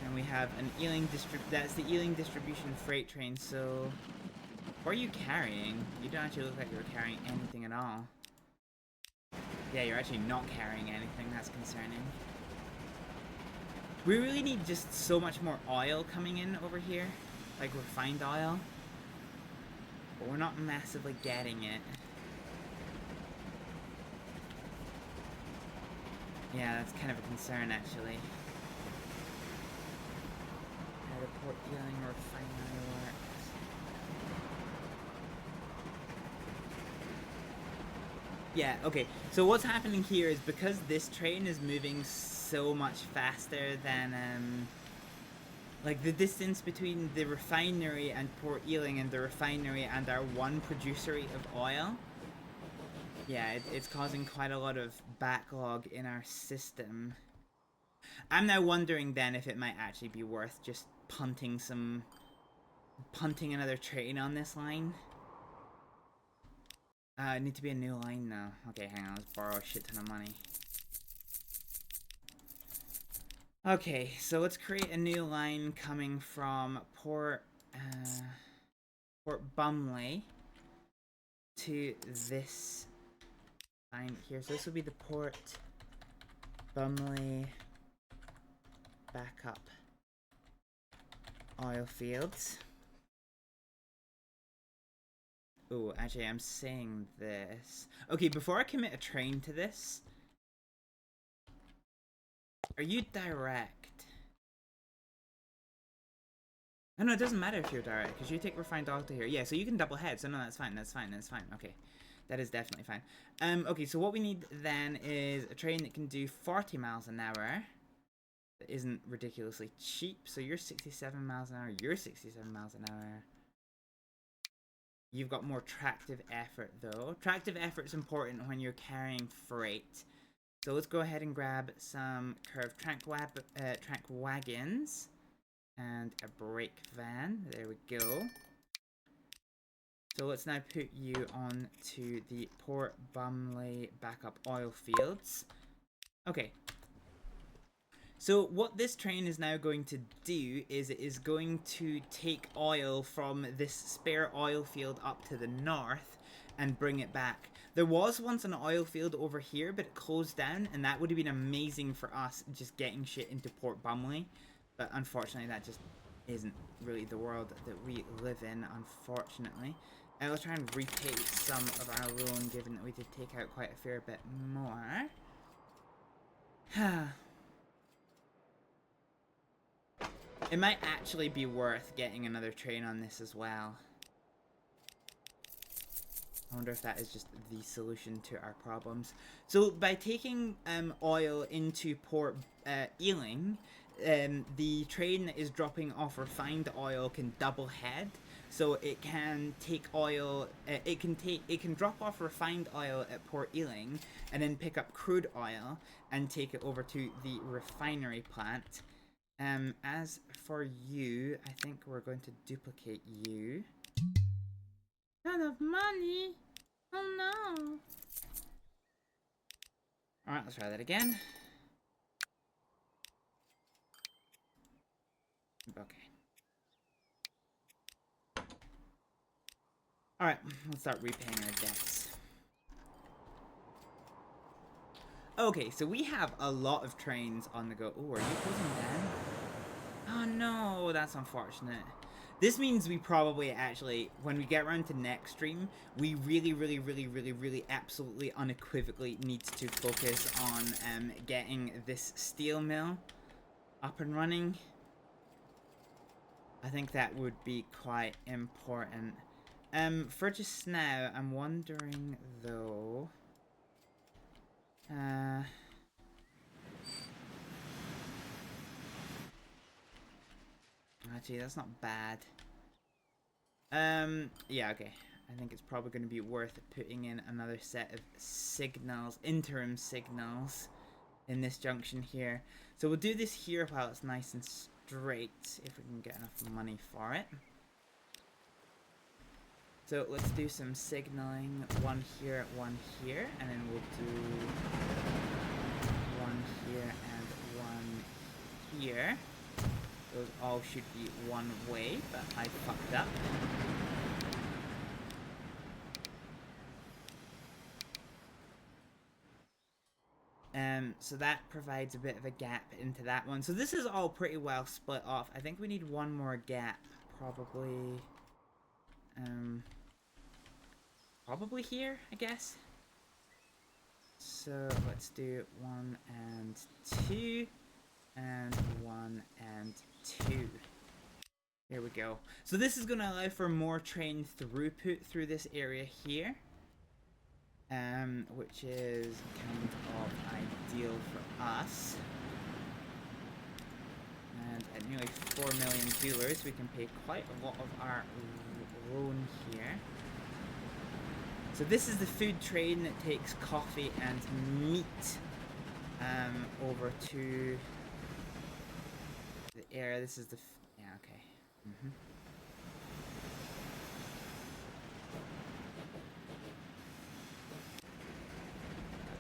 And we have an that's the Ealing distribution freight train. So what are you carrying? You don't actually look like you're carrying anything at all. Yeah, you're actually not carrying anything. That's concerning. We really need just so much more oil coming in over here, like refined oil. But we're not massively getting it. Yeah, that's kind of a concern, actually. The Port Ealing refinery works. Yeah, okay. So what's happening here is because this train is moving so much faster than like the distance between the refinery and Port Ealing and the refinery and our one producery of oil. Yeah, it's causing quite a lot of backlog in our system. I'm now wondering then if it might actually be worth just punting another train on this line. It needs to be a new line now. Okay, hang on, let's borrow a shit ton of money. Okay, so let's create a new line coming from Port Bumley to this line here. So this will be the Port Bumley backup oil fields. Oh, actually, I'm saying this. Okay, before I commit a train to this, are you direct? No, it doesn't matter if you're direct, because you take refined oil to here. Yeah, so you can double head, so no, that's fine, that's fine, that's fine. Okay, that is definitely fine. Okay, so what we need then is a train that can do 40 miles an hour. That isn't ridiculously cheap, so you're 67 miles an hour, you're 67 miles an hour. You've got more tractive effort, though. Tractive effort's important when you're carrying freight. So let's go ahead and grab some curved track wagons and a brake van. There we go. So let's now put you on to the Port Bumley backup oil fields. Okay. So what this train is now going to do is it is going to take oil from this spare oil field up to the north and bring it back. There was once an oil field over here, but it closed down, and that would have been amazing for us just getting shit into Port Bumley. But unfortunately, that just isn't really the world that we live in, unfortunately. And let's try and repay some of our loan, given that we did take out quite a fair bit more. It might actually be worth getting another train on this as well. I wonder if that is just the solution to our problems. So by taking oil into Port Ealing, the train that is dropping off refined oil can double head, so it can take oil. It can drop off refined oil at Port Ealing, and then pick up crude oil and take it over to the refinery plant. As for you, I think we're going to duplicate you. Not enough money. Oh no. All right, let's try that again. Okay. Alright, let's start repaying our debts. Okay, so we have a lot of trains on the go. Oh, are you closing down? Oh no, that's unfortunate. This means we probably actually, when we get around to next stream, we really, absolutely, unequivocally need to focus on getting this steel mill up and running. I think that would be quite important. For just now, I'm wondering though. Actually, that's not bad. Yeah, okay. I think it's probably going to be worth putting in another set of signals, interim signals, in this junction here. So we'll do this here while it's nice and straight, if we can get enough money for it. So let's do some signaling, one here, and then we'll do one here and one here. Those all should be one way, but I fucked up. So that provides a bit of a gap into that one. So this is all pretty well split off. I think we need one more gap, probably, probably here, I guess. So let's do 1 and 2, and 1 and 2. There we go. So this is going to allow for more train throughput through this area here. Which is kind of ideal for us. And at nearly 4 million viewers, we can pay quite a lot of our loan here. So this is the food train that takes coffee and meat over to the area. This is the... yeah, okay.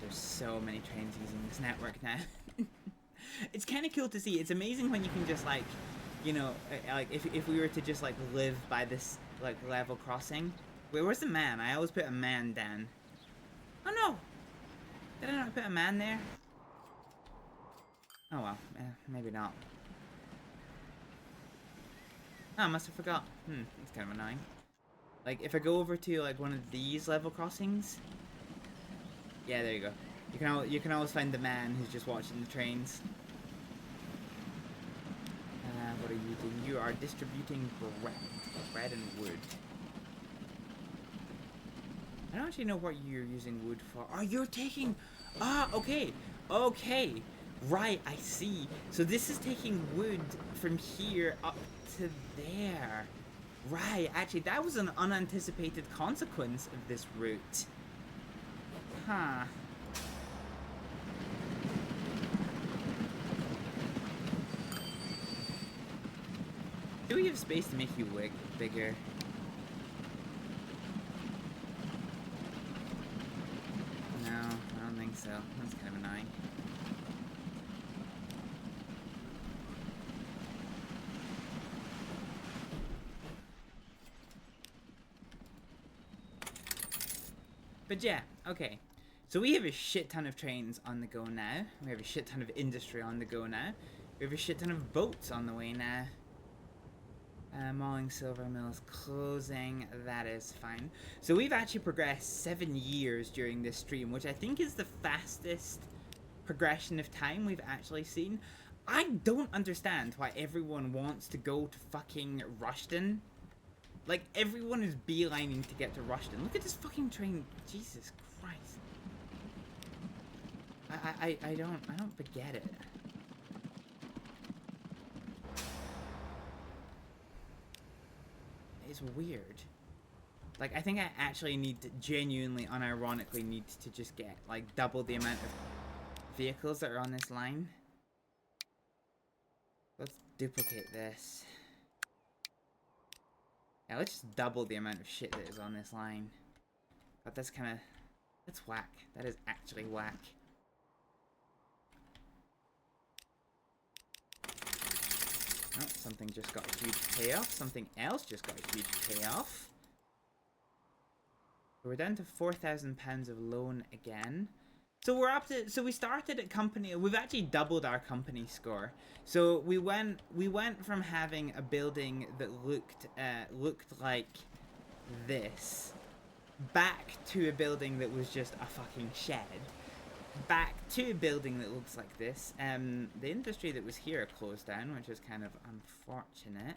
There's so many trains using this network now. It's kind of cool to see. It's amazing when you can just, like, you know, like if we were to just like live by this like level crossing. Wait, where's the man? I always put a man down. Oh no! Did I not put a man there? Oh well, maybe not. Oh, I must have forgot. It's kind of annoying. Like if I go over to like one of these level crossings. Yeah, there you go. You can always find the man who's just watching the trains. What are you doing? You are distributing bread and wood. I don't actually know what you're using wood for. Oh, you're taking... ah, okay. Okay. Right, I see. So this is taking wood from here up to there. Right, actually, that was an unanticipated consequence of this route. Huh. Do we have space to make you bigger? No, I don't think so. That's kind of annoying. But yeah, okay. So we have a shit ton of trains on the go now. We have a shit ton of industry on the go now. We have a shit ton of boats on the way now. Mauling Silver Mills closing. That is fine. So we've actually progressed 7 years during this stream, which I think is the fastest progression of time we've actually seen. I don't understand why everyone wants to go to fucking Rushden. Like, everyone is beelining to get to Rushden. Look at this fucking train. Jesus Christ. I don't get it. is weird. Like, I think I actually need to genuinely, unironically need to just get, like, double the amount of vehicles that are on this line. Let's duplicate this. Yeah, let's just double the amount of shit that is on this line. But that's kind of... that's whack. That is actually whack. Oh, something just got a huge payoff. Something else just got a huge payoff. We're down to £4,000 of loan again. So we're up to, so we started at company, we've actually doubled our company score. So we went from having a building that looked like this, back to a building that was just a fucking shed, back to a building that looks like this. The industry that was here closed down, which is kind of unfortunate.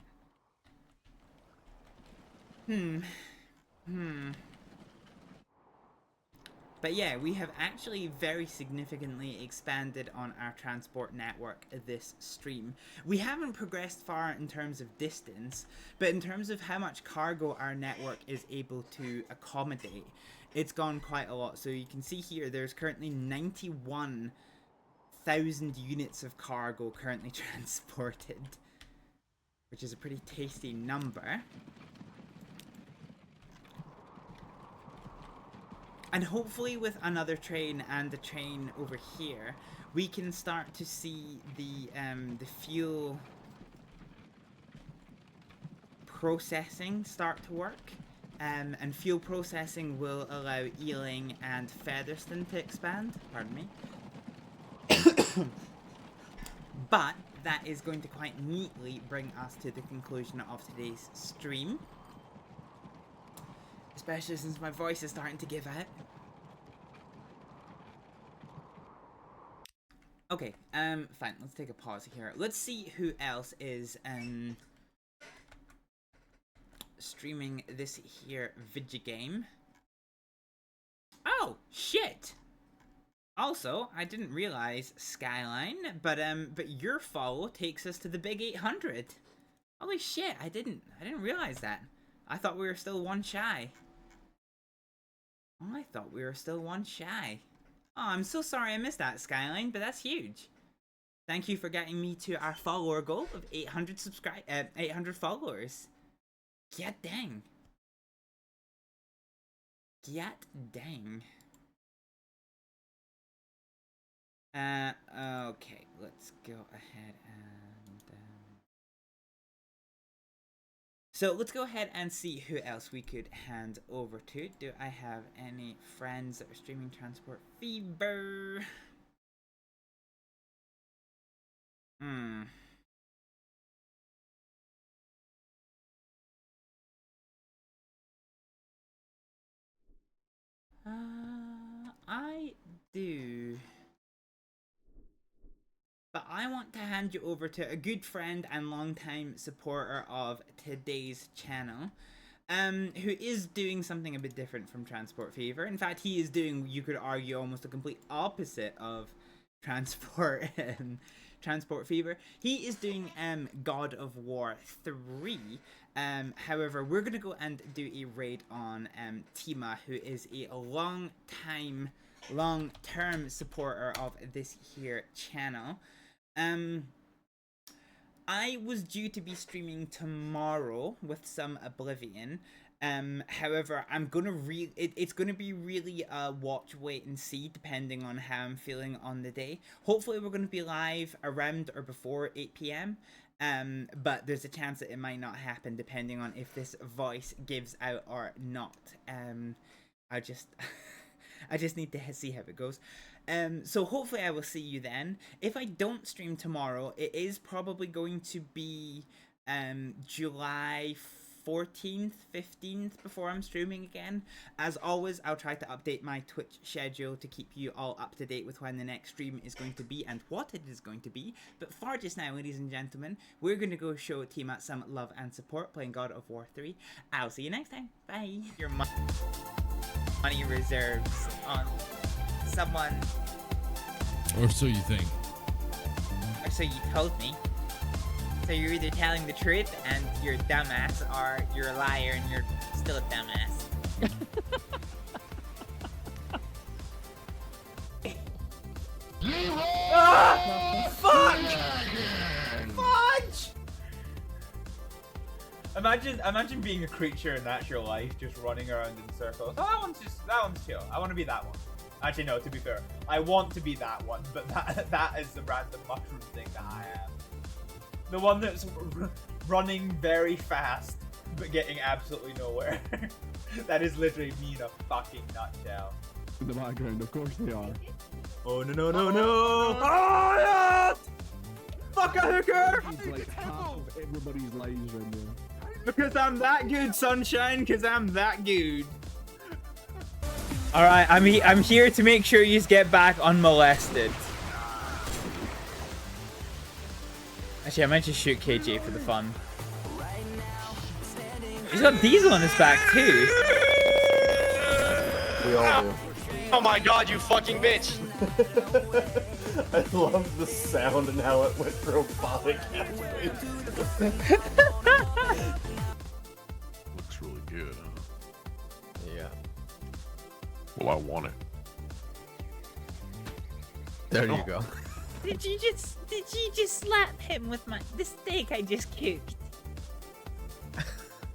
But yeah, we have actually very significantly expanded on our transport network this stream. We haven't progressed far in terms of distance, but in terms of how much cargo our network is able to accommodate, it's gone quite a lot. So you can see here, there's currently 91,000 units of cargo currently transported, which is a pretty tasty number. And hopefully with another train and the train over here, we can start to see the fuel processing start to work. And fuel processing will allow Ealing and Featherston to expand. Pardon me. But that is going to quite neatly bring us to the conclusion of today's stream. Especially since my voice is starting to give out. Okay, fine, let's take a pause here. Let's see who else is, streaming this here video game. Oh, shit! Also, I didn't realize, Skyline, but your follow takes us to the big 800. Holy shit, I didn't realize that. I thought we were still one shy. I thought we were still one shy. Oh, I'm so sorry I missed that, Skyline, but that's huge. Thank you for getting me to our follower goal of 800 followers. Get dang. Get dang. Okay, let's go ahead and... So let's go ahead and see who else we could hand over to. Do I have any friends that are streaming Transport Fever? I do. But I want to hand you over to a good friend and longtime supporter of today's channel, who is doing something a bit different from Transport Fever. In fact, he is doing, you could argue, almost the complete opposite of Transport Fever. He is doing God of War 3. However, we're gonna go and do a raid on Tima, who is a long-term supporter of this here channel. I was due to be streaming tomorrow with some Oblivion. However, I'm gonna it's gonna be really watch, wait, and see depending on how I'm feeling on the day. Hopefully, we're gonna be live around or before 8 PM. But there's a chance that it might not happen depending on if this voice gives out or not. I just need to see how it goes. So hopefully I will see you then. If I don't stream tomorrow, it is probably going to be July 14th, 15th before I'm streaming again. As always, I'll try to update my Twitch schedule to keep you all up to date with when the next stream is going to be and what it is going to be. But for just now, ladies and gentlemen, we're going to go show Tima some love and support playing God of War 3. I'll see you next time. Bye. Your money reserves on someone. Or so you think. Or so you told me. So you're either telling the truth and you're a dumbass, or you're a liar and you're still a dumbass. Fudge! Imagine being a creature in natural life, just running around in circles. Oh, that one's chill. I want to be that one. Actually, no. To be fair, I want to be that one, but that is the random mushroom thing that I am. The one that's running very fast, but getting absolutely nowhere. That is literally me in a fucking nutshell. In the background, of course they are. Oh no no no no! Oh yeah! Fuck a hooker! It's like half of everybody's lives right now. Because I'm that good, sunshine. Because I'm that good. All right, I'm here to make sure you get back unmolested. Actually, I meant to shoot KJ for the fun. He's got Diesel on his back too. We all do. Oh my god, you fucking bitch! I love the sound and how it went robotic. Looks really good, huh? Yeah. Well, I want it. There you go. Did you just slap him with the steak I just cooked?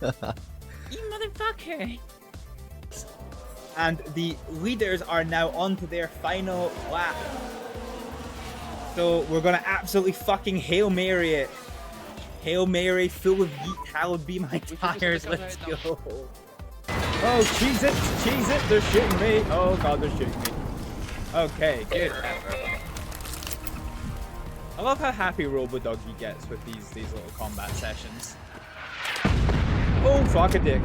You motherfucker! And the leaders are now onto their final lap. So we're gonna absolutely fucking Hail Mary it. Hail Mary full of yeet, hallowed be my tires, let's go. Oh, cheese it, they're shooting me. Oh god, they're shooting me. Okay, good. I love how happy Robodoggy gets with these little combat sessions. Oh, fuck a dick.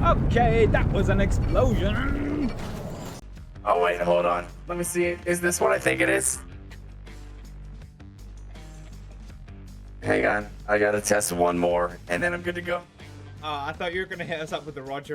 Okay, that was an explosion. Oh wait, hold on. Let me see. Is this what I think it is? Hang on. I gotta test one more, and then I'm good to go. I thought you were gonna hit us up with the Roger